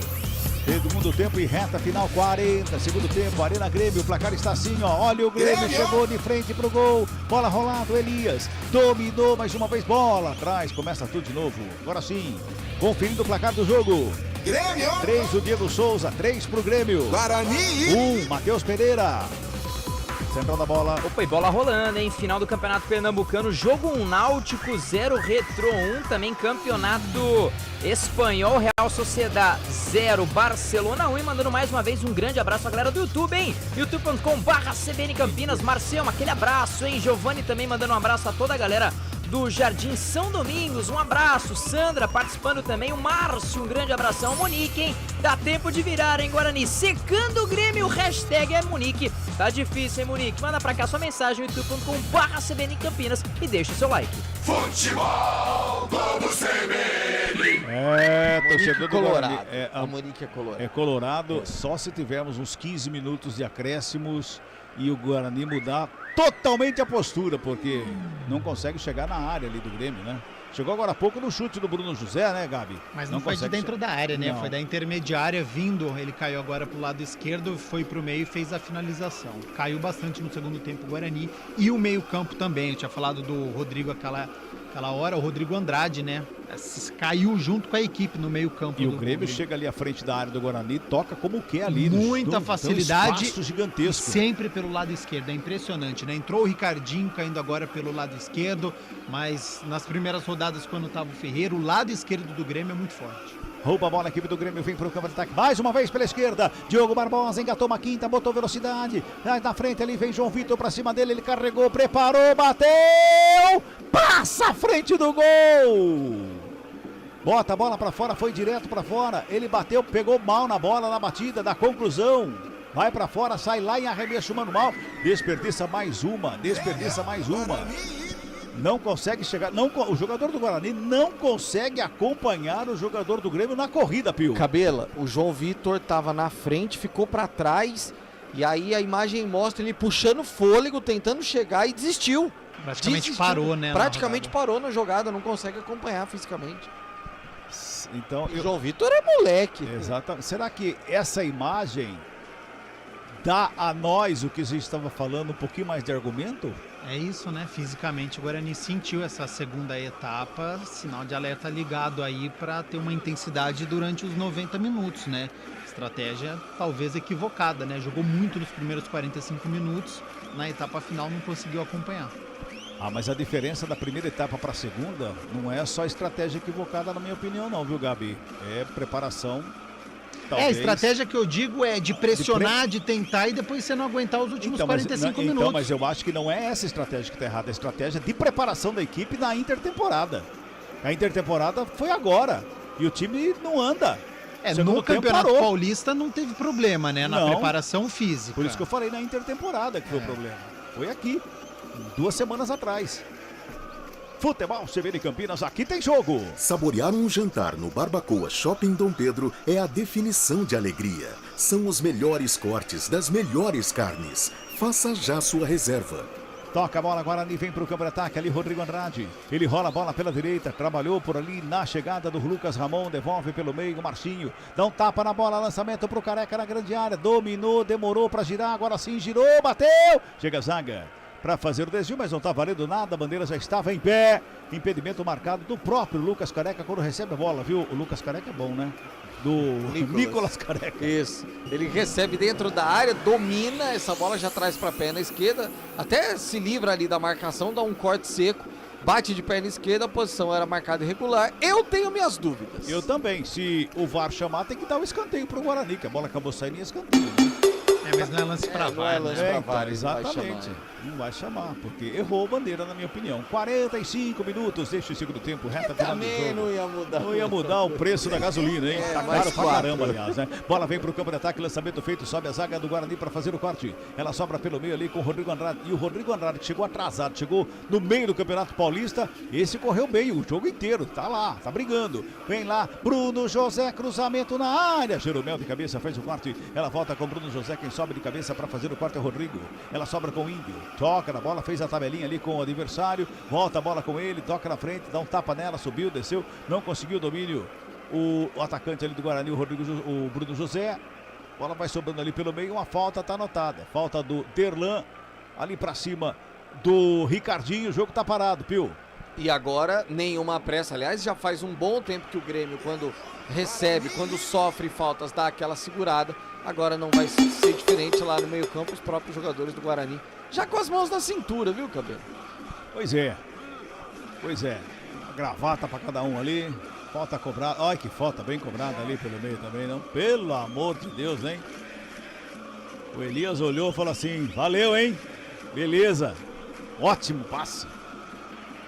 Segundo tempo e reta final, 40, segundo tempo, Arena Grêmio, o placar está assim, ó, olha o Grêmio, chegou de frente pro gol, bola rolando, Elias, dominou mais uma vez, bola atrás, começa tudo de novo, agora sim, conferindo o placar do jogo. Grêmio! 3 o Diego Souza, 3 pro Grêmio. Guarani! 1, Matheus Pereira. Central da bola. Opa, e bola rolando, hein? Final do Campeonato Pernambucano. Jogo 1, Náutico 0, Retrô 1. Também Campeonato Espanhol, Real Sociedad 0, Barcelona 1. E mandando mais uma vez um grande abraço à galera do YouTube, hein? youtube.com/CBN Campinas. Marcelo, aquele abraço, hein? Giovanni também mandando um abraço a toda a galera do Jardim São Domingos. Um abraço, Sandra participando também, o Márcio, um grande abração. Monique, hein? Dá tempo de virar, hein, Guarani? Secando o Grêmio, hashtag é Monique. Tá difícil, hein, Monique? Manda pra cá sua mensagem, youtube.com/CBN Campinas e deixa o seu like. Futebol Globo CBN. Torcedor do Colorado. Guarani. A Monique é colorado. É colorado, só se tivermos uns 15 minutos de acréscimos e o Guarani mudar totalmente a postura, porque não consegue chegar na área ali do Grêmio, né? Chegou agora há pouco no chute do Bruno José, né, Gabi? Mas não foi de dentro da área, né? Não. Foi da intermediária vindo, ele caiu agora pro lado esquerdo, foi pro meio e fez a finalização. Caiu bastante no segundo tempo o Guarani e o meio-campo também. Eu tinha falado do Rodrigo aquela hora, o Rodrigo Andrade, né? Caiu junto com a equipe no meio-campo. E o Grêmio chega ali à frente da área do Guarani, toca como quer ali. Muita facilidade. Um espaço gigantesco. Sempre pelo lado esquerdo, é impressionante, né? Entrou o Ricardinho caindo agora pelo lado esquerdo, mas nas primeiras rodadas, quando estava o Ferreira, o lado esquerdo do Grêmio é muito forte. Rouba a bola, a equipe do Grêmio vem para o campo de ataque. Mais uma vez pela esquerda. Diogo Barbosa engatou uma quinta, botou velocidade. Na frente ali vem João Vitor para cima dele. Ele carregou, preparou, bateu. Passa à frente do gol. Bota a bola para fora, foi direto para fora. Ele bateu, pegou mal na bola, na batida da conclusão. Vai para fora, sai lá em arremesso manual. Desperdiça mais uma. Não consegue chegar, o jogador do Guarani não consegue acompanhar o jogador do Grêmio na corrida, Pio. Cabela, o João Vitor tava na frente, ficou pra trás, e aí a imagem mostra ele puxando fôlego, tentando chegar e desistiu. Praticamente parou, né? Praticamente parou na jogada, não consegue acompanhar fisicamente. Então, o João Vitor é moleque. Exatamente. Será que essa imagem dá a nós, o que a gente estava falando, um pouquinho mais de argumento? É isso, né? Fisicamente o Guarani sentiu essa segunda etapa, sinal de alerta ligado aí para ter uma intensidade durante os 90 minutos, né? Estratégia talvez equivocada, né? Jogou muito nos primeiros 45 minutos, na etapa final não conseguiu acompanhar. Mas a diferença da primeira etapa para a segunda não é só estratégia equivocada, na minha opinião, não, viu, Gabi? É preparação. Talvez. A estratégia que eu digo é de pressionar, de tentar e depois você não aguentar os últimos 45 minutos. Então, mas eu acho que não é essa estratégia que está errada, é a estratégia de preparação da equipe na intertemporada. A intertemporada foi agora e o time não anda. No Campeonato Paulista não teve problema, né? Na preparação física. Por isso que eu falei na intertemporada que foi o problema. Foi aqui, 2 semanas atrás. Futebol CBN Campinas, aqui tem jogo. Saborear um jantar no Barbacoa Shopping Dom Pedro é a definição de alegria. São os melhores cortes das melhores carnes. Faça já sua reserva. Toca a bola, Guarani vem para o campo de ataque, ali Rodrigo Andrade. Ele rola a bola pela direita, trabalhou por ali na chegada do Lucas Ramon, devolve pelo meio, Marcinho. Dá um tapa na bola, lançamento para o Careca na grande área, dominou, demorou para girar, agora sim girou, bateu. Chega a zaga para fazer o desvio, mas não está valendo nada, a bandeira já estava em pé. Impedimento marcado do próprio Lucas Careca quando recebe a bola, viu? O Lucas Careca é bom, né? Do Nicolas Careca. Isso. Ele recebe dentro da área, domina, essa bola já traz para a perna esquerda, até se livra ali da marcação, dá um corte seco, bate de perna esquerda, a posição era marcada irregular. Eu tenho minhas dúvidas. Eu também. Se o VAR chamar, tem que dar o escanteio pro Guarani, que a bola acabou saindo em escanteio. Mas não é lance pra VAR. Não é lance pra VAR, exatamente. Não vai chamar, porque errou a bandeira, na minha opinião. 45 minutos deste segundo tempo, reta final do jogo. Não ia mudar. Não ia mudar o preço da gasolina, hein? Tá caro pra caramba, aliás, né? Bola vem pro campo de ataque, lançamento feito, sobe a zaga do Guarani para fazer o corte. Ela sobra pelo meio ali com o Rodrigo Andrade. E o Rodrigo Andrade que chegou atrasado, chegou no meio do Campeonato Paulista. Esse correu bem o jogo inteiro, tá lá, tá brigando. Vem lá, Bruno José, cruzamento na área. Jeromel de cabeça fez o corte. Ela volta com o Bruno José, quem sobe de cabeça para fazer o corte é o Rodrigo. Ela sobra com o Índio, toca na bola, fez a tabelinha ali com o adversário, volta a bola com ele, toca na frente, dá um tapa nela, subiu, desceu, não conseguiu o domínio. O atacante ali do Guarani, o Bruno José. Bola vai sobrando ali pelo meio, uma falta tá anotada. Falta do Derlan ali para cima do Ricardinho, o jogo tá parado, Pio. E agora nenhuma pressa, aliás, já faz um bom tempo que o Grêmio, quando recebe, quando sofre faltas, dá aquela segurada. Agora não vai ser diferente lá no meio campo, os próprios jogadores do Guarani já com as mãos na cintura, viu, Cabelo? Pois é. A gravata para cada um ali. Falta cobrada. Olha que falta bem cobrada ali pelo meio também, não? Pelo amor de Deus, hein? O Elias olhou e falou assim: valeu, hein? Beleza. Ótimo passe.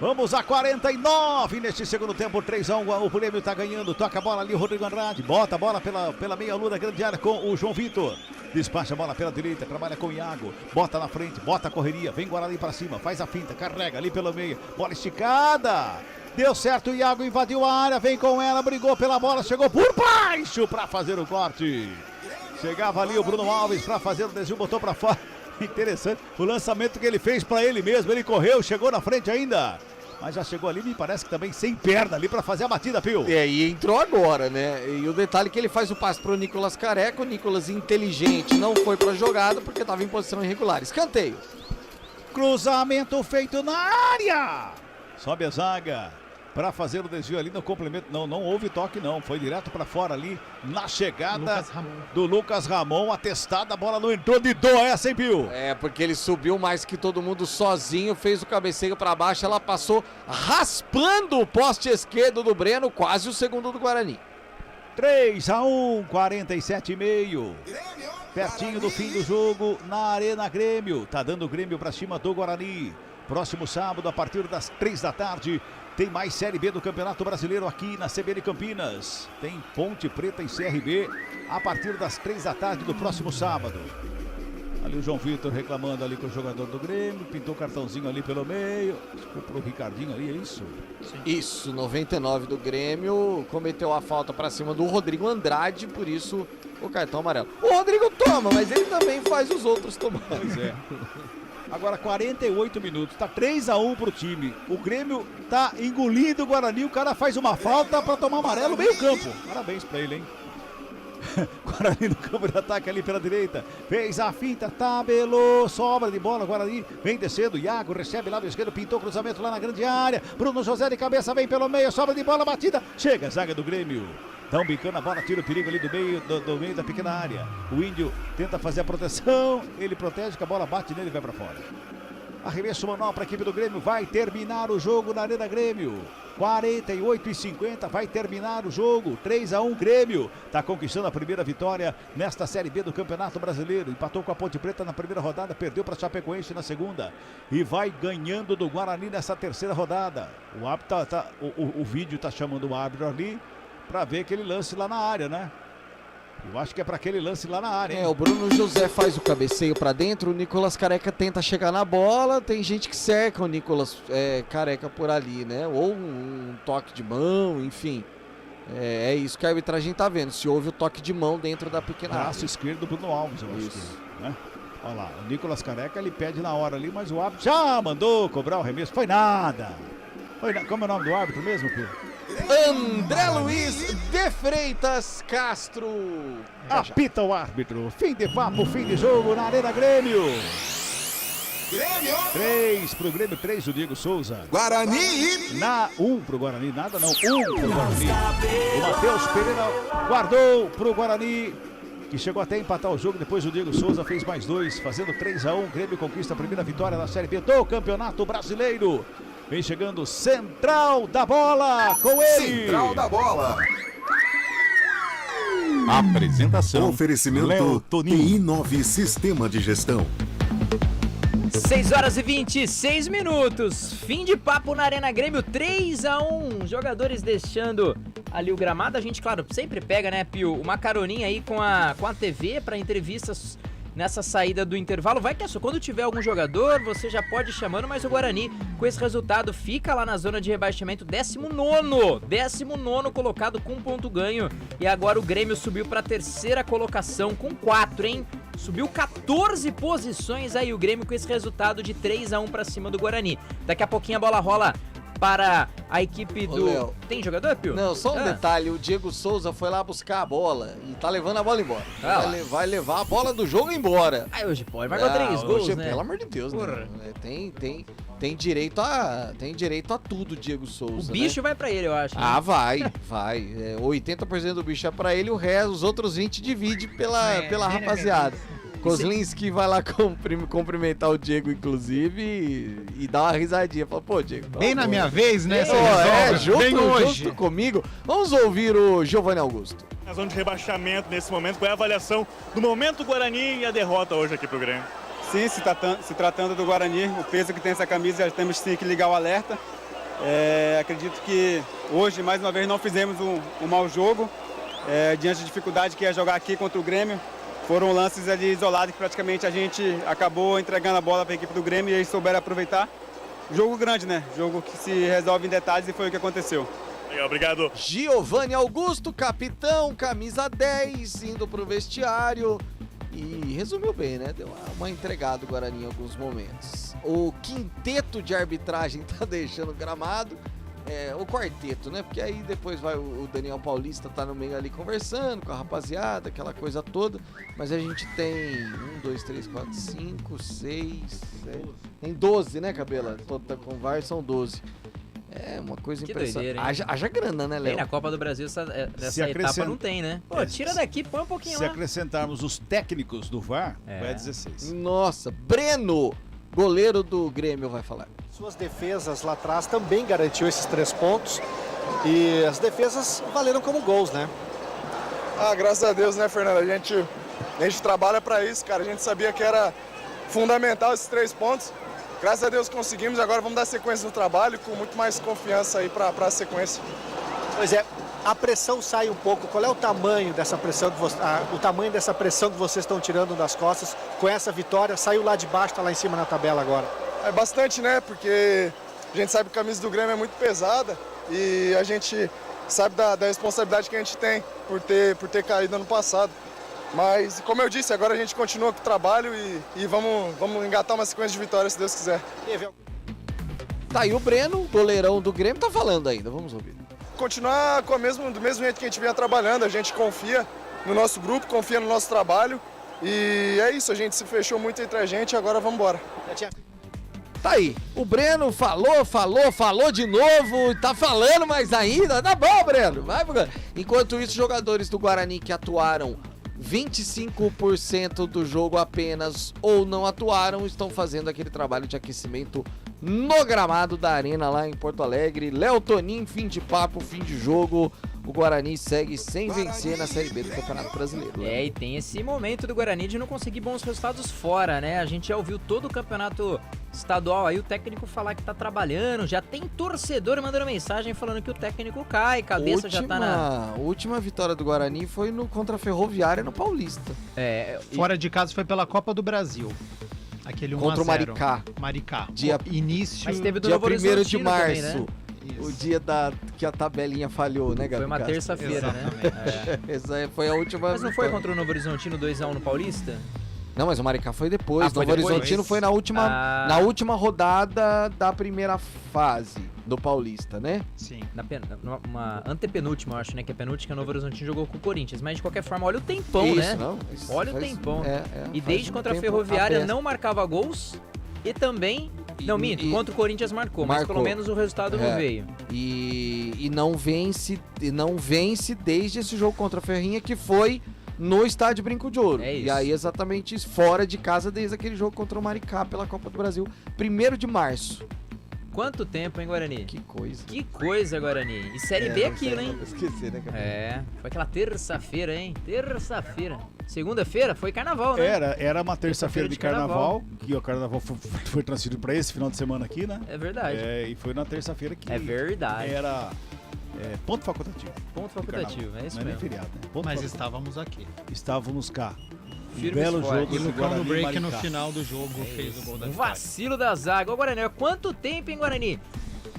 Vamos a 49 neste segundo tempo, 3-1, o Grêmio tá ganhando, toca a bola ali, o Rodrigo Andrade, bota a bola pela meia-lua da grande área com o João Vitor. Despacha a bola pela direita, trabalha com o Iago, bota na frente, bota a correria, vem Guarani pra cima, faz a finta, carrega ali pelo meio, bola esticada. Deu certo, o Iago invadiu a área, vem com ela, brigou pela bola, chegou por baixo pra fazer o corte. Chegava ali o Bruno Alves pra fazer o desvio, botou pra fora. Interessante o lançamento que ele fez pra ele mesmo, ele correu, chegou na frente ainda. Mas já chegou ali, me parece que também sem perna ali pra fazer a batida, Pio. E entrou agora, né? E o detalhe é que ele faz o passe pro Nicolas Careca, o Nicolas inteligente não foi pra jogada porque tava em posição irregular. Escanteio. Cruzamento feito na área. Sobe a zaga para fazer o desvio ali no complemento. Não houve toque não, foi direto para fora ali na chegada do Lucas Ramon, atestada, a bola não entrou de dó essa, hein, Pio? É, porque ele subiu mais que todo mundo sozinho, fez o cabeceio para baixo, ela passou raspando o poste esquerdo do Breno, quase o segundo do Guarani. 3-1, 47,5. Pertinho do fim do jogo na Arena Grêmio. Tá dando o Grêmio para cima do Guarani. Próximo sábado, a partir das 3 da tarde, tem mais Série B do Campeonato Brasileiro aqui na CBN Campinas. Tem Ponte Preta e CRB a partir das 3 da tarde do próximo sábado. Ali o João Vitor reclamando ali com o jogador do Grêmio, pintou o cartãozinho ali pelo meio. Desculpa o Ricardinho ali, é isso? Sim. Isso, 99 do Grêmio, cometeu a falta para cima do Rodrigo Andrade, por isso o cartão amarelo. O Rodrigo toma, mas ele também faz os outros tomar. Pois é. Agora 48 minutos, tá 3-1 pro time. O Grêmio tá engolindo o Guarani, o cara faz uma falta pra tomar amarelo meio campo. Parabéns pra ele, hein? Guarani no campo de ataque ali pela direita. Fez a finta, tabelou, sobra de bola, Guarani vem descendo, Iago recebe lado esquerdo, pintou cruzamento lá na grande área. Bruno José de cabeça vem pelo meio, sobra de bola, batida. Chega a zaga do Grêmio. Estão bicando a bola, tira o perigo ali do meio da pequena área. O Índio tenta fazer a proteção, ele protege, que a bola bate nele e vai pra fora. Arremesso manual para a equipe do Grêmio, vai terminar o jogo na Arena Grêmio. 48:50, vai terminar o jogo. 3-1 Grêmio. Tá conquistando a primeira vitória nesta Série B do Campeonato Brasileiro. Empatou com a Ponte Preta na primeira rodada, perdeu para Chapecoense na segunda. E vai ganhando do Guarani nessa terceira rodada. O árbitro o vídeo tá chamando o árbitro ali para ver aquele lance lá na área, né? Eu acho que é para aquele lance lá na área, hein? O Bruno José faz o cabeceio para dentro, o Nicolas Careca tenta chegar na bola, tem gente que cerca o Nicolas Careca por ali, né? Ou um toque de mão, enfim. É isso que a arbitragem tá vendo, se houve o toque de mão dentro da pequena área. Braço esquerdo do Bruno Alves, eu acho que, né? Olha lá, o Nicolas Careca, ele pede na hora ali, mas o árbitro já mandou cobrar o arremesso, foi nada. Como é o nome do árbitro mesmo, Pedro? André Luiz de Freitas Castro. Apita o árbitro. Fim de papo, fim de jogo na Arena Grêmio. Grêmio. 3 pro Grêmio, 3 do Diego Souza. Guarani. 1 pro Guarani, nada não. 1 pro Guarani. O Matheus Pereira guardou pro Guarani, que chegou até a empatar o jogo. Depois o Diego Souza fez mais 2, fazendo 3-1. Grêmio conquista a primeira vitória na Série B do Campeonato Brasileiro. Vem chegando Central da Bola com ele. Central da Bola. Apresentação. Oferecimento TI9 Sistema de Gestão. 6h26. Fim de papo na Arena Grêmio, 3-1. Jogadores deixando ali o gramado. A gente, claro, sempre pega, né, Pio, uma caroninha aí com a TV para entrevistas nessa saída do intervalo. Vai que é só quando tiver algum jogador, você já pode ir chamando, mas o Guarani, com esse resultado, fica lá na zona de rebaixamento, 19º colocado com 1 ponto ganho. E agora o Grêmio subiu para a terceira colocação com 4, hein? Subiu 14 posições aí o Grêmio com esse resultado de 3-1 para cima do Guarani. Daqui a pouquinho a bola rola para a equipe do... Léo. Tem jogador, Pio? Não, só um detalhe, o Diego Souza foi lá buscar a bola e tá levando a bola embora. Vai levar a bola do jogo embora. Aí hoje pode, marcou 3 gols, hoje, né? Pelo amor de Deus, né? Tem direito a tudo, Diego Souza. O bicho, né? Vai pra ele, eu acho. Né? Vai. 80% do bicho é pra ele, os outros 20 divide pela rapaziada. Kozlinski vai lá cumprimentar o Diego, inclusive, e dar uma risadinha. Fala, pô, Diego. Bem na minha vez, né? Junto comigo. Vamos ouvir o Giovanni Augusto. Na zona de rebaixamento nesse momento, qual é a avaliação do momento Guarani e a derrota hoje aqui pro Grêmio? Sim, se tratando do Guarani, o peso que tem essa camisa, já temos sim que ligar o alerta. Acredito que hoje, mais uma vez, não fizemos um mau jogo. Diante da dificuldade que é jogar aqui contra o Grêmio, foram lances ali isolados que praticamente a gente acabou entregando a bola para a equipe do Grêmio e eles souberam aproveitar. Jogo grande, né? Jogo que se resolve em detalhes e foi o que aconteceu. Obrigado. Giovanni Augusto, capitão, camisa 10, indo pro vestiário. E resumiu bem, né? Deu uma entregada o Guarani em alguns momentos. O quinteto de arbitragem tá deixando o gramado. O quarteto, né? Porque aí depois vai o Daniel Paulista tá no meio ali conversando com a rapaziada, aquela coisa toda. Mas a gente tem 1, 2, 3, 4, 5, 6, 7... Tem 12, né, Cabela? Toda com VAR são 12. É uma coisa impressionante. Haja grana, né, Léo? Na Copa do Brasil essa etapa não tem, né? Pô, tira daqui, põe um pouquinho lá. Se acrescentarmos os técnicos do VAR, vai 16. Nossa, Breno, goleiro do Grêmio, vai falar. Suas defesas lá atrás também garantiu esses 3 pontos. E as defesas valeram como gols, né? Graças a Deus, né, Fernando? A gente trabalha para isso, cara. A gente sabia que era fundamental esses 3 pontos. Graças a Deus conseguimos, agora vamos dar sequência no trabalho com muito mais confiança aí para a sequência. Pois é, a pressão sai um pouco. Qual é o tamanho dessa pressão que vocês estão tirando das costas com essa vitória? Saiu lá de baixo, tá lá em cima na tabela agora. É bastante, né? Porque a gente sabe que a camisa do Grêmio é muito pesada e a gente sabe da responsabilidade que a gente tem por ter caído ano passado. Mas, como eu disse, agora a gente continua com o trabalho e vamos engatar uma sequência de vitórias, se Deus quiser. Tá aí o Breno, goleirão do Grêmio, tá falando ainda, vamos ouvir. Continuar do mesmo jeito que a gente vinha trabalhando, a gente confia no nosso grupo, confia no nosso trabalho e é isso, a gente se fechou muito entre a gente e agora vamos embora. Tá aí, o Breno falou de novo, tá falando mais ainda, tá bom, Breno, vai. Enquanto isso, jogadores do Guarani que atuaram 25% do jogo apenas ou não atuaram, estão fazendo aquele trabalho de aquecimento no gramado da Arena lá em Porto Alegre. Léo Tonin, fim de papo, fim de jogo. O Guarani segue sem vencer na Série B do Campeonato Brasileiro. E tem esse momento do Guarani de não conseguir bons resultados fora, né? A gente já ouviu todo o campeonato estadual aí, o técnico falar que tá trabalhando, já tem torcedor mandando mensagem falando que o técnico cai, cabeça já tá na... A última vitória do Guarani foi contra a Ferroviária no Paulista. Fora de casa foi pela Copa do Brasil. Aquele 1-0. Contra o Maricá. Início. Mas teve do dia Novo 1º de março. também, né? O dia que a tabelinha falhou, né, Gabi? Foi uma terça-feira, né? Essa foi a última. Mas não foi contra o Novo Horizontino 2-1 no Paulista? Não, mas o Maricá foi depois. Novo Horizontino foi na última rodada da primeira fase do Paulista, né? Sim. Uma antepenúltima, eu acho, né? Que a penúltima, Novo Horizontino jogou com o Corinthians. Mas de qualquer forma, olha o tempão, isso, né? Não, olha o tempão. E desde contra a tempo Ferroviária não marcava gols e também... Não, minto, contra o Corinthians marcou, mas pelo menos o resultado não veio. E não vence desde esse jogo contra a Ferrinha, que foi no Estádio Brinco de Ouro. É isso. E aí exatamente isso, fora de casa desde aquele jogo contra o Maricá pela Copa do Brasil, 1º de março. Quanto tempo, hein, Guarani? Que coisa. Que coisa, Guarani. E Série B aquilo, hein? Esqueci, né, cara? Foi aquela terça-feira, hein? Terça-feira. Segunda-feira foi carnaval, né? Era uma terça-feira de carnaval, que o carnaval foi transferido para esse final de semana aqui, né? É verdade. E foi na terça-feira que... É verdade. Era ponto facultativo. Ponto facultativo, é isso mesmo. Não é nem feriado, né? Mas estávamos aqui. Estávamos cá. Firme belo esporte. jogo. E Lucão no break no final do jogo fez o gol da vitória. Vacilo da zaga. Ô, Guarani, há quanto tempo, hein, Guarani?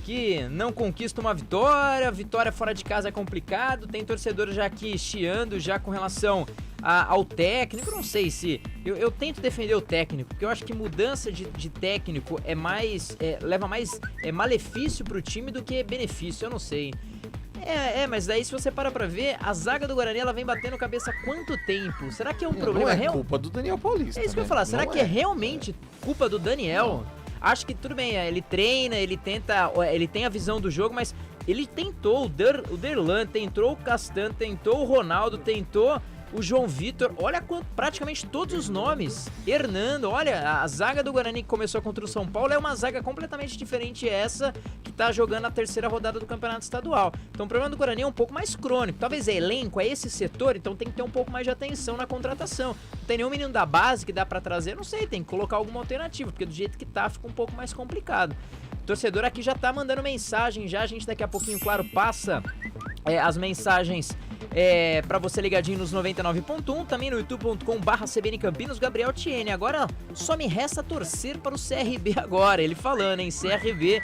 Que não conquista uma vitória fora de casa é complicado, tem torcedor já aqui chiando já com relação ao técnico, não sei se... Eu tento defender o técnico, porque eu acho que mudança de técnico leva mais malefício pro time do que benefício, eu não sei. Mas daí se você para pra ver, a zaga do Guarani ela vem batendo cabeça há quanto tempo? Será que é um problema real? Não é culpa do Daniel Paulista. É isso que eu ia falar, será que é realmente culpa do Daniel? Não. Acho que tudo bem, ele treina, ele tenta, ele tem a visão do jogo, mas ele tentou, o Derlan tentou o Castan, tentou o Ronaldo, tentou o João Vitor, olha praticamente todos os nomes, Hernando, olha, a zaga do Guarani que começou contra o São Paulo é uma zaga completamente diferente essa que tá jogando a terceira rodada do Campeonato Estadual. Então o problema do Guarani é um pouco mais crônico, talvez é elenco, é esse setor, então tem que ter um pouco mais de atenção na contratação. Não tem nenhum menino da base que dá pra trazer, não sei, tem que colocar alguma alternativa, porque do jeito que tá fica um pouco mais complicado. Torcedor aqui já tá mandando mensagem, já a gente daqui a pouquinho, claro, passa as mensagens pra você ligadinho nos 99.1, também no youtube.com/CBN Campinas. Gabriel Tiene, agora só me resta torcer para o CRB agora, ele falando, hein, CRB...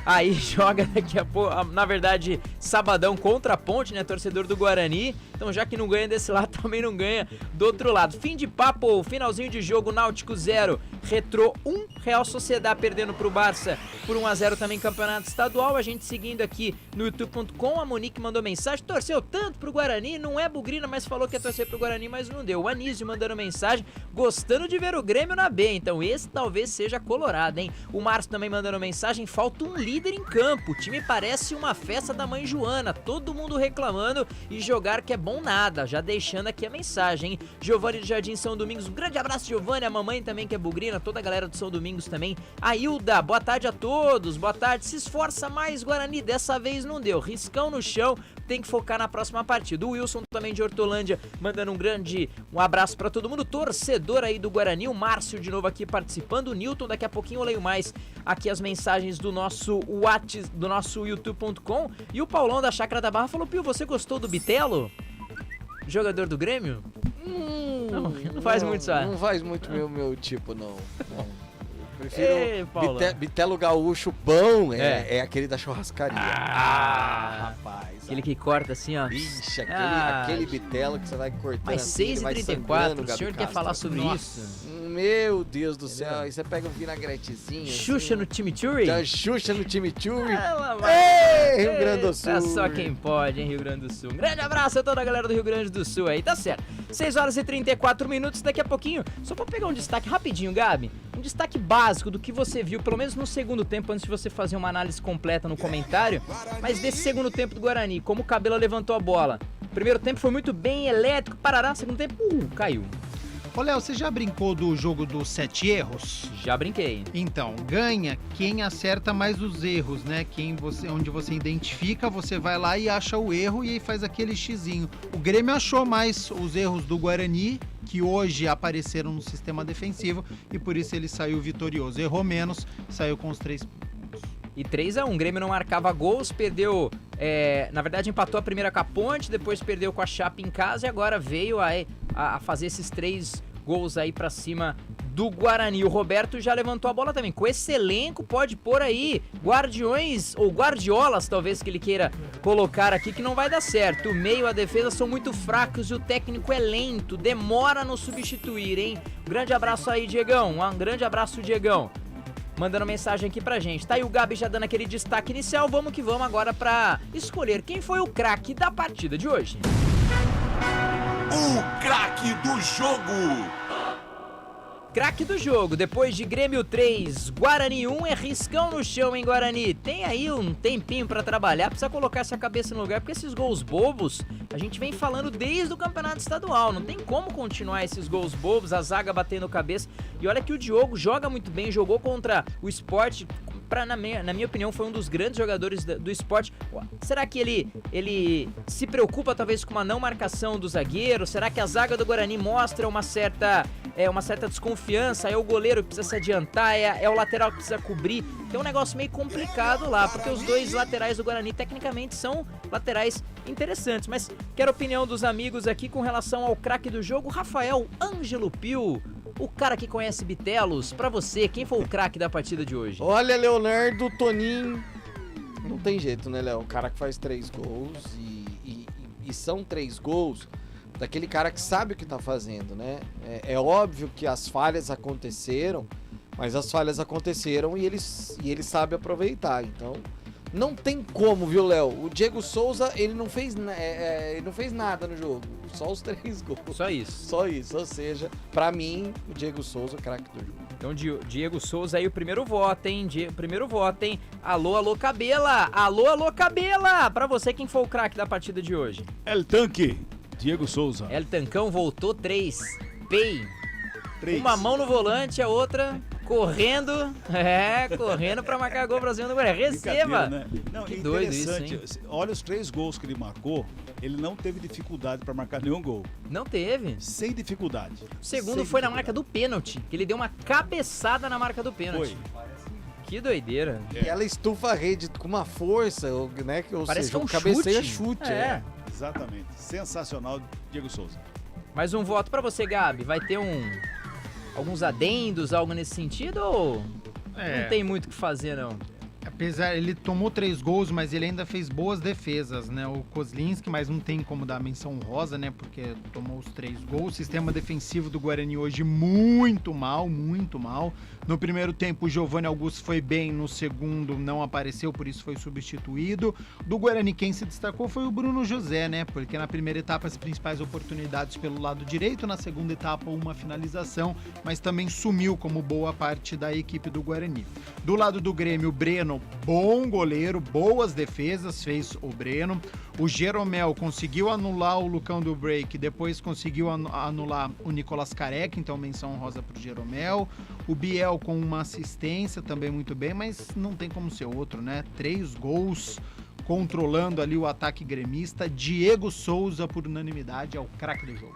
Aí joga daqui a pouco, na verdade, sabadão contra a Ponte, né, torcedor do Guarani. Então já que não ganha desse lado, também não ganha do outro lado. Fim de papo, finalzinho de jogo, Náutico 0, Retrô 1, Real Sociedad perdendo pro Barça por 1-0 também campeonato estadual. A gente seguindo aqui no youtube.com, a Monique mandou mensagem, torceu tanto pro Guarani, não é bugrina, mas falou que ia torcer pro Guarani, mas não deu. O Anísio mandando mensagem, gostando de ver o Grêmio na B, então esse talvez seja colorado, hein. O Márcio também mandando mensagem, falta um líder em campo, o time parece uma festa da mãe Joana, todo mundo reclamando e jogar que é bom nada, já deixando aqui a mensagem, hein? Giovanni do Jardim São Domingos, um grande abraço, Giovanni, a mamãe também que é bugrina, toda a galera do São Domingos também. A Hilda, boa tarde a todos, boa tarde, se esforça mais Guarani, dessa vez não deu, riscão no chão, tem que focar na próxima partida. O Wilson também de Hortolândia, mandando um abraço pra todo mundo, torcedor aí do Guarani, o Márcio de novo aqui participando, o Newton, daqui a pouquinho eu leio mais aqui as mensagens do nosso WhatsApp, do nosso youtube.com, e o Paulão da Chácara da Barra falou, Pio, você gostou do Bitelo? Jogador do Grêmio? Não faz muito isso. Não faz muito meu tipo, não. Prefiro Bitelo gaúcho bom, é aquele da churrascaria. Rapaz. Aquele que corta assim, ó. Ixi, aquele bitelo que você vai cortando. Mas 6h34, o senhor quer falar sobre isso? Meu Deus do céu, aí você pega um vinagretezinho. Xuxa assim, no chimichurri? Xuxa no chimichurri. Ei, Rio Grande do Sul. É só quem pode, hein, Rio Grande do Sul. Um grande abraço a toda a galera do Rio Grande do Sul aí, tá certo. 6h34, daqui a pouquinho, só pra pegar um destaque rapidinho, Gabi. Um destaque básico do que você viu, pelo menos no segundo tempo, antes de você fazer uma análise completa no comentário, mas desse segundo tempo do Guarani, como o Cabela levantou a bola. Primeiro tempo foi muito bem, elétrico, parará, segundo tempo, caiu. Ô, Léo, você já brincou do jogo dos 7 erros? Já brinquei. Então, ganha quem acerta mais os erros, né? Onde você identifica, você vai lá e acha o erro e aí faz aquele xizinho. O Grêmio achou mais os erros do Guarani, que hoje apareceram no sistema defensivo, e por isso ele saiu vitorioso. Errou menos, saiu com os 3 pontos. E 3-1, o Grêmio não marcava gols, perdeu, na verdade empatou a primeira com a Ponte, depois perdeu com a Chape em casa e agora veio a fazer esses 3 gols aí pra cima do Guarani. O Roberto já levantou a bola também. Com esse elenco pode pôr aí guardiões ou guardiolas, talvez que ele queira colocar aqui, que não vai dar certo. O meio e a defesa são muito fracos e o técnico é lento, demora no substituir, hein? Um grande abraço aí, Diegão. Um grande abraço, Diegão. Mandando mensagem aqui pra gente. Tá aí o Gabi já dando aquele destaque inicial. Vamos que vamos agora pra escolher quem foi o craque da partida de hoje. O craque do jogo. Craque do jogo, depois de Grêmio 3, Guarani 1, é riscão no chão, hein, Guarani? Tem aí um tempinho pra trabalhar, precisa colocar essa cabeça no lugar, porque esses gols bobos, a gente vem falando desde o campeonato estadual, não tem como continuar esses gols bobos, a zaga batendo cabeça, e olha que o Diogo joga muito bem, jogou contra o Sport, na minha opinião, foi um dos grandes jogadores do Sport. Será que ele se preocupa talvez com uma não marcação do zagueiro? Será que a zaga do Guarani mostra uma certa desconfiança? É o goleiro que precisa se adiantar? É o lateral que precisa cobrir? Tem um negócio meio complicado lá, porque os dois laterais do Guarani tecnicamente são laterais interessantes. Mas quero a opinião dos amigos aqui com relação ao craque do jogo, Rafael Ângelo Pio. O cara que conhece Bitelos, pra você, quem foi o craque da partida de hoje? Olha, Leonardo, Toninho, não tem jeito, né, Léo? O cara que faz 3 gols e são 3 gols daquele cara que sabe o que tá fazendo, né? É óbvio que as falhas aconteceram, mas as falhas aconteceram e ele sabe aproveitar, então não tem como, viu, Léo? O Diego Souza, ele não fez nada no jogo, só os 3 gols. Só isso. Só isso, ou seja, pra mim, o Diego Souza é o craque do jogo. Então, Diego Souza aí, o primeiro voto, hein? Alô, alô, Cabela! Alô, Cabela! Pra você, quem foi o craque da partida de hoje? El Tanque, Diego Souza. El Tancão voltou 3. Pei. 3. Uma mão no volante, a outra correndo pra marcar gol pra cima do Guarani. Receba! Né? Não, que doido isso, hein? Olha os 3 gols que ele marcou, ele não teve dificuldade pra marcar nenhum gol. Não teve? Sem dificuldade. O segundo foi na marca do pênalti, que ele deu uma cabeçada na marca do pênalti. Foi. Que doideira. E ela estufa a rede com uma força, né? Parece seja, que é um cabeceia chute. Exatamente. Sensacional, Diego Souza. Mais um voto pra você, Gabi. Vai ter alguns adendos, algo nesse sentido, ou não tem muito o que fazer, não? Apesar, ele tomou 3 gols, mas ele ainda fez boas defesas, né? O Kozlinski, mas não tem como dar menção honrosa, né? Porque tomou os 3 gols. O sistema defensivo do Guarani hoje muito mal, muito mal. No primeiro tempo, o Giovanni Augusto foi bem, no segundo não apareceu, por isso foi substituído. Do Guarani, quem se destacou foi o Bruno José, né? Porque na primeira etapa, as principais oportunidades pelo lado direito, na segunda etapa, uma finalização, mas também sumiu como boa parte da equipe do Guarani. Do lado do Grêmio, o Breno, bom goleiro, boas defesas, fez o Breno. O Jeromel conseguiu anular o Lucão do Break, depois conseguiu anular o Nicolas Careca, então menção honrosa pro Jeromel. O Biel com uma assistência também muito bem, mas não tem como ser outro, né? 3 gols controlando ali o ataque gremista. Diego Souza, por unanimidade, é o craque do jogo.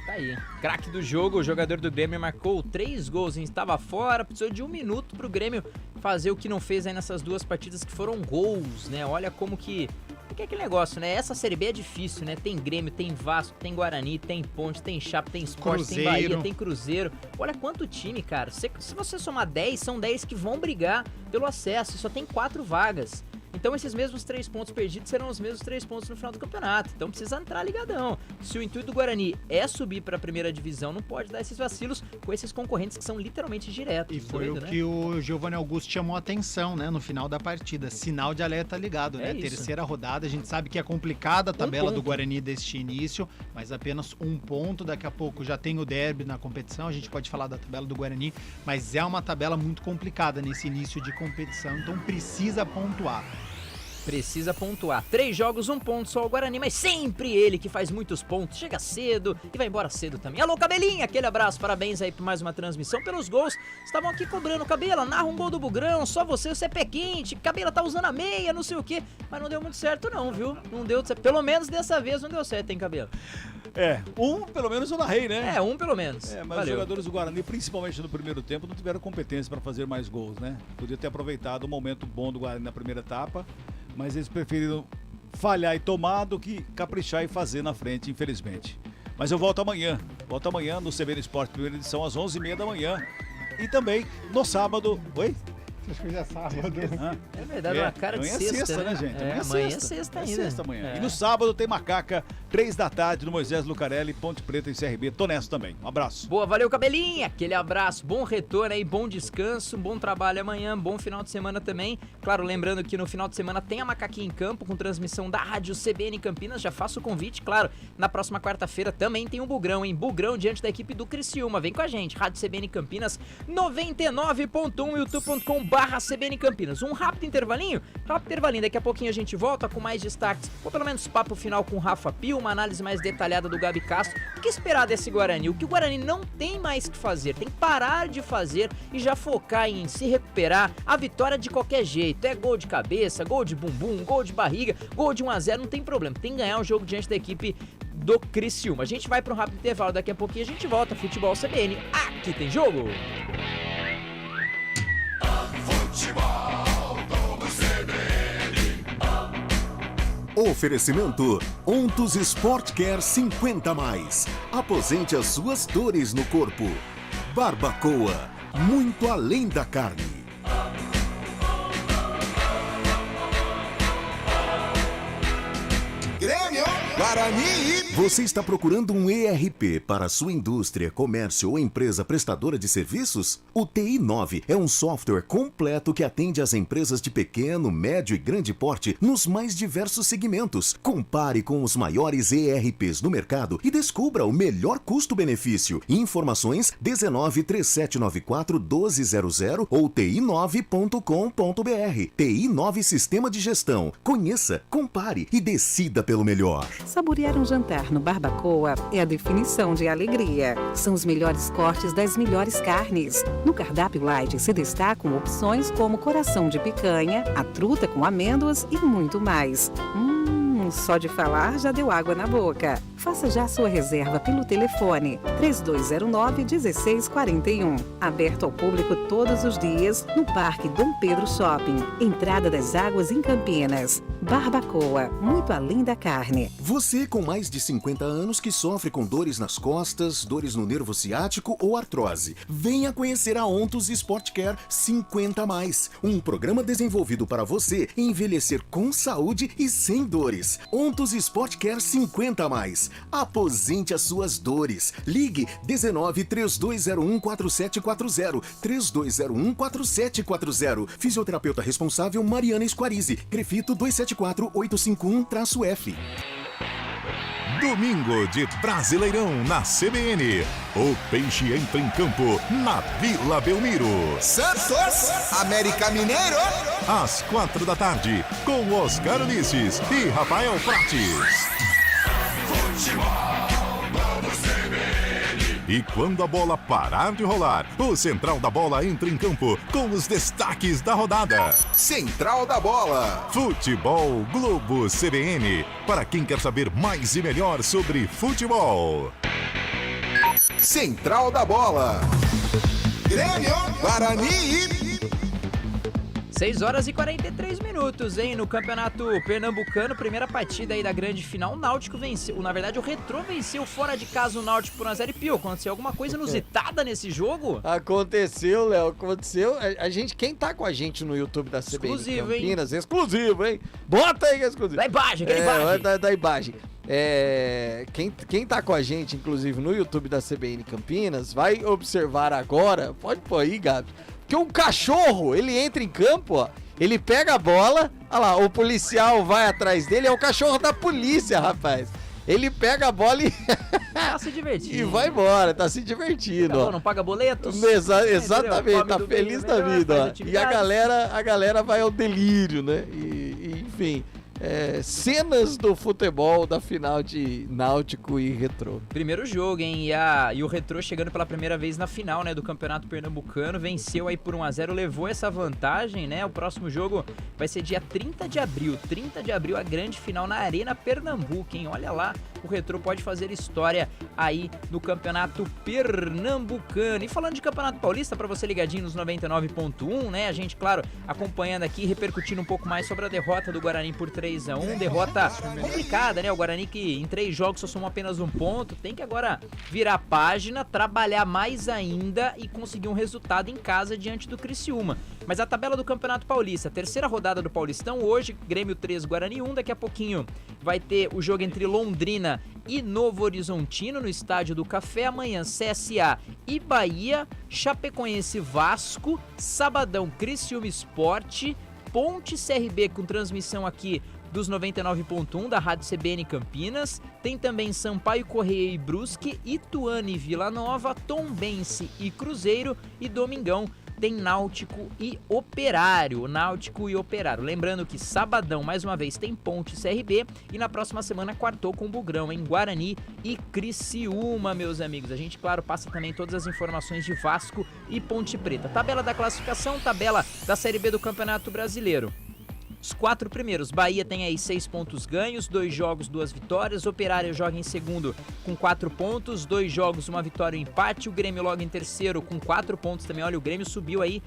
Tá aí, craque do jogo, o jogador do Grêmio marcou 3 gols, estava fora, precisou de 1 minuto pro Grêmio fazer o que não fez aí nessas 2 partidas que foram gols, né? Olha como que é aquele negócio, né? Essa Série B é difícil, né? Tem Grêmio, tem Vasco, tem Guarani, tem Ponte, tem Chape, tem Sport, tem Bahia, tem Cruzeiro. Olha quanto time, cara. Se você somar 10, são 10 que vão brigar pelo acesso, só tem 4 vagas. Então esses mesmos 3 pontos perdidos serão os mesmos 3 pontos no final do campeonato. Então precisa entrar ligadão. Se o intuito do Guarani é subir para a primeira divisão, não pode dar esses vacilos com esses concorrentes que são literalmente diretos. E foi o que o Giovanni Augusto chamou a atenção, né, no final da partida. Sinal de alerta ligado, né? Terceira rodada, a gente sabe que é complicada a tabela do Guarani deste início, mas apenas 1 ponto. Daqui a pouco já tem o derby na competição, a gente pode falar da tabela do Guarani, mas é uma tabela muito complicada nesse início de competição, então precisa pontuar. Precisa pontuar. 3 jogos, 1 ponto só o Guarani, mas sempre ele que faz muitos pontos, chega cedo e vai embora cedo também. Alô, Cabelinha, aquele abraço, parabéns aí por mais uma transmissão, pelos gols. Estavam aqui cobrando, Cabela, narra um gol do Bugrão, só você é pé quente, Cabela tá usando a meia, não sei o quê, mas não deu muito certo não, viu? Não deu certo, pelo menos dessa vez não deu certo, hein, Cabela? Pelo menos eu narrei, né? 1 pelo menos. Mas os jogadores do Guarani, principalmente no primeiro tempo, não tiveram competência para fazer mais gols, né? Podia ter aproveitado o momento bom do Guarani na primeira etapa, mas eles preferiram falhar e tomar do que caprichar e fazer na frente, infelizmente. Mas eu volto amanhã no CBN Esporte, primeira edição, às 11h30 da manhã. E também no sábado... Oi? Acho que já é sábado. É verdade, uma cara de sexta, né, gente? Amanhã é sexta ainda. Sexta amanhã. E no sábado tem Macaca, 3 da tarde, no Moisés Lucarelli, Ponte Preta e CRB. Tô nessa também. Um abraço. Boa, valeu, Cabelinha. Aquele abraço, bom retorno aí, bom descanso, bom trabalho amanhã, bom final de semana também. Claro, lembrando que no final de semana tem a Macaquinha em Campo, com transmissão da Rádio CBN Campinas. Já faço o convite, claro. Na próxima quarta-feira também tem um Bugrão, hein? Bugrão diante da equipe do Criciúma. Vem com a gente, Rádio CBN Campinas, 99.1, youtube.com/CBN Campinas. Um rápido intervalinho, daqui a pouquinho a gente volta com mais destaques, ou pelo menos papo final com o Rafa Pio, uma análise mais detalhada do Gabi Castro. O que esperar desse Guarani? O que o Guarani não tem mais que fazer, tem que parar de fazer e já focar em se recuperar. A vitória de qualquer jeito, é gol de cabeça, gol de bumbum, gol de barriga, gol de 1-0, não tem problema, tem que ganhar o jogo diante da equipe do Criciúma. A gente vai para um rápido intervalo, daqui a pouquinho a gente volta. Futebol CBN, aqui tem jogo! Oferecimento Ontus Sport Care 50+. Aposente as suas dores no corpo. Barbacoa, muito além da carne. Grêmio, Guarani e... Você está procurando um ERP para sua indústria, comércio ou empresa prestadora de serviços? O TI9 é um software completo que atende às empresas de pequeno, médio e grande porte nos mais diversos segmentos. Compare com os maiores ERPs do mercado e descubra o melhor custo-benefício. Informações 193794-1200 ou ti9.com.br. TI9 Sistema de Gestão. Conheça, compare e decida pelo melhor. Saborear um jantar no Barbacoa é a definição de alegria. São os melhores cortes das melhores carnes. No cardápio light se destacam opções como coração de picanha, a truta com amêndoas e muito mais. Só de falar já deu água na boca. Faça já sua reserva pelo telefone 3209-1641. Aberto ao público todos os dias no Parque Dom Pedro Shopping. Entrada das Águas em Campinas. Barbacoa, muito além da carne. Você com mais de 50 anos que sofre com dores nas costas, dores no nervo ciático ou artrose, venha conhecer a Ontos Sport Care 50+. Um programa desenvolvido para você envelhecer com saúde e sem dores. Ontos Sport Care 50+. Aposente as suas dores. Ligue 19-3201-4740. 3201-4740. Fisioterapeuta responsável Mariana Esquarize. Grefito 274851-F. Domingo de Brasileirão na CBN. O Peixe entra em campo na Vila Belmiro. Santos, América Mineiro. Às 4 da tarde, com Oscar Ulisses e Rafael Prates. E quando a bola parar de rolar, o Central da Bola entra em campo com os destaques da rodada. Central da Bola. Futebol Globo CBN. Para quem quer saber mais e melhor sobre futebol. Central da Bola. Grêmio, Guarani. 6 horas e 43 minutos, hein? No Campeonato Pernambucano, primeira partida aí da grande final, o Náutico venceu. Na verdade, o Retrô venceu fora de casa o Náutico por 1-0. E Pio, aconteceu alguma coisa inusitada nesse jogo? Aconteceu, Léo, aconteceu. A gente, quem tá com a gente no YouTube da CBN Exclusivo, Campinas, hein? Exclusivo, hein? Bota aí que é exclusivo. Da imagem, aquela imagem. Da imagem. Quem tá com a gente, inclusive, no YouTube da CBN Campinas, vai observar agora, pode pôr aí, Gabi, que um cachorro, ele entra em campo, ó, ele pega a bola, olha lá, o policial vai atrás dele, é o cachorro da polícia, rapaz. Ele pega a bola e... Tá se divertindo. E vai embora, tá se divertindo, ó. Não paga boletos. Exatamente, tá feliz da vida, ó. E a galera vai ao delírio, né? E enfim... cenas do futebol da final de Náutico e Retrô. Primeiro jogo, hein? E o Retrô chegando pela primeira vez na final, né, do Campeonato Pernambucano, venceu aí por 1-0, levou essa vantagem, né? O próximo jogo vai ser dia 30 de abril. 30 de abril, a grande final na Arena Pernambuco, hein? Olha lá, o Retrô pode fazer história aí no Campeonato Pernambucano. E falando de Campeonato Paulista, para você ligadinho nos 99.1, né? A gente, claro, acompanhando aqui, repercutindo um pouco mais sobre a derrota do Guarani por 3-1, derrota complicada, né? O Guarani que em 3 jogos só somou apenas 1 ponto, tem que agora virar a página, trabalhar mais ainda e conseguir um resultado em casa diante do Criciúma. Mas a tabela do Campeonato Paulista, terceira rodada do Paulistão, hoje Grêmio 3, Guarani 1, daqui a pouquinho vai ter o jogo entre Londrina e Novo Horizontino no Estádio do Café, amanhã CSA e Bahia, Chapecoense Vasco, sabadão Criciúma Sport, Ponte CRB com transmissão aqui dos 99.1 da Rádio CBN Campinas, tem também Sampaio Corrêa e Brusque, Ituano e Vila Nova, Tombense e Cruzeiro e domingão tem Náutico e Operário. Lembrando que sabadão, mais uma vez, tem Ponte CRB e na próxima semana quartou com o Bugrão em Guarani e Criciúma, meus amigos. A gente, claro, passa também todas as informações de Vasco e Ponte Preta. Tabela da classificação, tabela da Série B do Campeonato Brasileiro. Os 4 primeiros, Bahia tem aí 6 pontos ganhos, 2 jogos, 2 vitórias. Operário joga em segundo com 4 pontos, 2 jogos, 1 vitória e 1 empate. O Grêmio logo em terceiro com 4 pontos também. Olha, o Grêmio subiu aí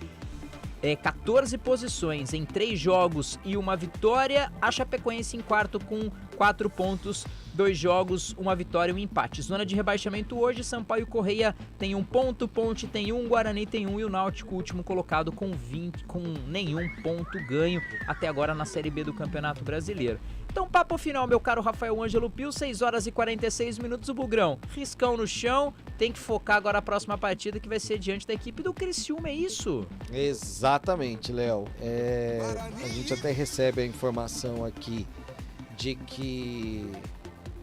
14 posições em 3 jogos e 1 vitória. A Chapecoense em quarto com 4 pontos, 2 jogos, 1 vitória e 1 empate. Zona de rebaixamento hoje, Sampaio Corrêa tem 1 ponto, Ponte tem 1, Guarani tem 1 e o Náutico, último colocado, com nenhum ponto ganho até agora na Série B do Campeonato Brasileiro. Então, papo final, meu caro Rafael Ângelo Pio, 6 horas e 46 minutos, o Bugrão. Riscão no chão, tem que focar agora a próxima partida que vai ser diante da equipe do Criciúma, é isso? Exatamente, Léo. A gente até recebe a informação aqui de que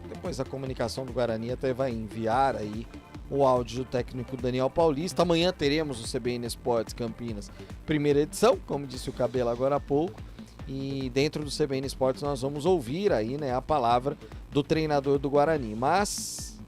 depois a comunicação do Guarani até vai enviar aí o áudio do técnico Daniel Paulista. Amanhã teremos o CBN Esportes Campinas, primeira edição, como disse o Cabelo agora há pouco. E dentro do CBN Esportes nós vamos ouvir aí, né, a palavra do treinador do Guarani. Mas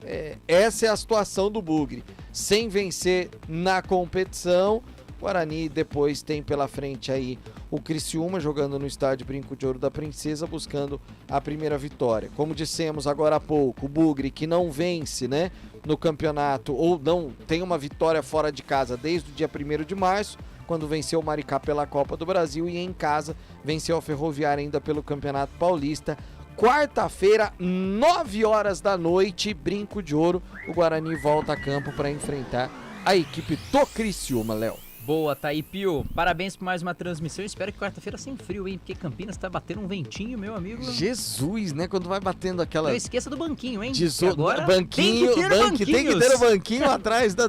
essa é a situação do Bugre. Sem vencer na competição, Guarani depois tem pela frente aí o Criciúma jogando no estádio Brinco de Ouro da Princesa, buscando a primeira vitória. Como dissemos agora há pouco, o Bugre que não vence, né, no campeonato, ou não tem uma vitória fora de casa desde o dia 1º de março, quando venceu o Maricá pela Copa do Brasil, e em casa venceu a Ferroviária ainda pelo Campeonato Paulista. Quarta-feira, 9 horas da noite, Brinco de Ouro, o Guarani volta a campo para enfrentar a equipe do Criciúma, Léo. Boa, tá aí, Pio. Parabéns por mais uma transmissão. Espero que quarta-feira sem frio, hein? Porque Campinas tá batendo um ventinho, meu amigo. Jesus, né? Quando vai batendo aquela... Não esqueça do banquinho, hein? Agora banquinho, tem que ter o banquinho atrás da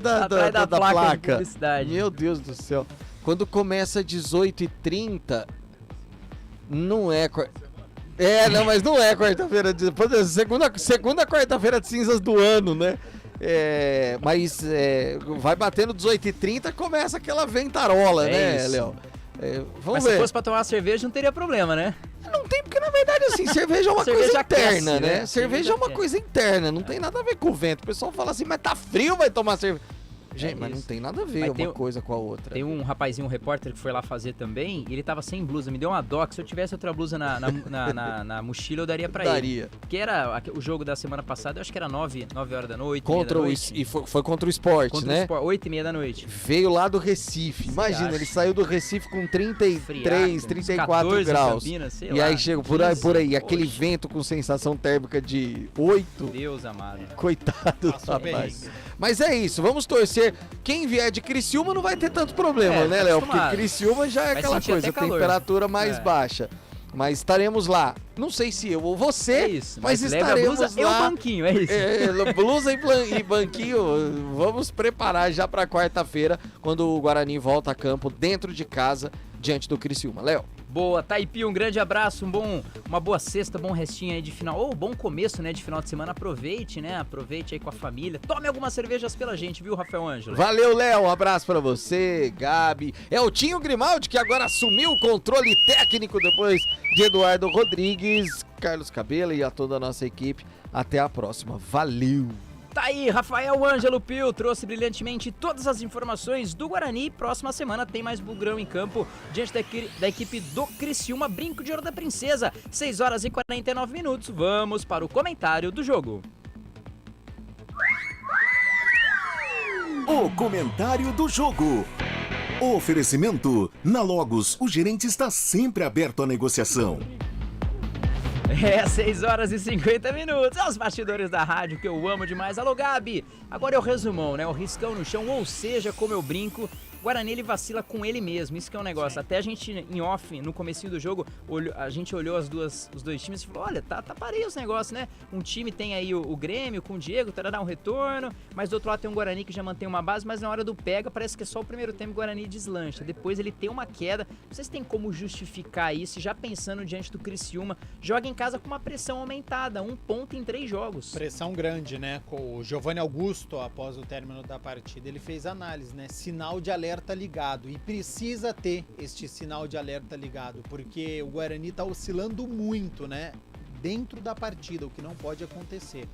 placa. Publicidade. Meu Deus do céu. Quando começa 18h30, não é... não, mas não é quarta-feira. Segunda quarta-feira de cinzas do ano, né? Mas vai batendo 18h30, começa aquela ventarola, né, Léo? Vamos ver. Se fosse pra tomar uma cerveja, não teria problema, né? Não tem, porque na verdade, assim, cerveja é uma coisa interna, aquece, né? Cerveja é uma coisa interna, não tem nada a ver com o vento. O pessoal fala assim, mas tá frio, vai tomar cerveja. Gente, mas não tem nada a ver uma coisa com a outra. Tem um rapazinho, um repórter que foi lá fazer também, e ele tava sem blusa, me deu uma dó, que se eu tivesse outra blusa na mochila, eu daria pra ele. Porque era o jogo da semana passada, eu acho que era 9 horas da noite, E foi contra o Sport, né? 8h30 da noite. Veio lá do Recife, imagina, ele saiu do Recife com 33, 34 graus. Campinas, sei e lá, aí chega por aí, aquele vento com sensação térmica de 8. Deus amado. Coitado, rapaz. Mas é isso, vamos torcer. Quem vier de Criciúma não vai ter tanto problema, né, Léo? Porque Criciúma já é aquela coisa, temperatura mais baixa. Mas estaremos lá. Não sei se eu ou você, mas estaremos lá. E o banquinho, é isso. Blusa e banquinho. Vamos preparar já para quarta-feira, quando o Guarani volta a campo dentro de casa, diante do Criciúma. Léo. Boa, Taipi, um grande abraço, uma boa sexta, bom restinho aí de final, bom começo, né, de final de semana, aproveite, né, aproveite aí com a família, tome algumas cervejas pela gente, viu, Rafael Ângelo? Valeu, Léo, um abraço pra você, Gabi, é o Tinho Grimaldi que agora assumiu o controle técnico depois de Eduardo Rodrigues, Carlos Cabela e a toda a nossa equipe, até a próxima, valeu! Tá aí, Rafael Ângelo Pio trouxe brilhantemente todas as informações do Guarani. Próxima semana tem mais Bugrão em campo diante da equipe do Criciúma, Brinco de Ouro da Princesa. 6 horas e 49 minutos. Vamos para o comentário do jogo. O comentário do jogo. Oferecimento. Na Logos, o gerente está sempre aberto à negociação. 6 horas e 50 minutos, é os bastidores da rádio que eu amo demais. Alô, Gabi, agora é o resumão, né? O riscão no chão, ou seja, como eu brinco, Guarani ele vacila com ele mesmo, isso que é um negócio. Até a gente, em off, no comecinho do jogo, a gente olhou os dois times e falou, olha, tá pareio os negócios, né? Um time tem aí o Grêmio com o Diego, dar um retorno, mas do outro lado tem um Guarani que já mantém uma base, mas na hora do pega parece que é só o primeiro tempo o Guarani deslancha. Depois ele tem uma queda, não sei se tem como justificar isso, já pensando diante do Criciúma, joga em casa com uma pressão aumentada, 1 ponto em 3 jogos. Pressão grande, né? O Giovanni Augusto, após o término da partida, ele fez análise, né? Sinal de alerta ligado, e precisa ter este sinal de alerta ligado, porque o Guarani tá oscilando muito, né? Dentro da partida, o que não pode acontecer.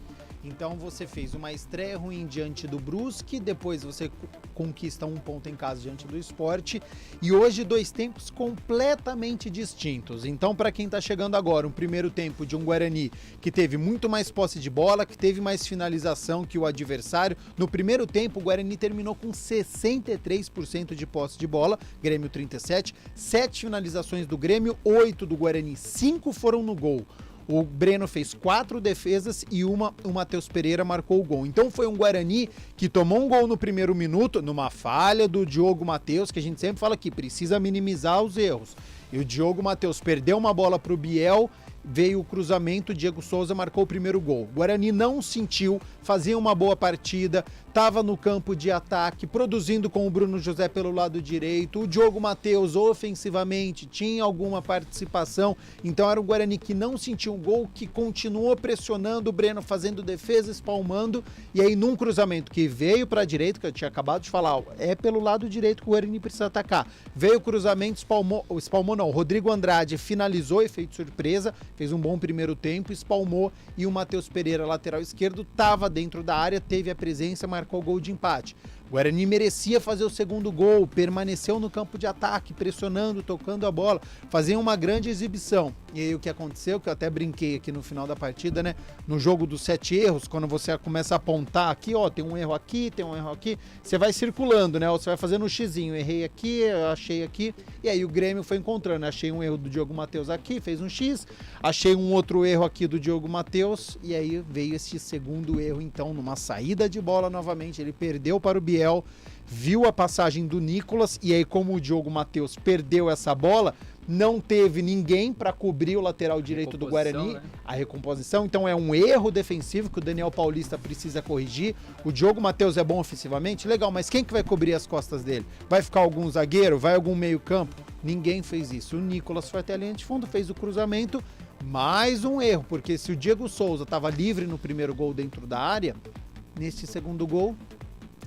Então você fez uma estreia ruim diante do Brusque, depois você conquista 1 ponto em casa diante do Sport, e hoje 2 tempos completamente distintos. Então, para quem tá chegando agora, um primeiro tempo de um Guarani que teve muito mais posse de bola, que teve mais finalização que o adversário. No primeiro tempo, o Guarani terminou com 63% de posse de bola, Grêmio 37%, 7 finalizações do Grêmio, 8 do Guarani, 5 foram no gol. O Breno fez 4 defesas e o Matheus Pereira marcou o gol. Então foi um Guarani que tomou um gol no primeiro minuto, numa falha do Diogo Matheus, que a gente sempre fala que precisa minimizar os erros. E o Diogo Matheus perdeu uma bola para o Biel, veio o cruzamento, o Diego Souza marcou o primeiro gol. O Guarani não sentiu, fazia uma boa partida, estava no campo de ataque, produzindo com o Bruno José pelo lado direito, o Diogo Matheus ofensivamente tinha alguma participação, então era um Guarani que não sentiu um gol, que continuou pressionando, o Breno fazendo defesa, espalmando, e aí num cruzamento que veio para a direita, que eu tinha acabado de falar, é pelo lado direito que o Guarani precisa atacar, veio o cruzamento, espalmou não, o Rodrigo Andrade finalizou, efeito surpresa, fez um bom primeiro tempo, espalmou, e o Matheus Pereira, lateral esquerdo, estava dentro da área, teve a presença, marcou o gol de empate. O Guarani merecia fazer o segundo gol, permaneceu no campo de ataque, pressionando, tocando a bola, fazia uma grande exibição. E aí o que aconteceu, que eu até brinquei aqui no final da partida, né? No jogo dos 7 erros, quando você começa a apontar aqui, ó, tem um erro aqui, tem um erro aqui, você vai circulando, né? Ou você vai fazendo um xizinho, errei aqui, eu achei aqui, e aí o Grêmio foi encontrando. Achei um erro do Diogo Matheus aqui, fez um X, achei um outro erro aqui do Diogo Matheus, e aí veio esse segundo erro, então, numa saída de bola novamente, ele perdeu para o Biel, viu a passagem do Nicolas, e aí como o Diogo Matheus perdeu essa bola, não teve ninguém para cobrir o lateral direito do Guarani, né? A recomposição, então é um erro defensivo que o Daniel Paulista precisa corrigir. O Diogo Matheus é bom ofensivamente, legal, mas quem que vai cobrir as costas dele? Vai ficar algum zagueiro? Vai algum meio campo? Ninguém fez isso. O Nicolas foi até a linha de fundo, fez o cruzamento, mais um erro, porque se o Diego Souza estava livre no primeiro gol dentro da área, neste segundo gol,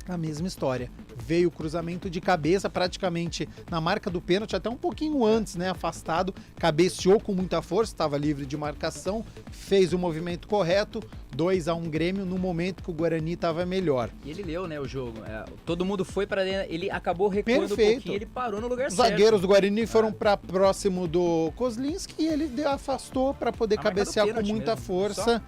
a mesma história. Veio o cruzamento de cabeça praticamente na marca do pênalti, até um pouquinho antes, né? Afastado, cabeceou com muita força, estava livre de marcação, fez o movimento correto, 2-1 Grêmio no momento que o Guarani estava melhor. E ele leu, né, o jogo. Todo mundo foi para dentro, ele acabou recuando um pouquinho, ele parou no lugar Os certo. zagueiros do Guarani foram para próximo do Kozlinski e ele afastou para poder cabecear com muita força.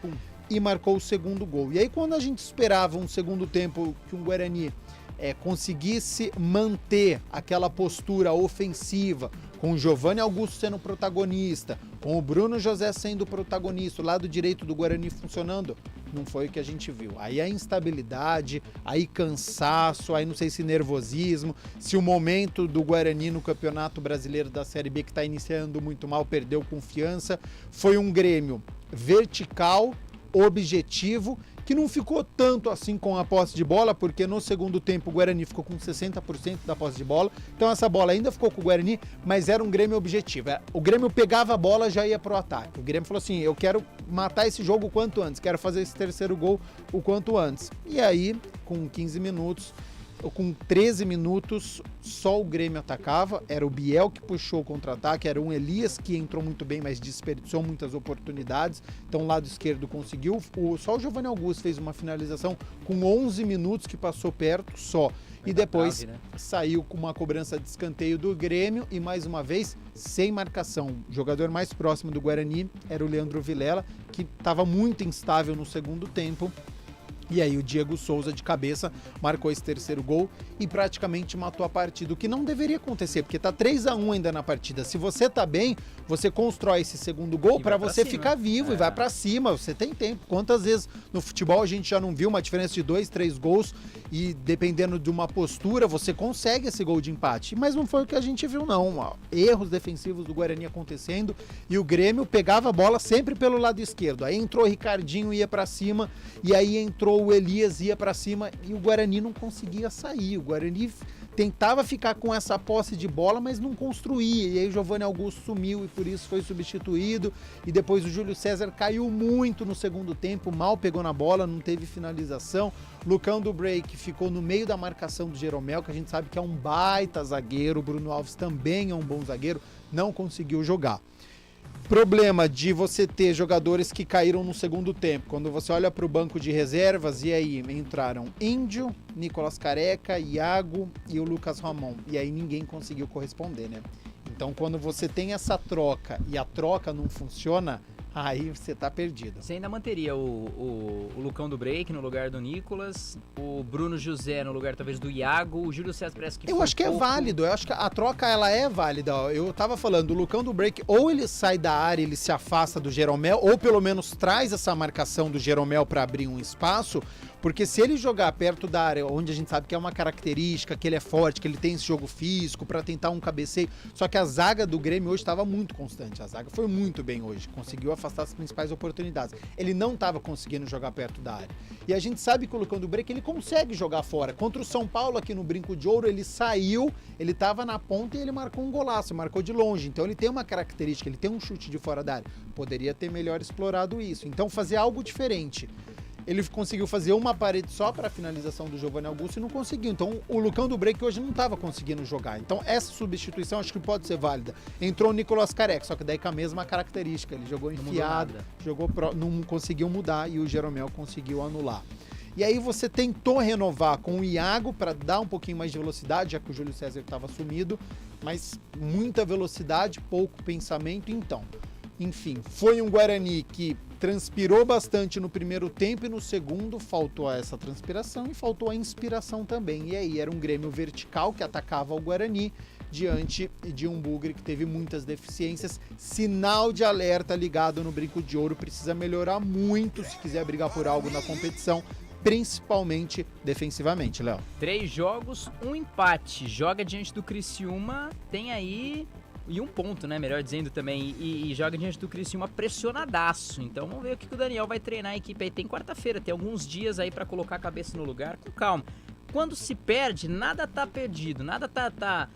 E marcou o segundo gol. E aí quando a gente esperava um segundo tempo que um Guarani conseguisse manter aquela postura ofensiva, com o Giovanni Augusto sendo protagonista, com o Bruno José sendo protagonista, o lado direito do Guarani funcionando, não foi o que a gente viu. Aí a instabilidade, aí cansaço, aí não sei se nervosismo, se o momento do Guarani no Campeonato Brasileiro da Série B, que está iniciando muito mal, perdeu confiança. Foi um Grêmio vertical, objetivo, que não ficou tanto assim com a posse de bola, porque no segundo tempo o Guarani ficou com 60% da posse de bola, então essa bola ainda ficou com o Guarani, mas era um Grêmio objetivo. O Grêmio pegava a bola e já ia pro ataque. O Grêmio falou assim, eu quero matar esse jogo o quanto antes, quero fazer esse terceiro gol o quanto antes. E aí, com 15 minutos, com 13 minutos, só o Grêmio atacava, era o Biel que puxou o contra-ataque, era um Elias que entrou muito bem, mas desperdiçou muitas oportunidades, então o lado esquerdo conseguiu, só o Giovanni Augusto fez uma finalização com 11 minutos que passou perto, só, e depois saiu com uma cobrança de escanteio do Grêmio e mais uma vez, sem marcação. O jogador mais próximo do Guarani era o Leandro Vilela, que estava muito instável no segundo tempo. E aí o Diego Souza de cabeça marcou esse terceiro gol e praticamente matou a partida, o que não deveria acontecer, porque tá 3-1 ainda na partida. Se você tá bem, você constrói esse segundo gol para você ficar vivo e vai para cima, você tem tempo. Quantas vezes no futebol a gente já não viu uma diferença de 2, 3 gols e dependendo de uma postura, você consegue esse gol de empate. Mas não foi o que a gente viu não, erros defensivos do Guarani acontecendo e o Grêmio pegava a bola sempre pelo lado esquerdo. Aí entrou o Ricardinho, ia para cima e aí entrou o Elias, ia para cima e o Guarani não conseguia sair. O Guarani tentava ficar com essa posse de bola, mas não construía. E aí o Giovanni Augusto sumiu e por isso foi substituído. E depois o Júlio César caiu muito no segundo tempo, mal pegou na bola, não teve finalização. Lucão do Break ficou no meio da marcação do Jeromel, que a gente sabe que é um baita zagueiro. O Bruno Alves também é um bom zagueiro, não conseguiu jogar. Problema de você ter jogadores que caíram no segundo tempo. Quando você olha para o banco de reservas, e aí entraram Índio, Nicolas Careca, Iago e o Lucas Ramon. E aí ninguém conseguiu corresponder, né? Então quando você tem essa troca e a troca não funciona, aí você tá perdido. Você ainda manteria o Lucão do Break no lugar do Nicolas, o Bruno José no lugar talvez do Iago, o Júlio César parece que eu acho que é válido, eu acho que a troca ela é válida. Eu tava falando, o Lucão do Break ou ele sai da área, ele se afasta do Jeromel, ou pelo menos traz essa marcação do Jeromel para abrir um espaço, porque se ele jogar perto da área, onde a gente sabe que é uma característica, que ele é forte, que ele tem esse jogo físico para tentar um cabeceio, só que a zaga do Grêmio hoje estava muito constante, a zaga foi muito bem hoje, conseguiu afastar as principais oportunidades. Ele não estava conseguindo jogar perto da área. E a gente sabe que o Lucão do Break, ele consegue jogar fora. Contra o São Paulo aqui no Brinco de Ouro, ele saiu, ele estava na ponta e ele marcou um golaço, marcou de longe. Então ele tem uma característica, ele tem um chute de fora da área. Poderia ter melhor explorado isso. Então fazer algo diferente. Ele conseguiu fazer uma parede só para a finalização do Giovanni Augusto e não conseguiu. Então o Lucão do Break hoje não estava conseguindo jogar. Então essa substituição acho que pode ser válida. Entrou o Nicolas Careca, só que daí com a mesma característica. Ele jogou enfiado, não conseguiu mudar e o Jeromel conseguiu anular. E aí você tentou renovar com o Iago para dar um pouquinho mais de velocidade, já que o Júlio César estava sumido, mas muita velocidade, pouco pensamento, então. Enfim, foi um Guarani que transpirou bastante no primeiro tempo e no segundo faltou essa transpiração e faltou a inspiração também. E aí era um Grêmio vertical que atacava o Guarani diante de um Bugre que teve muitas deficiências. Sinal de alerta ligado no Brinco de Ouro, precisa melhorar muito se quiser brigar por algo na competição, principalmente defensivamente, Léo. 3 jogos, 1 empate. Joga diante do Criciúma, tem aí... E 1 ponto, né? Melhor dizendo também. E joga diante do Criciúma pressionadaço. Então vamos ver o que o Daniel vai treinar a equipe aí. Tem quarta-feira, tem alguns dias aí pra colocar a cabeça no lugar com calma. Quando se perde, nada tá perdido, nada tá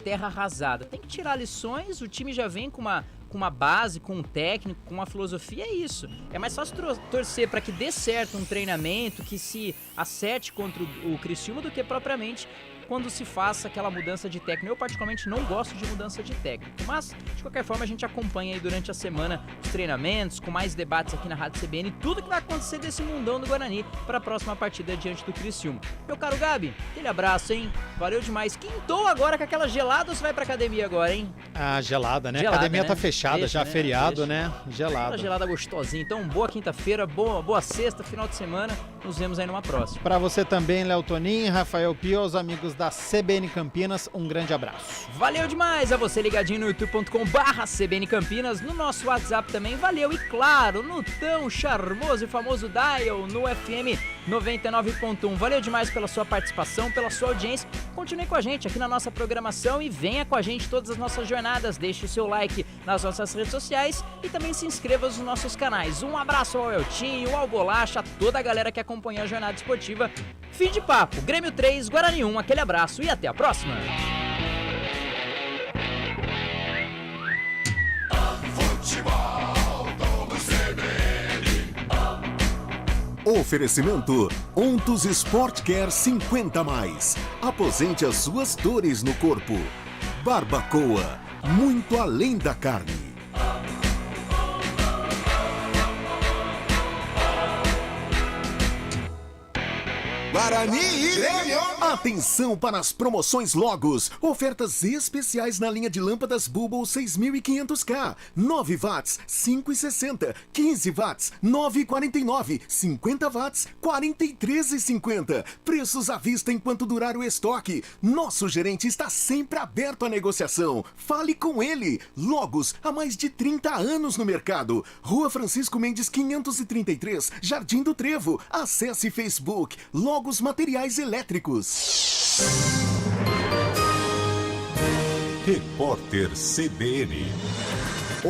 terra arrasada. Tem que tirar lições, o time já vem com uma base, com um técnico, com uma filosofia, é isso. É mais fácil torcer para que dê certo um treinamento, que se acerte contra o Criciúma, do que propriamente quando se faça aquela mudança de técnico. Eu particularmente não gosto de mudança de técnico, mas de qualquer forma a gente acompanha aí durante a semana os treinamentos, com mais debates aqui na Rádio CBN, tudo que vai acontecer desse mundão do Guarani para a próxima partida diante do Criciúma. Meu caro Gabi, aquele abraço, hein? Valeu demais. Quintou agora com aquela gelada ou você vai pra academia agora, hein? Ah, gelada, né? Gelada, A academia né? tá fechada, Deixa, já né? feriado, Deixa. né? Gelada. Aquela gelada gostosinha. Então, boa quinta-feira, boa sexta, final de semana. Nos vemos aí numa próxima. Para você também, Léo Tonin, Rafael Pio, os amigos da CBN Campinas, um grande abraço. Valeu demais a você ligadinho no youtube.com/CBN Campinas, no nosso WhatsApp também, valeu. E claro, no tão charmoso e famoso dial no FM 99.1. Valeu demais pela sua participação, pela sua audiência. Continue com a gente aqui na nossa programação e venha com a gente todas as nossas jornadas. Deixe o seu like nas nossas redes sociais e também se inscreva nos nossos canais. Um abraço ao Eltinho, ao Bolacha, a toda a galera que acompanha a jornada esportiva. Fim de papo, Grêmio 3, Guarani 1, aquele abraço e até a próxima. Futebol do CBN. Oferecimento Ontos Sport Care 50+. Aposente as suas dores no corpo. Barbacoa, muito além da carne. Guarani e Grêmio. Atenção para as promoções Logos. Ofertas especiais na linha de lâmpadas Bubble 6500K. 9 watts, 5,60. 15 watts, 9,49. 50 watts, 43,50. Preços à vista enquanto durar o estoque. Nosso gerente está sempre aberto à negociação. Fale com ele. Logos, há mais de 30 anos no mercado. Rua Francisco Mendes 533, Jardim do Trevo. Acesse Facebook Logos Materiais Elétricos. Repórter CBN.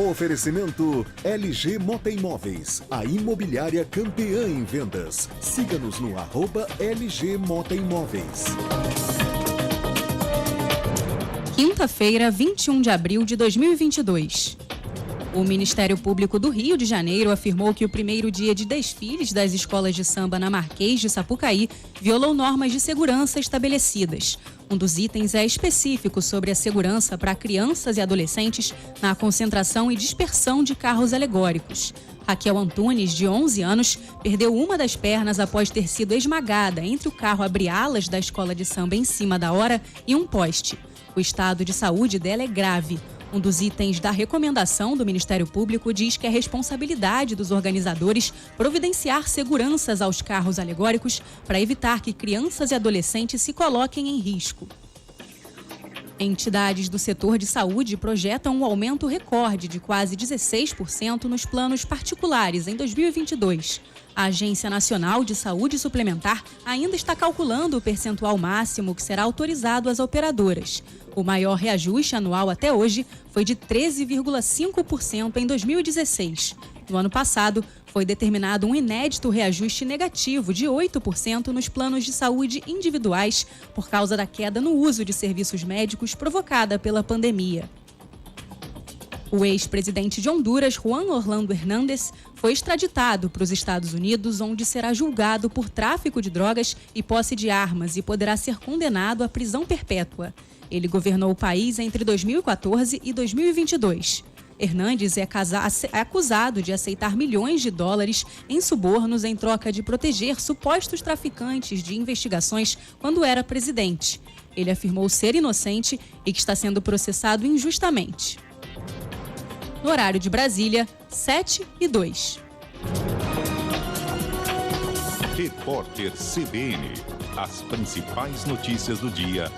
Oferecimento LG Motoimóveis, a imobiliária campeã em vendas. Siga-nos no @LG Motoimóveis. Quinta-feira, 21 de abril de 2022. O Ministério Público do Rio de Janeiro afirmou que o primeiro dia de desfiles das escolas de samba na Marquês de Sapucaí violou normas de segurança estabelecidas. Um dos itens é específico sobre a segurança para crianças e adolescentes na concentração e dispersão de carros alegóricos. Raquel Antunes, de 11 anos, perdeu uma das pernas após ter sido esmagada entre o carro abre-alas da escola de samba em cima da hora e um poste. O estado de saúde dela é grave. Um dos itens da recomendação do Ministério Público diz que é responsabilidade dos organizadores providenciar seguranças aos carros alegóricos para evitar que crianças e adolescentes se coloquem em risco. Entidades do setor de saúde projetam um aumento recorde de quase 16% nos planos particulares em 2022. A Agência Nacional de Saúde Suplementar ainda está calculando o percentual máximo que será autorizado às operadoras. O maior reajuste anual até hoje foi de 13,5% em 2016. No ano passado, foi determinado um inédito reajuste negativo de 8% nos planos de saúde individuais por causa da queda no uso de serviços médicos provocada pela pandemia. O ex-presidente de Honduras, Juan Orlando Hernández, foi extraditado para os Estados Unidos, onde será julgado por tráfico de drogas e posse de armas e poderá ser condenado à prisão perpétua. Ele governou o país entre 2014 e 2022. Hernandes é acusado de aceitar milhões de dólares em subornos em troca de proteger supostos traficantes de investigações quando era presidente. Ele afirmou ser inocente e que está sendo processado injustamente. No horário de Brasília, 7:02. Repórter CBN. As principais notícias do dia